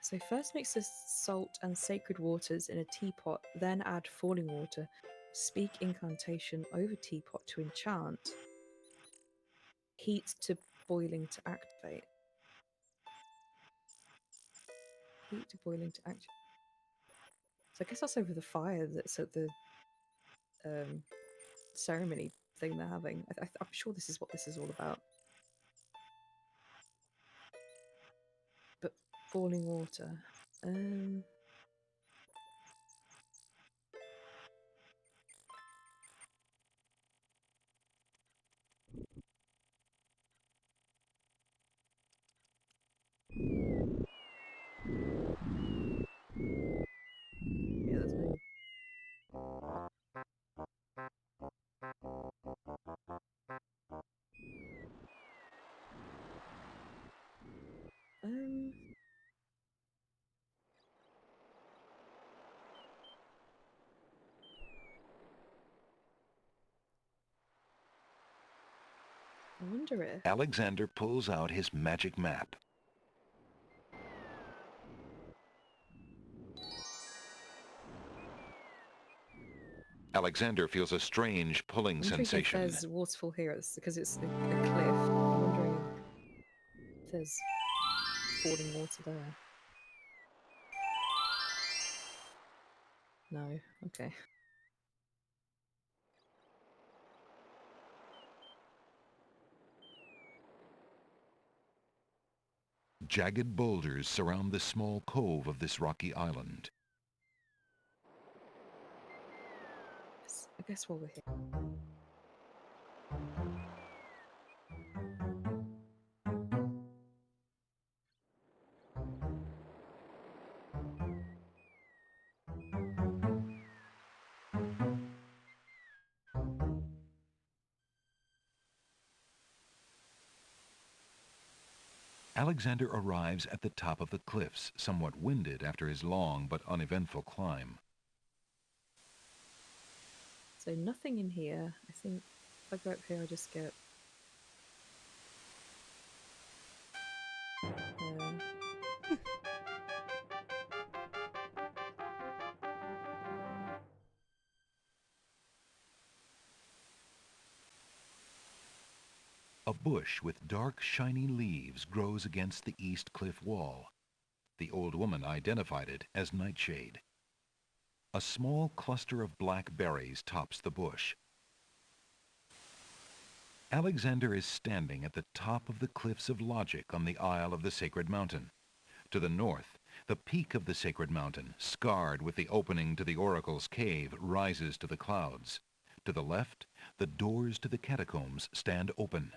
So first mix the salt and sacred waters in a teapot, then add falling water. Speak incantation over teapot to enchant. Heat to boiling to activate. Heat to boiling to activate. So I guess that's over the fire. That's at the ceremony thing they're having. I'm sure this is what this is all about. But falling water. Yeah, there's no. I wonder if. Alexander pulls out his magic map. Alexander feels a strange pulling I'm wondering sensation. if there's waterfall here because it's a cliff. I'm wondering if there's falling water there. No. Okay. Jagged boulders surround the small cove of this rocky island. I guess while we're here. Alexander arrives at the top of the cliffs, somewhat winded after his long but uneventful climb. So nothing in here. I think if I go up here, I just get... A bush with dark, shiny leaves grows against the east cliff wall. The old woman identified it as nightshade. A small cluster of black berries tops the bush. Alexander is standing at the top of the Cliffs of Logic on the Isle of the Sacred Mountain. To the north, the peak of the Sacred Mountain, scarred with the opening to the Oracle's cave, rises to the clouds. To the left, the doors to the catacombs stand open.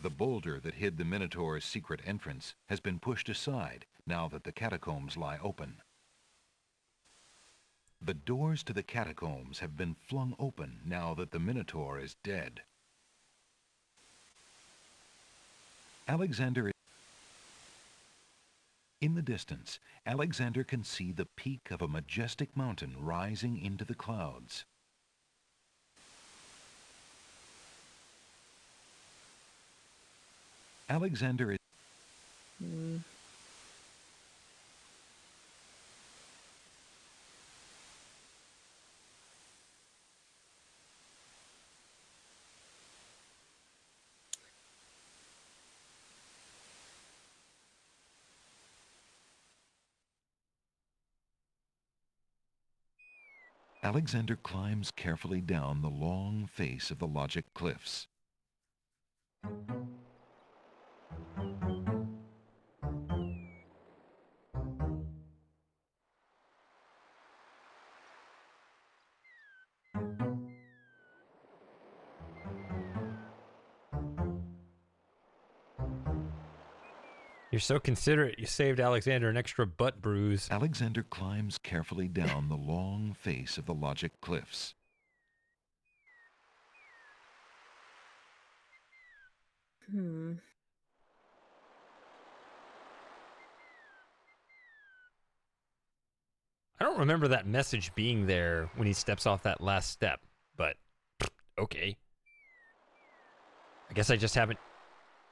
The boulder that hid the Minotaur's secret entrance has been pushed aside now that the catacombs lie open. The doors to the catacombs have been flung open now that the Minotaur is dead. In the distance, Alexander can see the peak of a majestic mountain rising into the clouds. Alexander is... Alexander climbs carefully down the long face of the Logic Cliffs. You're so considerate, you saved Alexander an extra butt bruise. Alexander climbs carefully down the long face of the Logic Cliffs. I don't remember that message being there when he steps off that last step, but okay. I guess I just haven't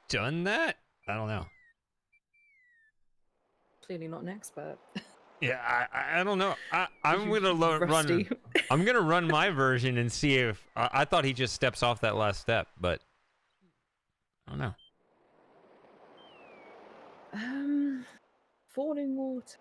done that? I don't know. Clearly not an expert. Yeah, I don't know. I'm gonna run. I'm gonna run my version and see if I thought he just steps off that last step, but I don't know. Falling water.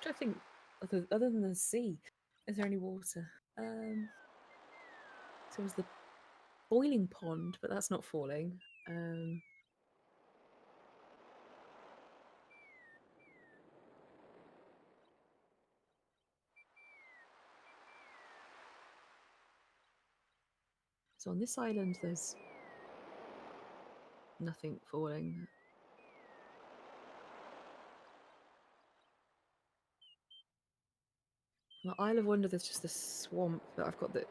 I think other than the sea, is there any water? So it was the boiling pond, but that's not falling. So on this island, there's nothing falling. On Isle of Wonder, there's just a swamp that I've got that,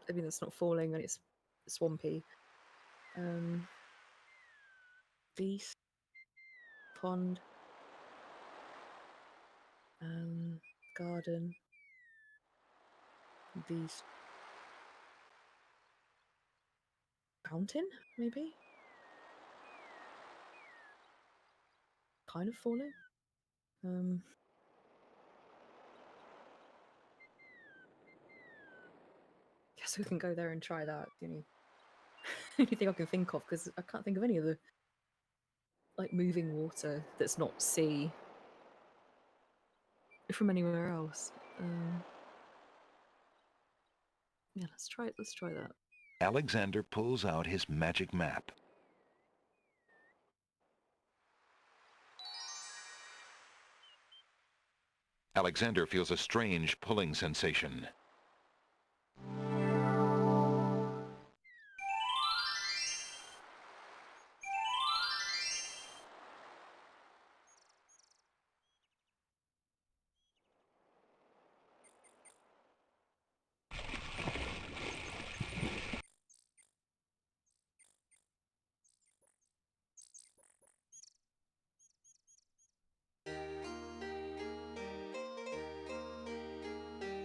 I mean, that's not falling and it's swampy. Beast, pond, garden, beast, fountain, maybe? Kind of falling. Guess we can go there and try that. The only thing I can think of, because I can't think of any of the like moving water that's not sea from anywhere else. Yeah, let's try it. Let's try that. Alexander pulls out his magic map. Alexander feels a strange pulling sensation.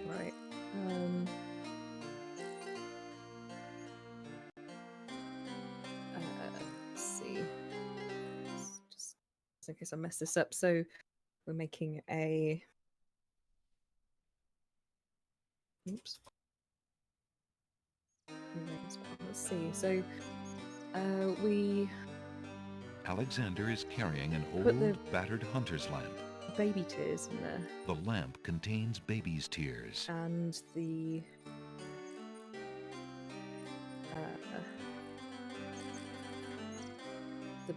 Right. Let's see. Just in case I mess this up. So we're making a. Oops. Let's see. So we. Alexander is carrying an Put the- old, battered hunter's lamp. Baby tears in there. The lamp contains baby's tears. And the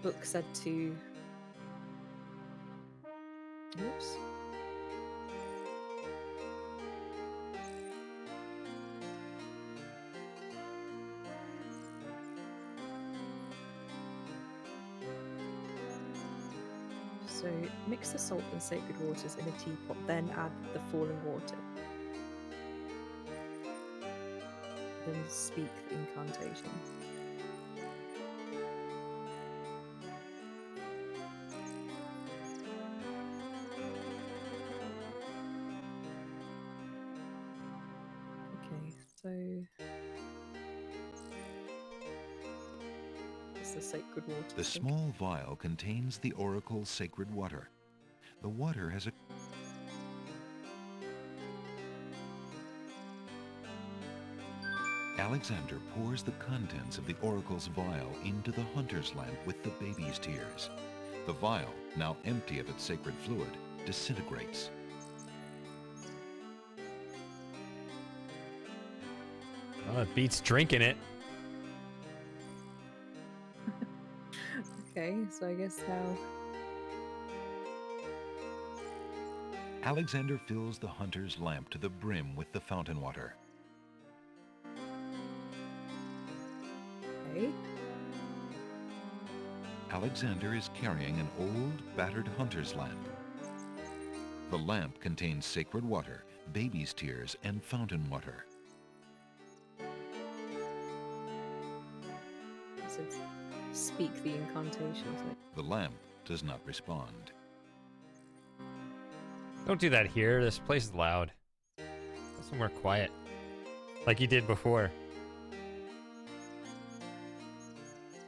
book said to. Oops. So mix the salt and sacred waters in a teapot, then add the falling water. Then speak the incantation. Okay, so it's the sacred water. The small vial contains the oracle's sacred water. The water has a Alexander pours the contents of the oracle's vial into the hunter's lamp with the baby's tears. The vial, now empty of its sacred fluid, disintegrates. Oh, it beats drinking it. Okay, so I guess now. Alexander fills the hunter's lamp to the brim with the fountain water. Okay. Alexander is carrying an old, battered hunter's lamp. The lamp contains sacred water, baby's tears, and fountain water. So speak the incantation. The lamp does not respond. Don't do that here. This place is loud. Go somewhere quiet. Like you did before.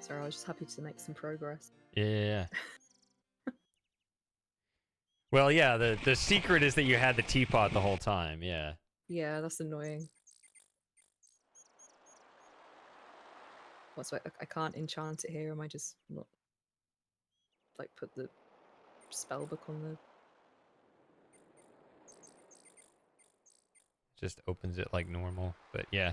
Sorry, I was just happy to make some progress. Yeah. Well, yeah, the secret is that you had the teapot the whole time, yeah. Yeah, that's annoying. What's I can't enchant it here. Am I just not like put the spell book on the? Just opens it like normal, but yeah.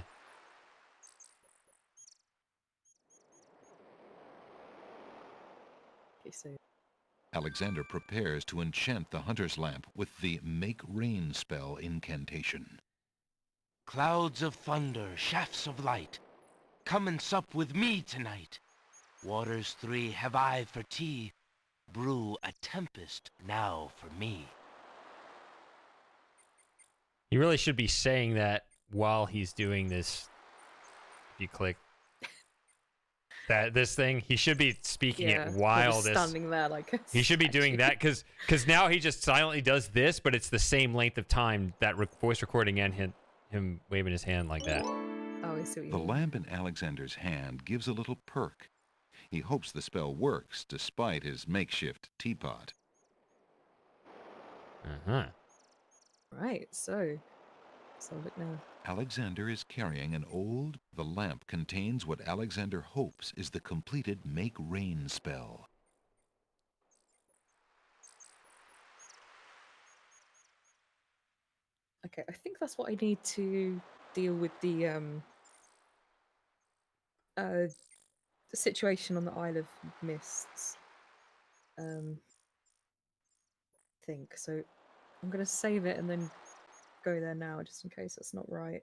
Okay, so Alexander prepares to enchant the hunter's lamp with the Make Rain spell incantation. Clouds of thunder, shafts of light, come and sup with me tonight. Waters 3 have I for tea, brew a tempest now for me. He really should be saying that while he's doing this. If you click this thing, he should be speaking it while this. Standing there like. He should be doing that because now he just silently does this, but it's the same length of time, that voice recording and him waving his hand like that. Oh, I see what you The mean. lamp in Alexander's hand gives a little perk. He hopes the spell works despite his makeshift teapot. Uh-huh. Right, so look now. Alexander is carrying an old. The lamp contains what Alexander hopes is the completed Make Rain spell. Okay, I think that's what I need to deal with the situation on the Isle of Mists. Think so. I'm gonna save it and then go there now, just in case that's not right.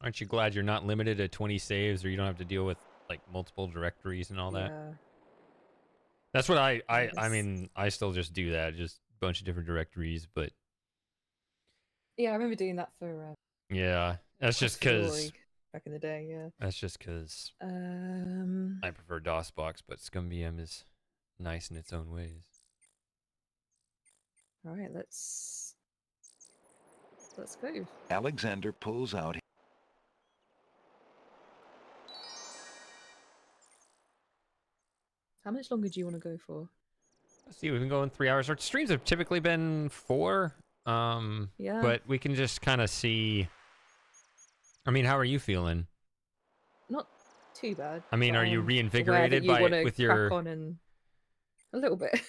Aren't you glad you're not limited to 20 saves, or you don't have to deal with like multiple directories and all that? Yeah. That's what I Yes. mean, I still just do that, just a bunch of different directories, but Yeah, I remember doing that for yeah, that's just because back in the day. Yeah. that's just because Um. I prefer DOSBox, but ScumVM is nice in its own ways. All right, let's go. Alexander pulls out. How much longer do you want to go for? Let's see, we've been going 3 hours. Our streams have typically been 4. Yeah. But we can just kind of see. I mean, how are you feeling? Not too bad. I mean, but are you I'm aware that reinvigorated you by wanna with crack your on and a little bit?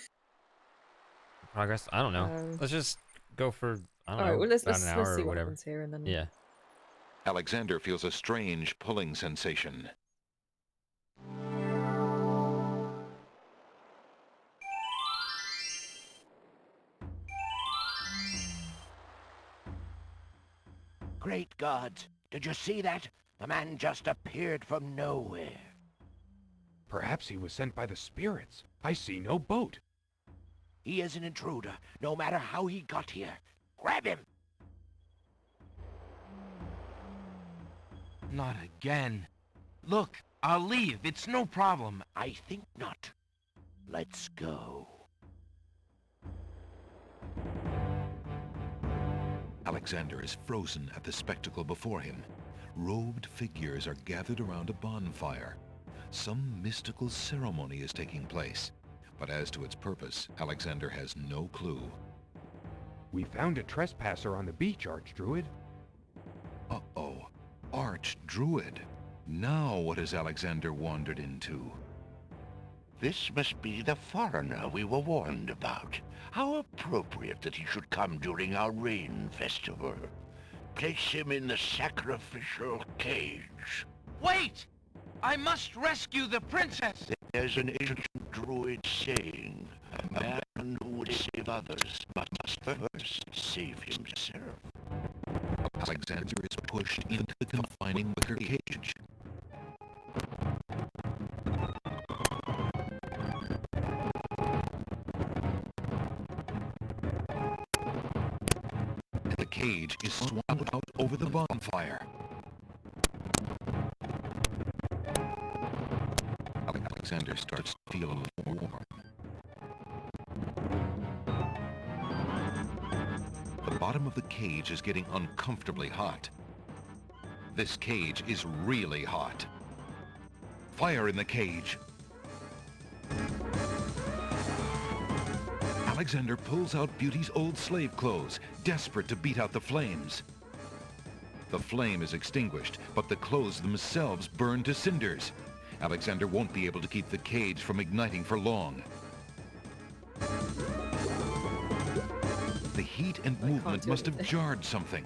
progress? I don't know. Let's just go for I don't all know, right, well, let's about an hour see or what whatever. happens here, and then Yeah. Alexander feels a strange pulling sensation. Great gods! Did you see that? The man just appeared from nowhere. Perhaps he was sent by the spirits. I see no boat. He is an intruder, no matter how he got here. Grab him! Not again. Look, I'll leave. It's no problem. I think not. Let's go. Alexander is frozen at the spectacle before him. Robed figures are gathered around a bonfire. Some mystical ceremony is taking place, but as to its purpose, Alexander has no clue. We found a trespasser on the beach, Archdruid. Uh-oh. Archdruid. Now what has Alexander wandered into? This must be the foreigner we were warned about. How appropriate that he should come during our rain festival. Place him in the sacrificial cage. Wait! I must rescue the princess! There's an ancient druid saying, a man who would save others must first save himself. Alexander is pushed into the confining wicker cage. The cage is swung out over the bonfire. Alexander starts to feel a little warm. The bottom of the cage is getting uncomfortably hot. This cage is really hot. Fire in the cage. Alexander pulls out Beauty's old slave clothes, desperate to beat out the flames. The flame is extinguished, but the clothes themselves burn to cinders. Alexander won't be able to keep the cage from igniting for long. The heat and movement must have jarred something.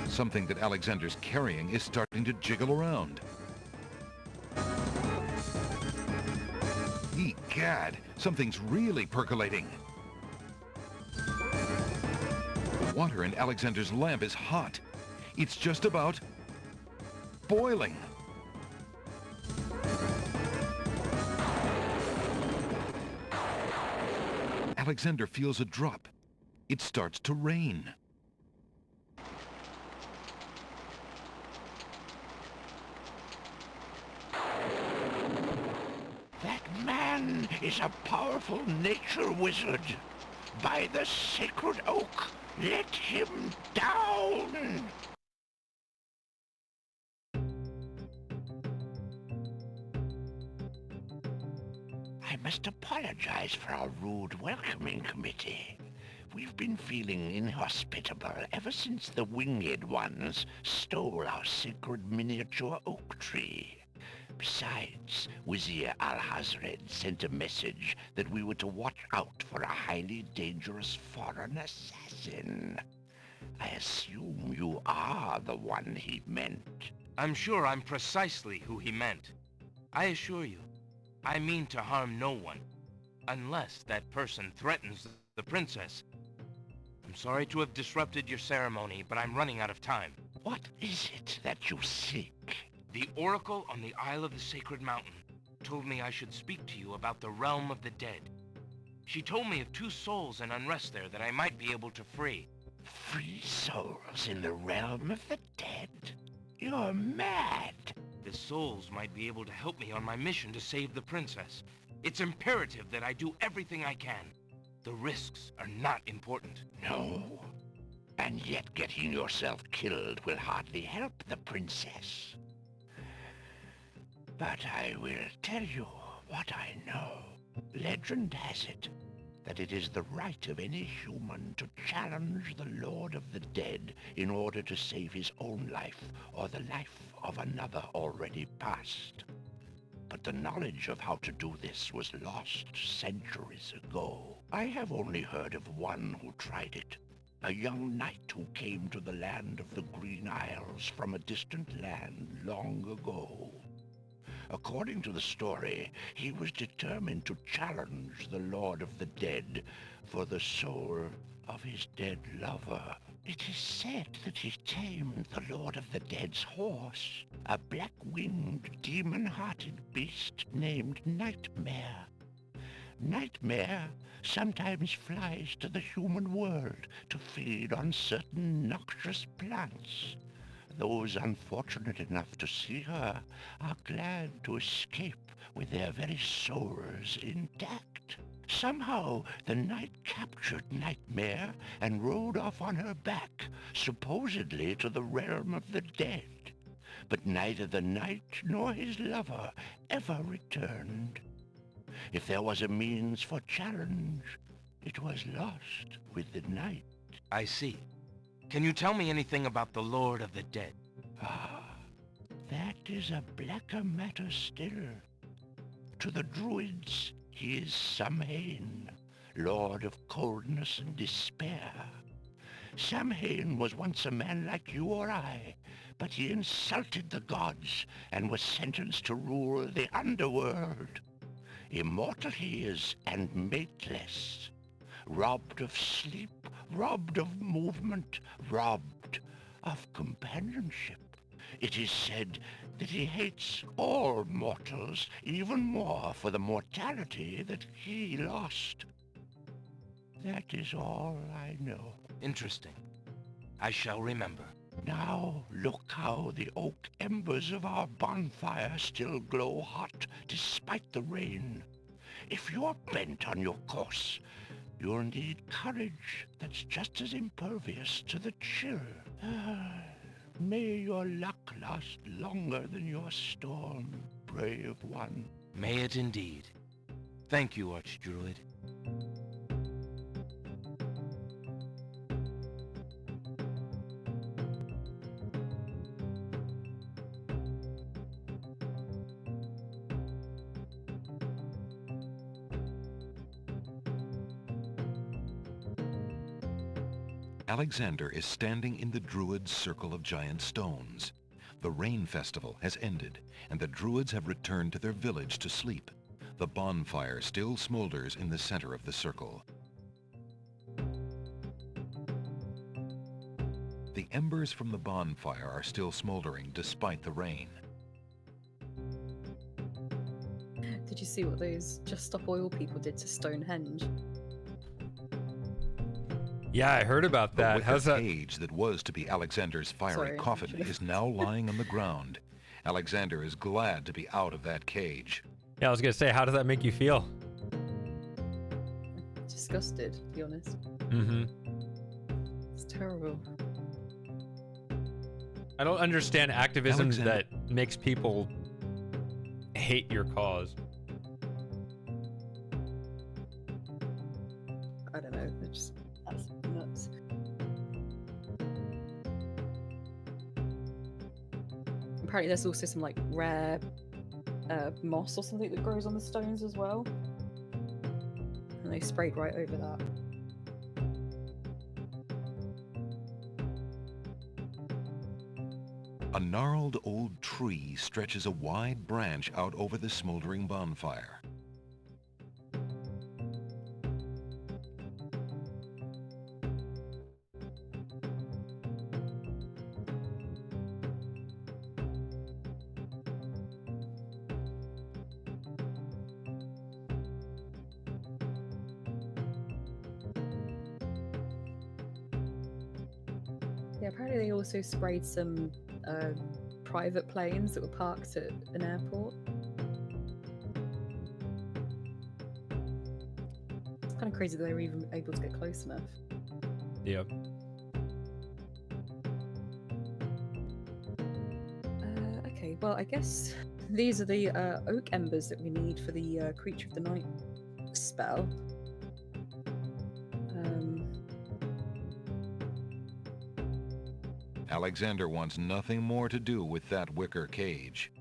Something that Alexander's carrying is starting to jiggle around. Egad, something's really percolating. The water in Alexander's lamp is hot. It's just about boiling. Alexander feels a drop. It starts to rain. That man is a powerful nature wizard. By the sacred oak, let him down! I must apologize for our rude welcoming committee. We've been feeling inhospitable ever since the winged ones stole our sacred miniature oak tree. Besides, Wizir Al-Hazred sent a message that we were to watch out for a highly dangerous foreign assassin. I assume you are the one he meant. I'm sure I'm precisely who he meant. I assure you, I mean to harm no one. unless that person threatens the princess. I'm sorry to have disrupted your ceremony, but I'm running out of time. What is it that you seek? The Oracle on the Isle of the Sacred Mountain told me I should speak to you about the Realm of the Dead. She told me of 2 souls in unrest there that I might be able to free. Free souls in the Realm of the Dead? You're mad! The souls might be able to help me on my mission to save the princess. It's imperative that I do everything I can. The risks are not important. No. And yet getting yourself killed will hardly help the princess. But I will tell you what I know. Legend has it that it is the right of any human to challenge the Lord of the Dead in order to save his own life or the life of another already past. But the knowledge of how to do this was lost centuries ago. I have only heard of one who tried it. A young knight who came to the land of the Green Isles from a distant land long ago. According to the story, he was determined to challenge the Lord of the Dead for the soul of his dead lover. It is said that he tamed the Lord of the Dead's horse, a black-winged, demon-hearted beast named Nightmare. Nightmare sometimes flies to the human world to feed on certain noxious plants. Those unfortunate enough to see her are glad to escape with their very souls intact. Somehow, the knight captured Nightmare and rode off on her back, supposedly to the realm of the dead. But neither the knight nor his lover ever returned. If there was a means for challenge, it was lost with the night. I see. Can you tell me anything about the Lord of the Dead? Ah, that is a blacker matter still. To the Druids, he is Samhain, Lord of Coldness and Despair. Samhain was once a man like you or I, but he insulted the gods and was sentenced to rule the underworld. Immortal he is and mateless, robbed of sleep, robbed of movement, robbed of companionship. It is said that he hates all mortals even more for the mortality that he lost. That is all I know. Interesting. I shall remember. Now look how the oak embers of our bonfire still glow hot despite the rain. If you're bent on your course, you'll need courage that's just as impervious to the chill. May your luck last longer than your storm, brave one. May it indeed. Thank you, Archdruid. Alexander is standing in the Druids' circle of giant stones. The rain festival has ended, and the Druids have returned to their village to sleep. The bonfire still smolders in the center of the circle. The embers from the bonfire are still smoldering despite the rain. Did you see what those Just Stop Oil people did to Stonehenge? Yeah, I heard about The that. wicker How's that? cage that was to be Alexander's fiery Sorry, coffin should've- is now lying on the ground. Alexander is glad to be out of that cage. Yeah, I was gonna say, how does that make you feel? Disgusted, to be honest. Mm-hmm. It's terrible. I don't understand activism Alexander- that makes people hate your cause. I don't know. That's nuts. Apparently, there's also some like rare moss or something that grows on the stones as well, and they sprayed right over that. A gnarled old tree stretches a wide branch out over the smoldering bonfire. Yeah, apparently they also sprayed some private planes that were parked at an airport. It's kind of crazy that they were even able to get close enough. Yep. Okay, well, I guess these are the oak embers that we need for the Creature of the Night spell. Alexander wants nothing more to do with that wicker cage.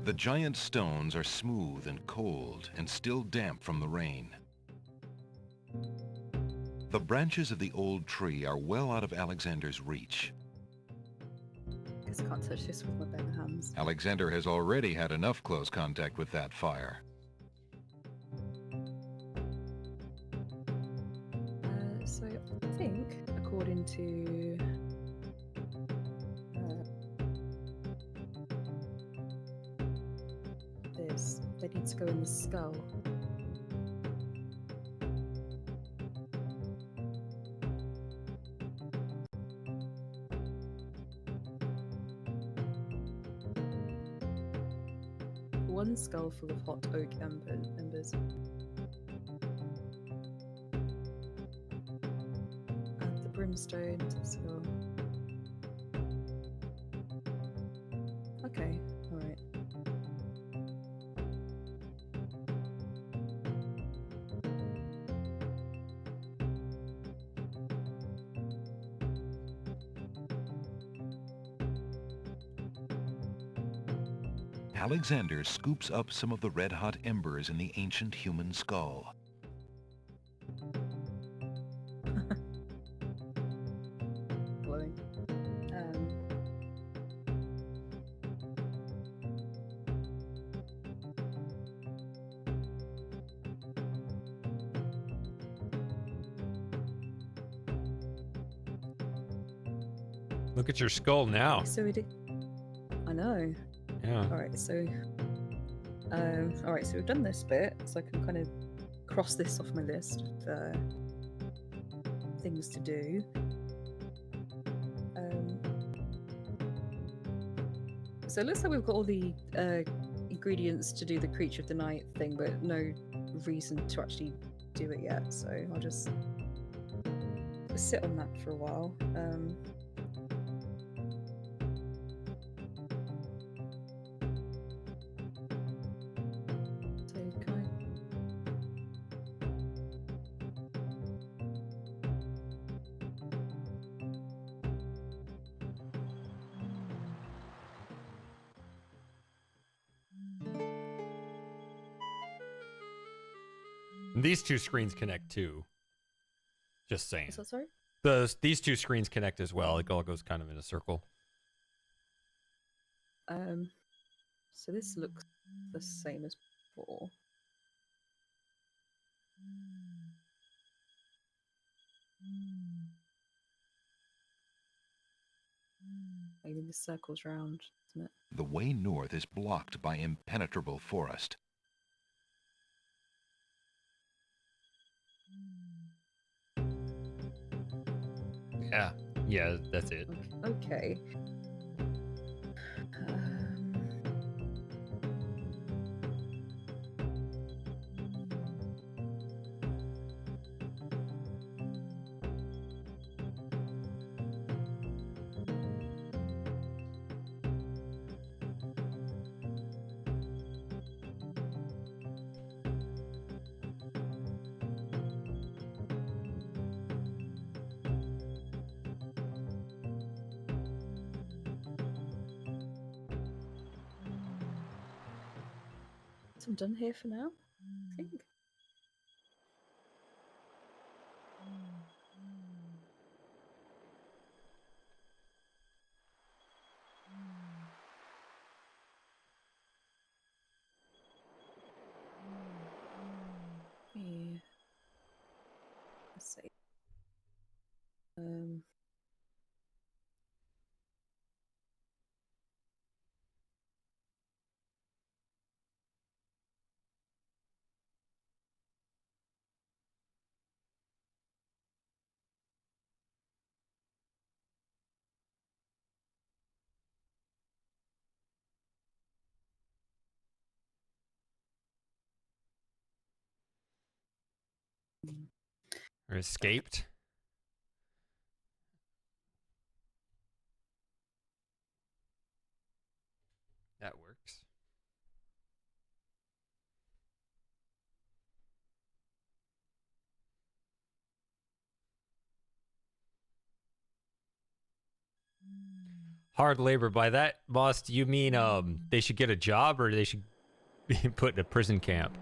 The giant stones are smooth and cold and still damp from the rain. The branches of the old tree are well out of Alexander's reach. I guess I can't touch this with my bare hands. Alexander has already had enough close contact with that fire. So I think, according to this, they need to go in the skull. One skull full of hot oak embers. Add the brimstone to the skull. Okay, alright. Alexander scoops up some of the red-hot embers in the ancient human skull. Glowing. Look at your skull now. So we did. I know. Yeah. Alright, so so we've done this bit, so I can kind of cross this off my list of things to do. So it looks like we've got all the ingredients to do the Creature of the Night thing, but no reason to actually do it yet, so I'll just sit on that for a while. These two screens connect too. Just saying. Is that sorry? These two screens connect as well. It all goes kind of in a circle. So this looks the same as before. Maybe the circle's round, isn't it? The way north is blocked by impenetrable forest. Yeah, that's it. Okay. I'm done here for now, I think. Yeah. Let's see. Or escaped. That works. Hard labor. By that, boss, do you mean they should get a job or they should be put in a prison camp?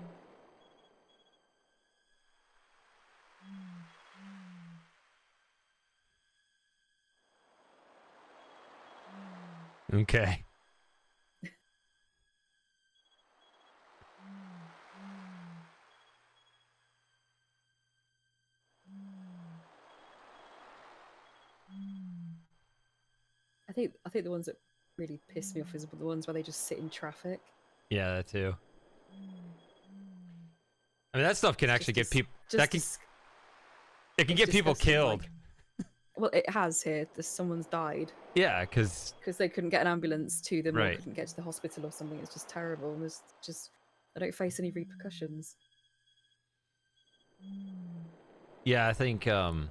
Okay. I think the ones that really piss me off is the ones where they just sit in traffic. Yeah, that too. I mean, that stuff can actually get people. That can. It can get people killed. Well, it has here. Someone's died. Yeah, because they couldn't get an ambulance to them or Right. couldn't get to the hospital or something. It's just terrible. And there's just I don't face any repercussions. yeah, I think And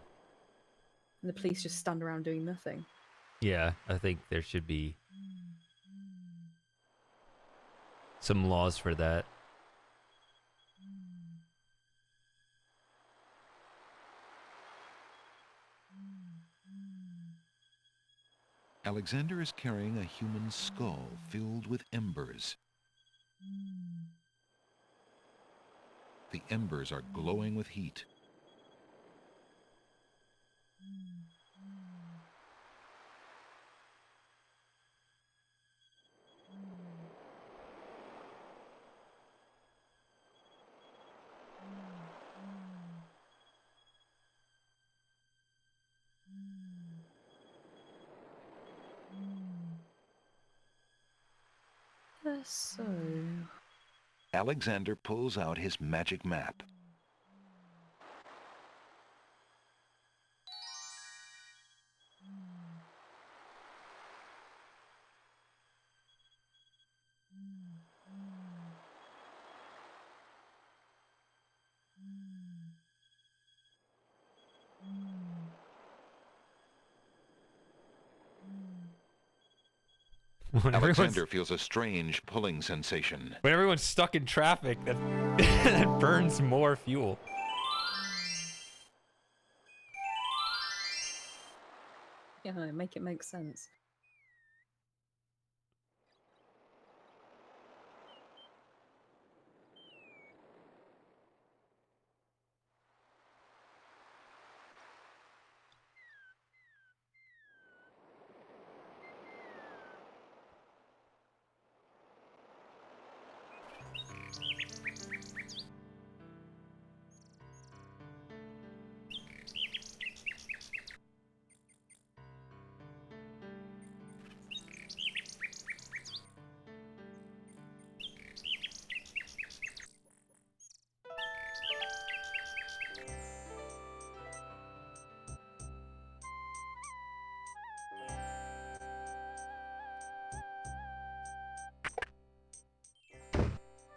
the police just stand around doing nothing. yeah, I think there should be some laws for that. Alexander is carrying a human skull filled with embers. The embers are glowing with heat. So Alexander pulls out his magic map. When everyone's- Alexander feels a strange pulling sensation. When everyone's stuck in traffic, that that burns more fuel. yeah, make it make sense.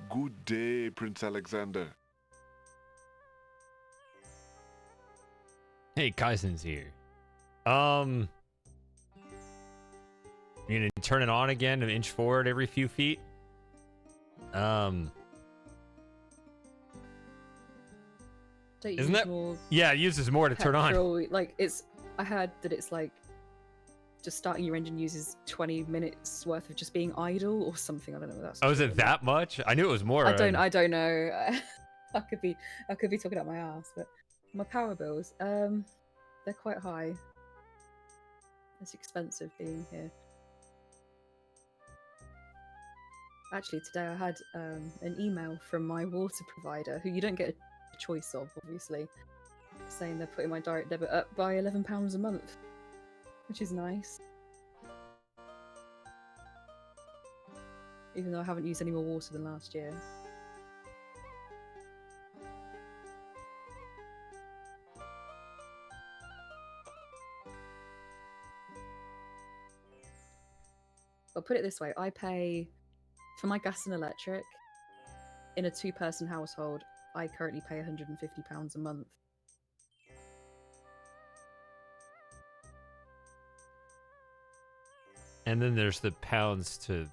Good day, Prince Alexander. Hey, Kaizen's here. You gonna turn it on again and inch forward every few feet? Don't Isn't use that? more Yeah, it uses more to turn on. petrol. Like I heard that it's like just starting your engine uses 20 minutes worth of just being idle or something. I don't know what that's. Oh, is it that much? I knew it was more. I don't know. I could be talking out my ass, but my power bills, they're quite high. It's expensive being here. Actually, today I had an email from my water provider, who you don't get a choice of, obviously, saying they're putting my direct debit up by £11 a month, which is nice. Even though I haven't used any more water than last year. I'll put it this way, I pay for my gas and electric in a two-person household I currently pay £150 a month. And then there's the pounds to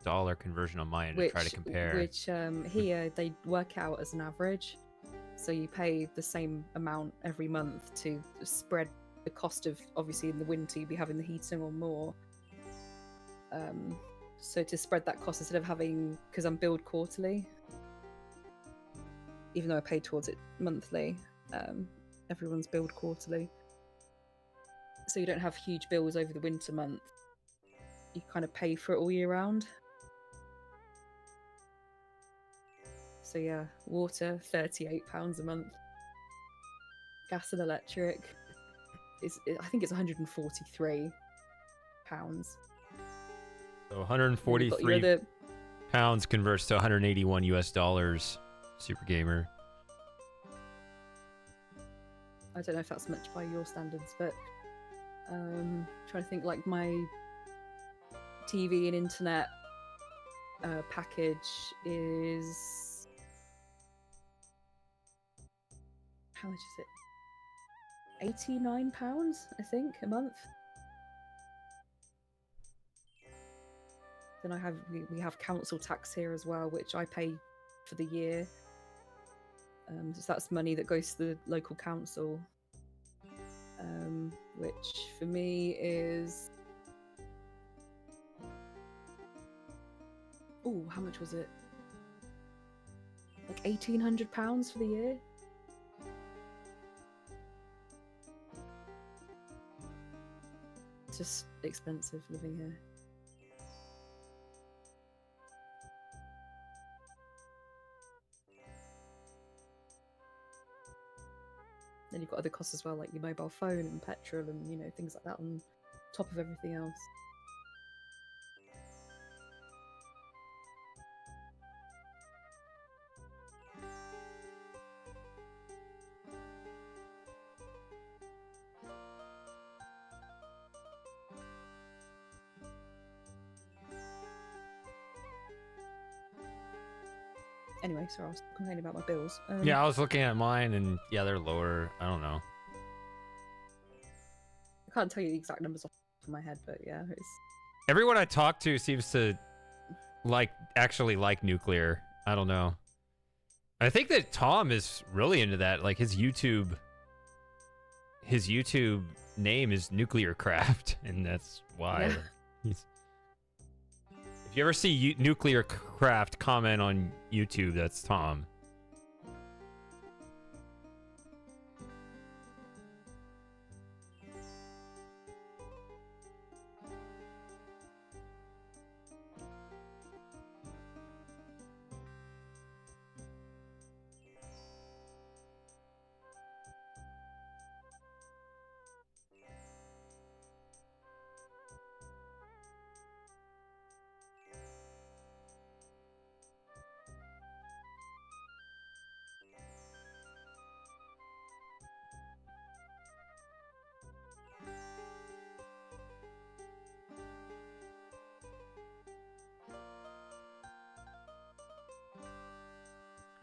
dollar conversion on mine to try to compare. Which here they work out as an average, so you pay the same amount every month to spread the cost of, obviously in the winter you'd be having the heating on more. So to spread that cost, instead of having, because I'm billed quarterly, even though I pay towards it monthly, everyone's billed quarterly, so you don't have huge bills over the winter month. You kind of pay for it all year round. So yeah, water, £38 a month. Gas and electric I think it's £143. So 143 pounds converts to 181 US dollars. Super Gamer. I don't know if that's much by your standards, but trying to think, like my TV and internet package is, how much is it? £89, I think, a month. Then we have council tax here as well, which I pay for the year. So that's money that goes to the local council, which for me is, oh, how much was it? Like £1,800 for the year. It's just expensive living here. Then you've got other costs as well, like your mobile phone and petrol and, you know, things like that on top of everything else. Anyway, sorry, I was complaining about my bills. Yeah, I was looking at mine, and yeah, they're lower. I don't know. I can't tell you the exact numbers off the top of my head, but yeah, it's... Everyone I talk to seems to actually like nuclear. I don't know. I think that Tom is really into that. Like his YouTube name is Nuclear Craft, and that's why. Yeah. He's... If you ever see Nuclear Craft comment on YouTube, that's Tom.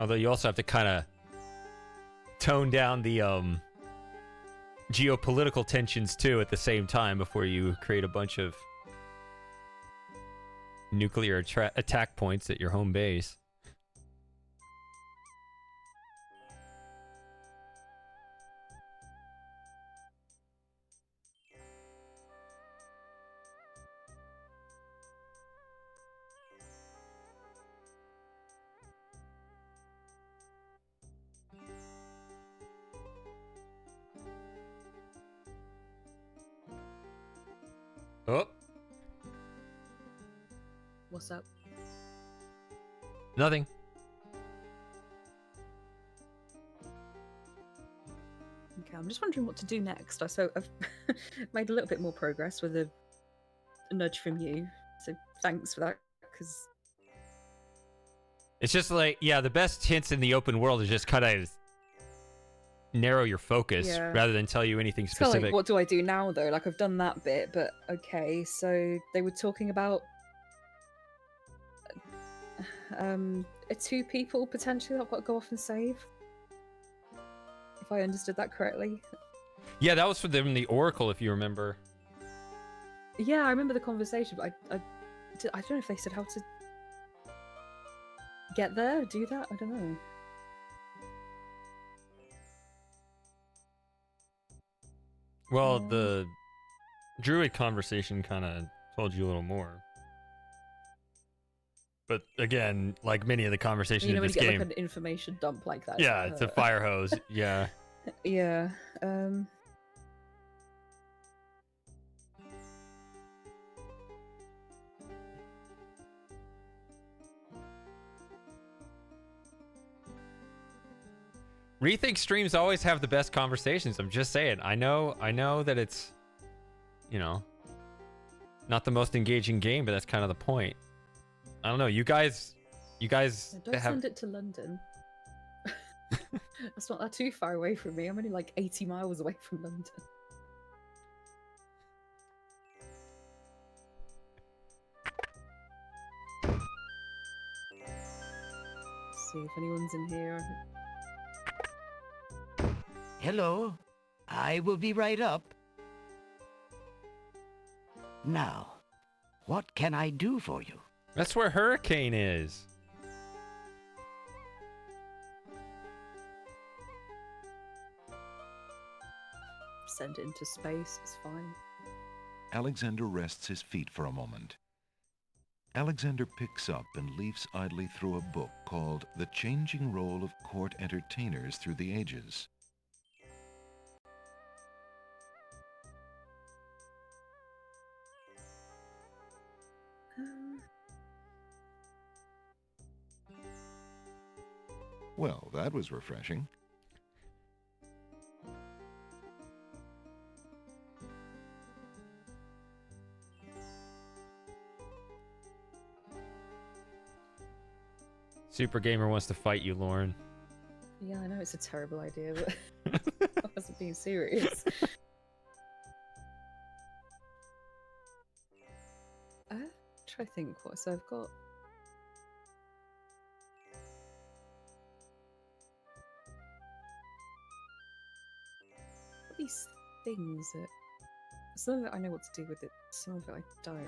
Although you also have to kind of tone down the geopolitical tensions too at the same time before you create a bunch of nuclear attack points at your home base. Oh. What's up? Nothing. Okay, I'm just wondering what to do next. So I've made a little bit more progress with a nudge from you. So thanks for that, because It's just like, yeah, the best hints in the open world is just kind of narrow your focus rather than tell you anything it's kinda specific. like, what do I do now, though? Like, I've done that bit, but okay. So they were talking about two people potentially that I've got to go off and save. If I understood that correctly. Yeah, that was for them, the Oracle, if you remember. Yeah, I remember the conversation, but I don't know if they said how to get there, do that. I don't know. Well, the druid conversation kind of told you a little more. But again, like many of the conversations You know in when this you get game, like an information dump like that. yeah, it's a fire hose. Yeah. Yeah. Rethink streams always have the best conversations. I'm just saying. I know that it's, you know, not the most engaging game, but that's kind of the point. I don't know. You guys Don't have. send it to London. That's not that too far away from me. I'm only like 80 miles away from London. See if anyone's in here. Hello. I will be right up. Now, what can I do for you? That's where Hurricane is. Send it into space. It's fine. Alexander rests his feet for a moment. Alexander picks up and leafs idly through a book called The Changing Role of Court Entertainers Through the Ages. Well, that was refreshing. Super Gamer wants to fight you, Lauren. Yeah, I know it's a terrible idea, but I wasn't being serious. Try to think what. So I've got. These things that. Some of it I know what to do with it, some of it I don't.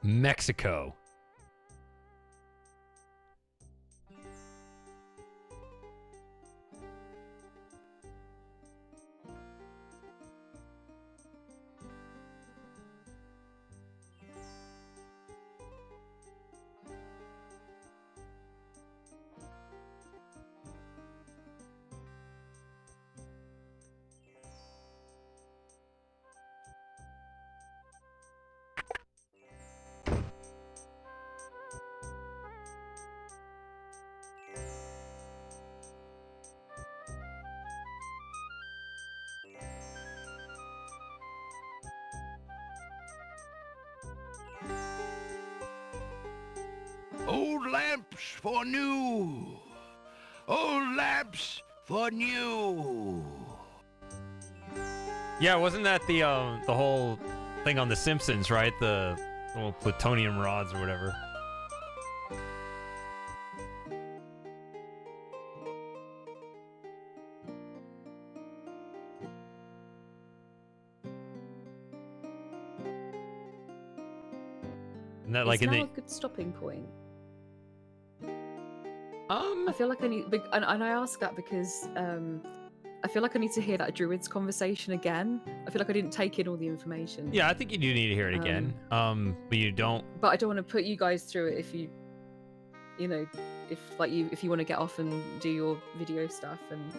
Mexico. Old lamps for new. Old lamps for new. Yeah, wasn't that the whole thing on The Simpsons, right? The little plutonium rods or whatever. Isn't that like Is in now the a good stopping point? I feel like I need, and I ask that because I feel like I need to hear that druid's conversation again. I feel like I didn't take in all the information. Yeah, I think you do need to hear it again. But you don't. But I don't want to put you guys through it if you know, if you want to get off and do your video stuff, and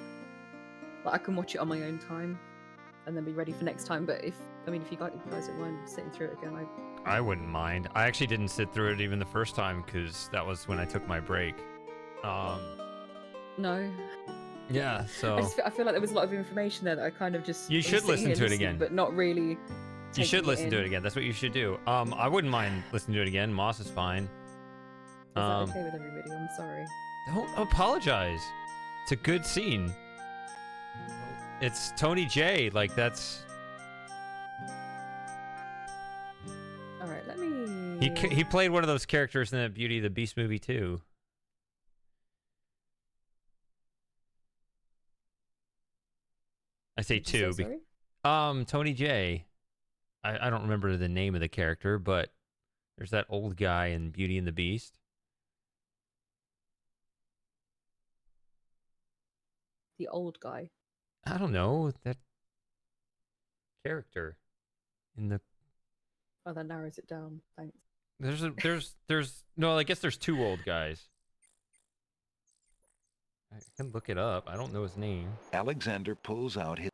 like I can watch it on my own time. and then be ready for next time. But if you guys don't mind sitting through it again, I wouldn't mind. I actually didn't sit through it even the first time because that was when I took my break. No. Yeah, so I feel like there was a lot of information there that I kind of just. You was should sitting listen here to it listening, again. but not really. You taking should listen to in. it again. That's what you should do. I wouldn't mind listening to it again. Moss is fine. Is that okay with everybody? I'm sorry. Don't apologize. It's a good scene. It's Tony J. Like, that's... Alright, let me... He played one of those characters in that Beauty and the Beast movie, too. I say Did you two. say sorry? Tony J. I don't remember the name of the character, but there's that old guy in Beauty and the Beast. The old guy. I don't know, that character in the... Oh, that narrows it down. Thanks. There's no, I guess there's two old guys. I can look it up. I don't know his name. Alexander pulls out his...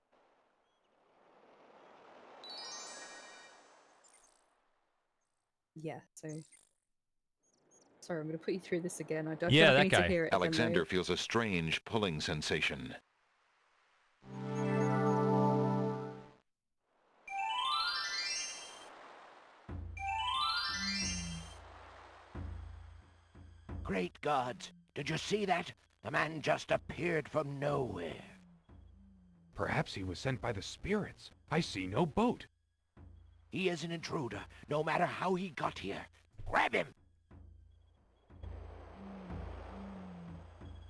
Yeah, so... Sorry, I'm going to put you through this again. I don't Yeah, think that I need guy. to hear it. Alexander feels a strange pulling sensation. Great gods, did you see that? The man just appeared from nowhere. Perhaps he was sent by the spirits. I see no boat. He is an intruder, no matter how he got here. Grab him!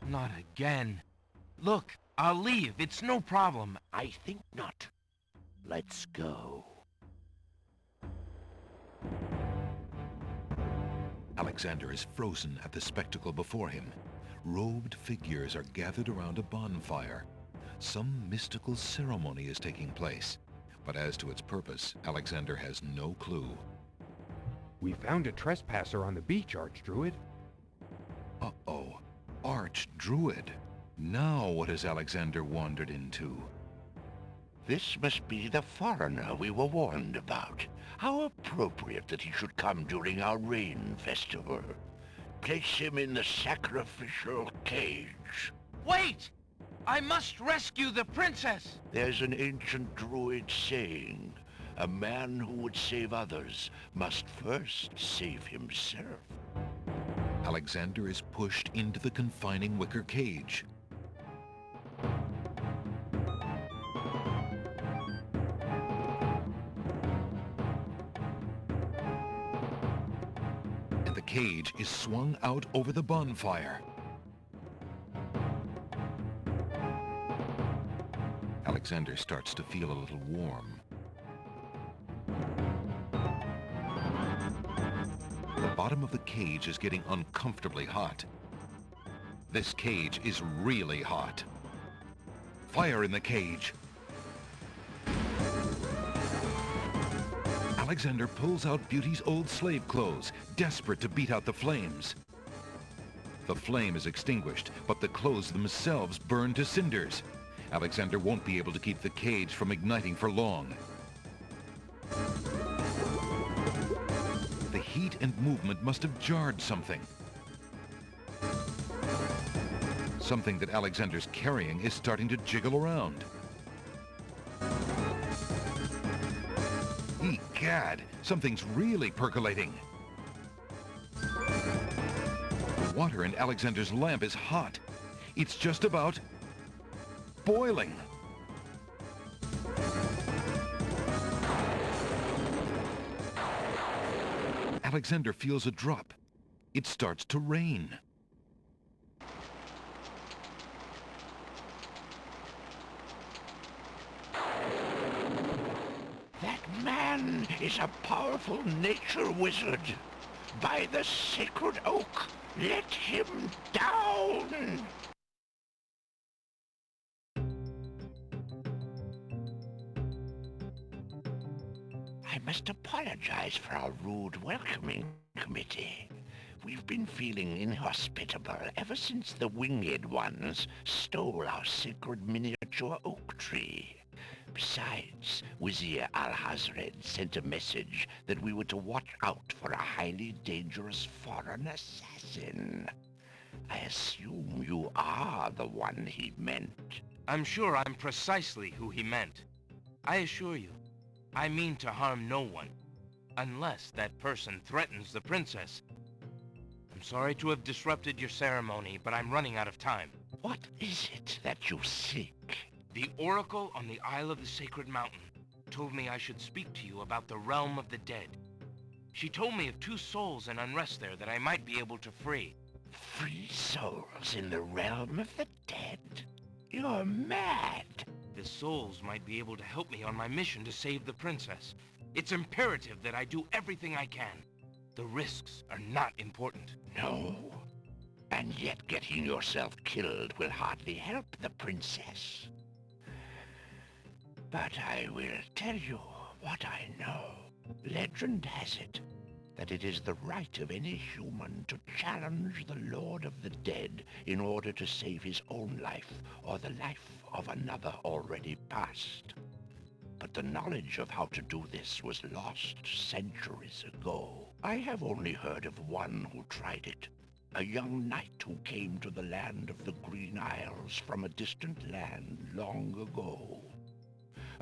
Not again. Look, I'll leave. It's no problem. I think not. Let's go. Alexander is frozen at the spectacle before him. Robed figures are gathered around a bonfire. Some mystical ceremony is taking place, but as to its purpose, Alexander has no clue. We found a trespasser on the beach, Archdruid. Uh-oh. Archdruid. Now what has Alexander wandered into? This must be the foreigner we were warned about. How appropriate that he should come during our rain festival. Place him in the sacrificial cage. Wait! I must rescue the princess! There's an ancient druid saying, a man who would save others must first save himself. Alexander is pushed into the confining wicker cage. And the cage is swung out over the bonfire. Alexander starts to feel a little warm. The bottom of the cage is getting uncomfortably hot. This cage is really hot. Fire in the cage. Alexander pulls out Beauty's old slave clothes, desperate to beat out the flames. The flame is extinguished, but the clothes themselves burn to cinders. Alexander won't be able to keep the cage from igniting for long. The heat and movement must have jarred something. Something that Alexander's carrying is starting to jiggle around. Egad, something's really percolating. The water in Alexander's lamp is hot. It's just about boiling. Alexander feels a drop. It starts to rain. That man is a powerful nature wizard. By the sacred oak, let him down! I must apologize for our rude welcoming committee. We've been feeling inhospitable ever since the winged ones stole our sacred miniature oak tree. Besides, Wizir Al-Hazred sent a message that we were to watch out for a highly dangerous foreign assassin. I assume you are the one he meant. I'm sure I'm precisely who he meant. I assure you, I mean to harm no one, unless that person threatens the princess. I'm sorry to have disrupted your ceremony, but I'm running out of time. What is it that you seek? The Oracle on the Isle of the Sacred Mountain told me I should speak to you about the Realm of the Dead. She told me of 2 souls in unrest there that I might be able to free. Free souls in the Realm of the Dead? You're mad! The souls might be able to help me on my mission to save the princess. It's imperative that I do everything I can. The risks are not important. No. And yet getting yourself killed will hardly help the princess. But I will tell you what I know. Legend has it that it is the right of any human to challenge the Lord of the Dead in order to save his own life or the life of another already past. But the knowledge of how to do this was lost centuries ago. I have only heard of one who tried it. A young knight who came to the land of the Green Isles from a distant land long ago.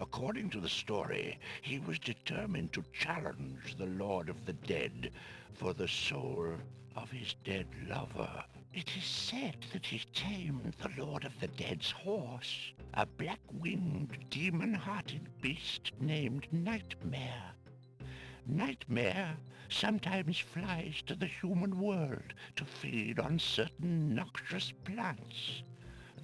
According to the story, he was determined to challenge the Lord of the Dead for the soul of his dead lover. It is said that he tamed the Lord of the Dead's horse, a black-winged, demon-hearted beast named Nightmare. Nightmare sometimes flies to the human world to feed on certain noxious plants.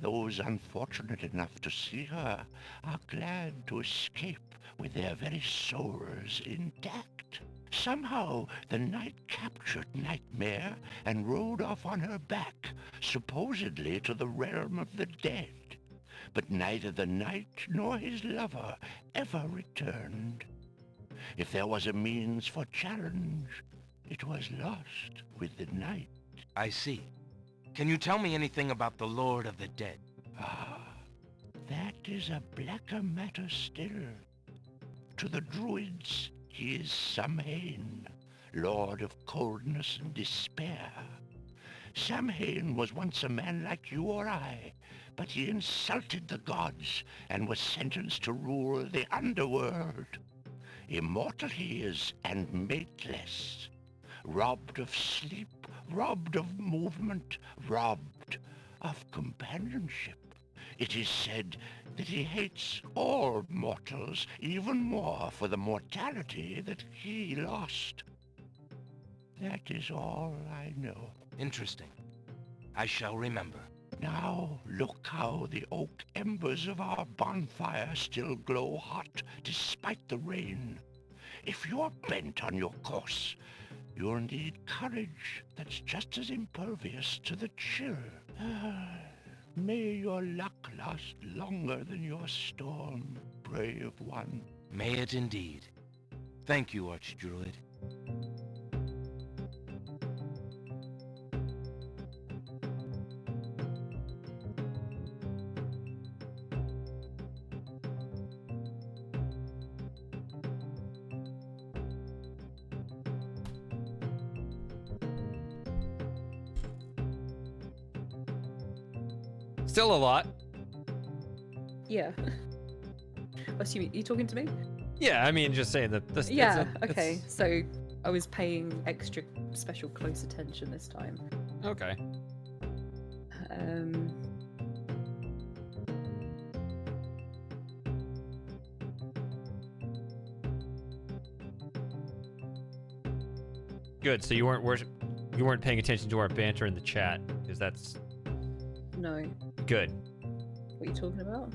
Those unfortunate enough to see her are glad to escape with their very souls intact. Somehow, the knight captured Nightmare and rode off on her back, supposedly to the realm of the dead. But neither the knight nor his lover ever returned. If there was a means for challenge, it was lost with the night. I see. Can you tell me anything about the Lord of the Dead? Ah, that is a blacker matter still. To the Druids, he is Samhain, Lord of Coldness and Despair. Samhain was once a man like you or I, but he insulted the gods and was sentenced to rule the underworld. Immortal he is and mateless, robbed of sleep, robbed of movement, robbed of companionship. It is said that he hates all mortals even more for the mortality that he lost. That is all I know. Interesting. I shall remember. Now look how the oak embers of our bonfire still glow hot despite the rain. If you're bent on your course, you'll need courage that's just as impervious to the chill. May your luck last longer than your storm, brave one. May it indeed. Thank you, Archdruid. Still a lot. Yeah. Assume you talking to me? Yeah, I mean, just saying that. Yeah. Okay. So I was paying extra special close attention this time. Okay. Good. So you weren't paying attention to our banter in the chat, because that's No. good. What are you talking about?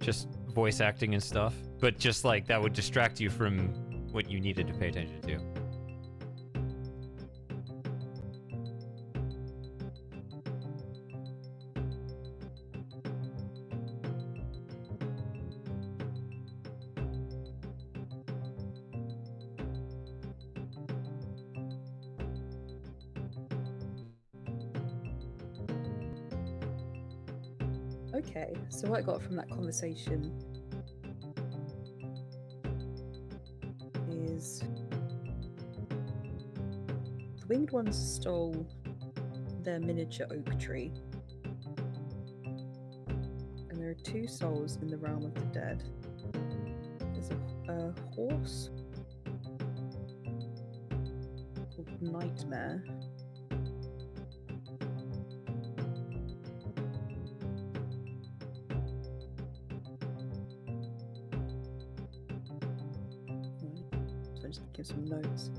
Just voice acting and stuff, but just like that would distract you from what you needed to pay attention to. Okay, so what I got from that conversation is the winged ones stole their miniature oak tree, and there are 2 souls in the realm of the dead. There's a horse called Nightmare. So I'm just give some notes.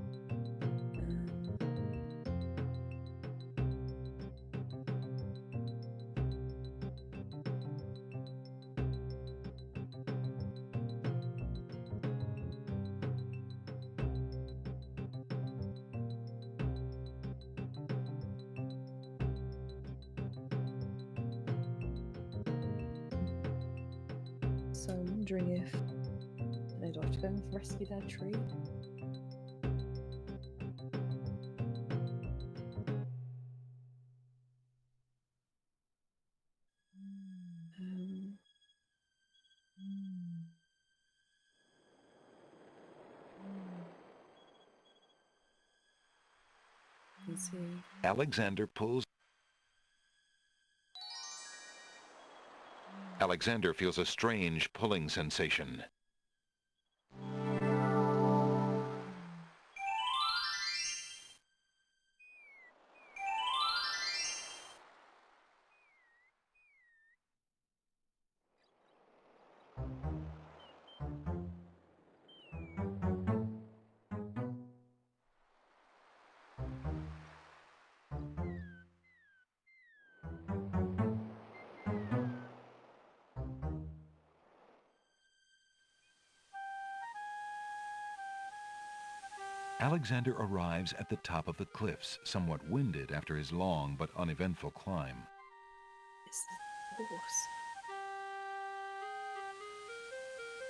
So I'm wondering if they'd have to go and rescue their tree. Let's see. Alexander pulls. Alexander feels a strange pulling sensation. Alexander arrives at the top of the cliffs, somewhat winded after his long but uneventful climb. It's the horse.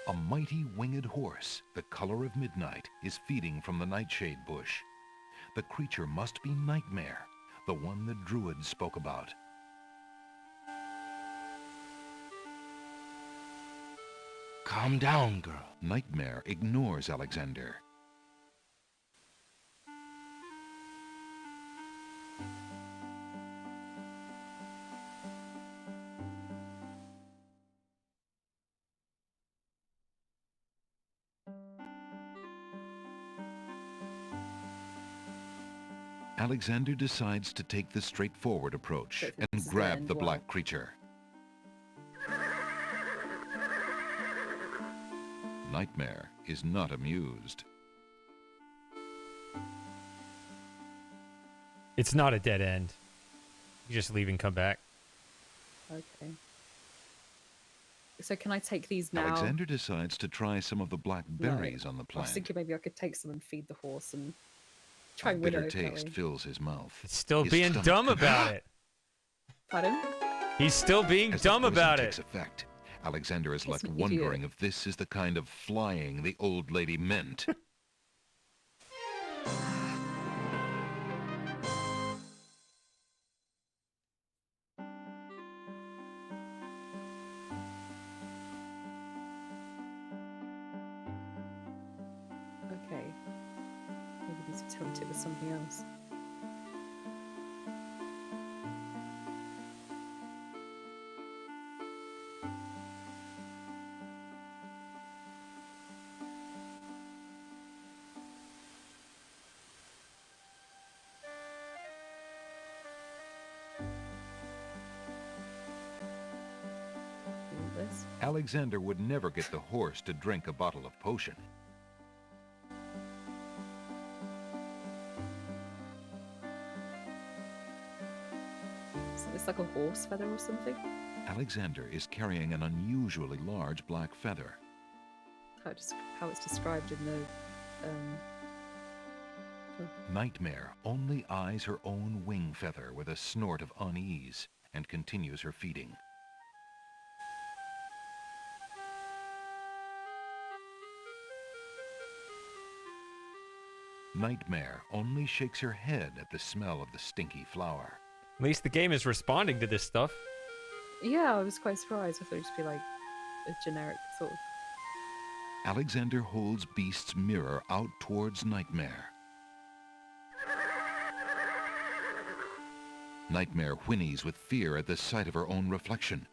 A mighty winged horse, the color of midnight, is feeding from the nightshade bush. The creature must be Nightmare, the one the druids spoke about. Calm down, girl. Nightmare ignores Alexander. Alexander decides to take the straightforward approach and grab the black creature. Nightmare is not amused. It's not a dead end. You just leave and come back. Okay. So can I take these now? Alexander decides to try some of the black berries on the I was plant. thinking maybe I could take some and feed the horse and try A and win bitter it over that taste way. fills his mouth. It's still His being stomach dumb con- about it. Pardon? He's still being As the dumb poison about takes it. effect, Alexander is He's left an wondering idiot. if this is the kind of flying the old lady meant. Okay. Maybe need to attempt it with something else. This. Alexander would never get the horse to drink a bottle of potion. So it's like a horse feather or something. Alexander is carrying an unusually large black feather. How it's described in the. Nightmare only eyes her own wing feather with a snort of unease and continues her feeding. Nightmare only shakes her head at the smell of the stinky flower. At least the game is responding to this stuff. Yeah, I was quite surprised. I thought it'd just be like a generic sort of Alexander holds Beast's mirror out towards Nightmare. Nightmare whinnies with fear at the sight of her own reflection.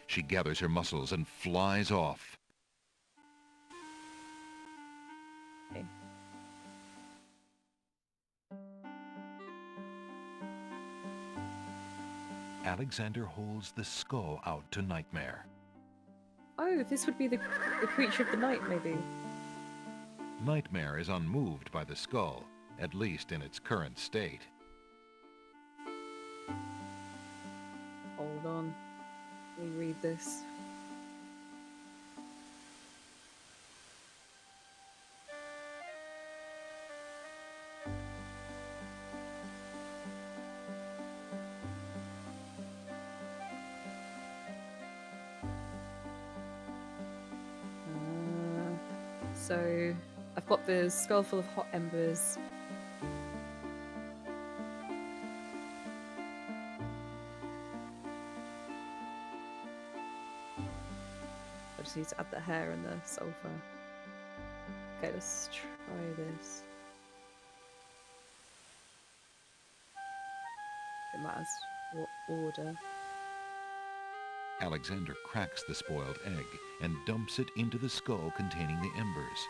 She gathers her muscles and flies off. Okay. Alexander holds the skull out to Nightmare. Oh, this would be the creature of the night, maybe. Nightmare is unmoved by the skull, at least in its current state. Hold on. Let me read this. So, I've got the skull full of hot embers. I just need to add the hair and the sulfur. Okay, let's try this. It matters what order. Alexander cracks the spoiled egg and dumps it into the skull containing the embers.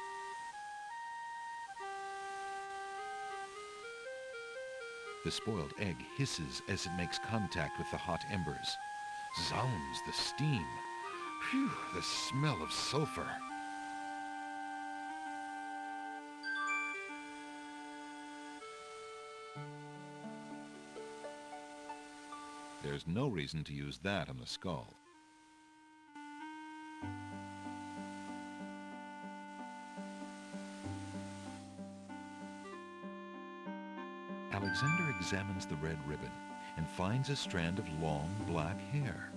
The spoiled egg hisses as it makes contact with the hot embers. Zounds, the steam. Phew, the smell of sulfur. There's no reason to use that on the skull. Alexander examines the red ribbon and finds a strand of long black hair.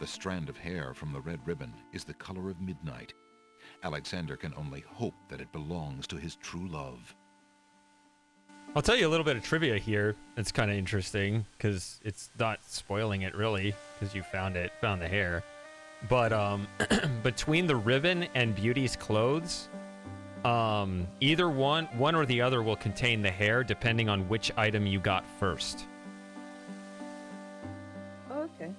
The strand of hair from the red ribbon is the color of midnight. Alexander can only hope that it belongs to his true love. I'll tell you a little bit of trivia here. It's kind of interesting because it's not spoiling it really because you found the hair. But between the ribbon and Beauty's clothes, either one or the other will contain the hair depending on which item you got first. Oh, okay.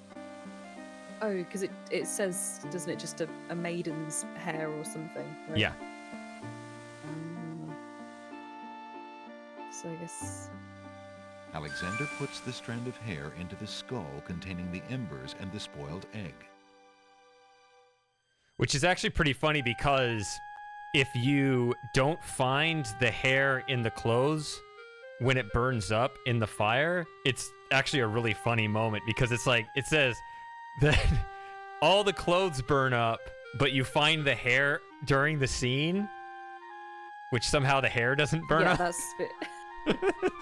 Oh, because it says, doesn't it, just a maiden's hair or something? Right? Yeah. So I guess... Alexander puts the strand of hair into the skull containing the embers and the spoiled egg. Which is actually pretty funny because if you don't find the hair in the clothes when it burns up in the fire, it's actually a really funny moment because it's like, it says that all the clothes burn up, but you find the hair during the scene, which somehow the hair doesn't burn up. Yeah, that's a bit...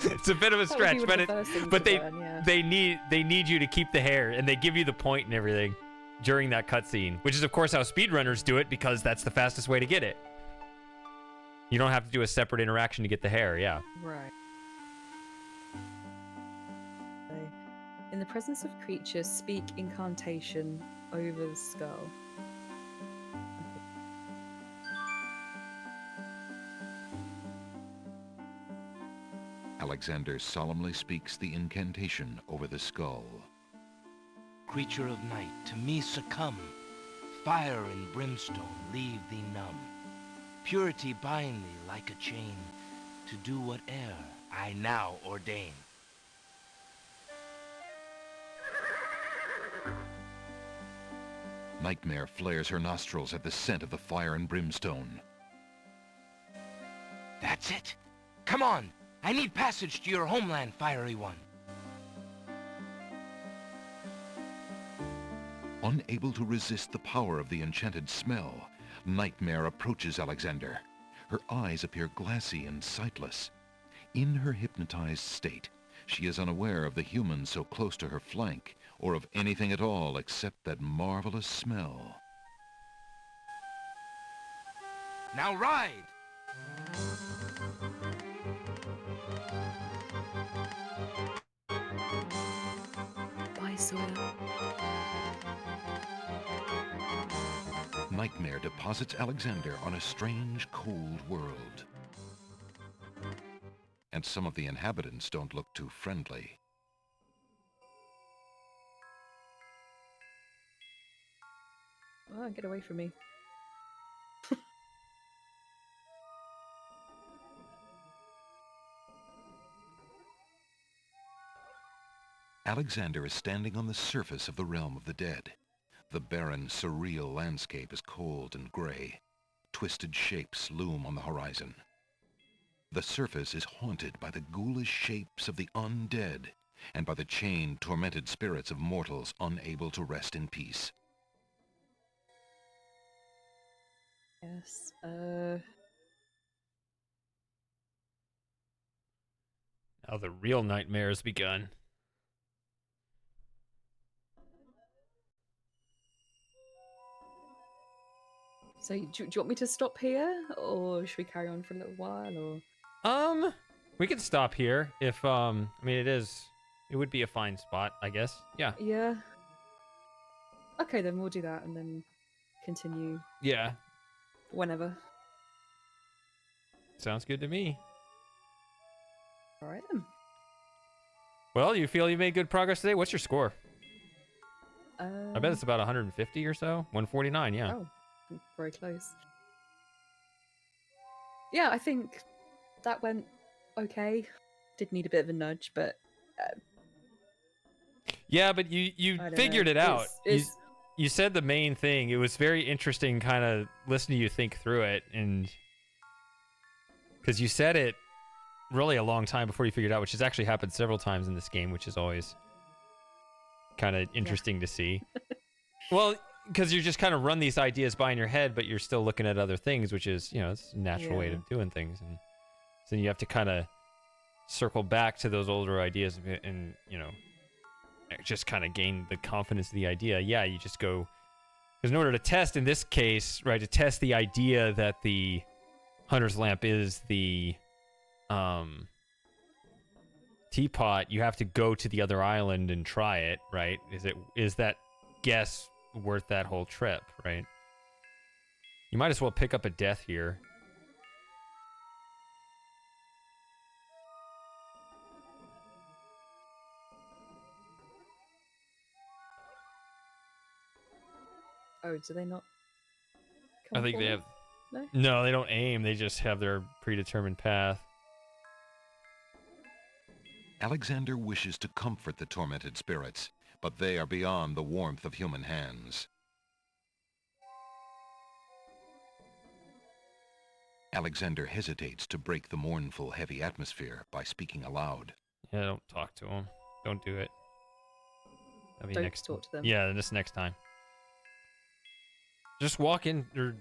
It's a bit of a stretch, but they need you to keep the hair, and they give you the point and everything during that cutscene, which is of course how speedrunners do it because that's the fastest way to get it. You don't have to do a separate interaction to get the hair, yeah. Right. In the presence of creatures, speak incantation over the skull. Alexander solemnly speaks the incantation over the skull. Creature of night, to me succumb. Fire and brimstone leave thee numb. Purity bind thee like a chain, to do whate'er I now ordain. Nightmare flares her nostrils at the scent of the fire and brimstone. That's it. Come on. I need passage to your homeland, Fiery One. Unable to resist the power of the enchanted smell, Nightmare approaches Alexander. Her eyes appear glassy and sightless. In her hypnotized state, she is unaware of the humans so close to her flank, or of anything at all except that marvelous smell. Now ride! Bye, Sawyer. nightmare deposits Alexander on a strange, cold world. And some of the inhabitants don't look too friendly. Oh, get away from me. Alexander is standing on the surface of the realm of the dead. The barren, surreal landscape is cold and gray. Twisted shapes loom on the horizon. The surface is haunted by the ghoulish shapes of the undead and by the chained, tormented spirits of mortals unable to rest in peace. Yes. Now the real nightmare has begun. So, do you want me to stop here, or should we carry on for a little while, or? We can stop here if I mean it would be a fine spot, I guess. Yeah. Yeah. Okay, then we'll do that and then continue. Yeah. Whenever. Sounds good to me. All right then. Well, you feel you made good progress today? What's your score? I bet it's about 150 or so. 149, yeah. Oh, very close. Yeah, I think that went okay. Did need a bit of a nudge, but yeah, but you I don't figured know. it out. It's- You said the main thing. It was very interesting kind of listening to you think through it, and because you said it really a long time before you figured it out, which has actually happened several times in this game, which is always kind of interesting to see. Well, because you just kind of run these ideas by in your head, but you're still looking at other things, which is, it's a natural way Yeah. of doing things. And so then you have to kind of circle back to those older ideas and just kind of gain the confidence of the idea. Yeah, you just go, because in order to test, in this case, right, to test the idea that the Hunter's Lamp is the teapot, you have to go to the other island and try it, right? Is that guess worth that whole trip, right? You might as well pick up a death here. Oh, do they not? I think they have. No? No, they don't aim. They just have their predetermined path. Alexander wishes to comfort the tormented spirits, but they are beyond the warmth of human hands. Alexander hesitates to break the mournful, heavy atmosphere by speaking aloud. Yeah, don't talk to them. Don't do it. I mean, Don't next talk to them. Yeah, just next time. Just walk in or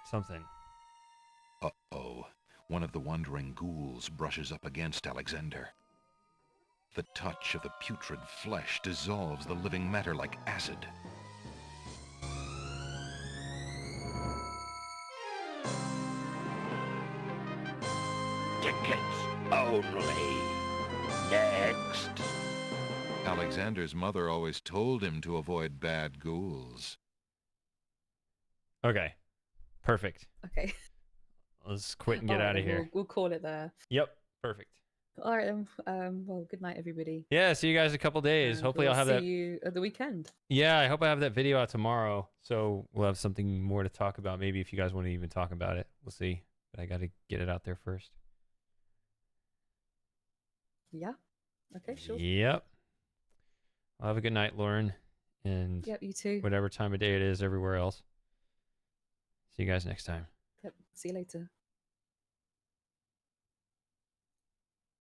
something. Uh-oh. One of the wandering ghouls brushes up against Alexander. The touch of the putrid flesh dissolves the living matter like acid. Tickets only. Next. Alexander's mother always told him to avoid bad ghouls. Okay. Perfect. Okay. Let's quit and get All right, out of then here. We'll call it there. Yep. Perfect. All right then. Well, good night, everybody. Yeah, see you guys in a couple days. And Hopefully we'll I'll have that. See you at the weekend. Yeah, I hope I have that video out tomorrow. So we'll have something more to talk about. Maybe if you guys want to even talk about it. We'll see. But I got to get it out there first. Yeah. Okay, sure. Yep. Well, have a good night, Lauren. And Yep, you too. whatever time of day it is everywhere else. See you guys next time. Yep. See you later.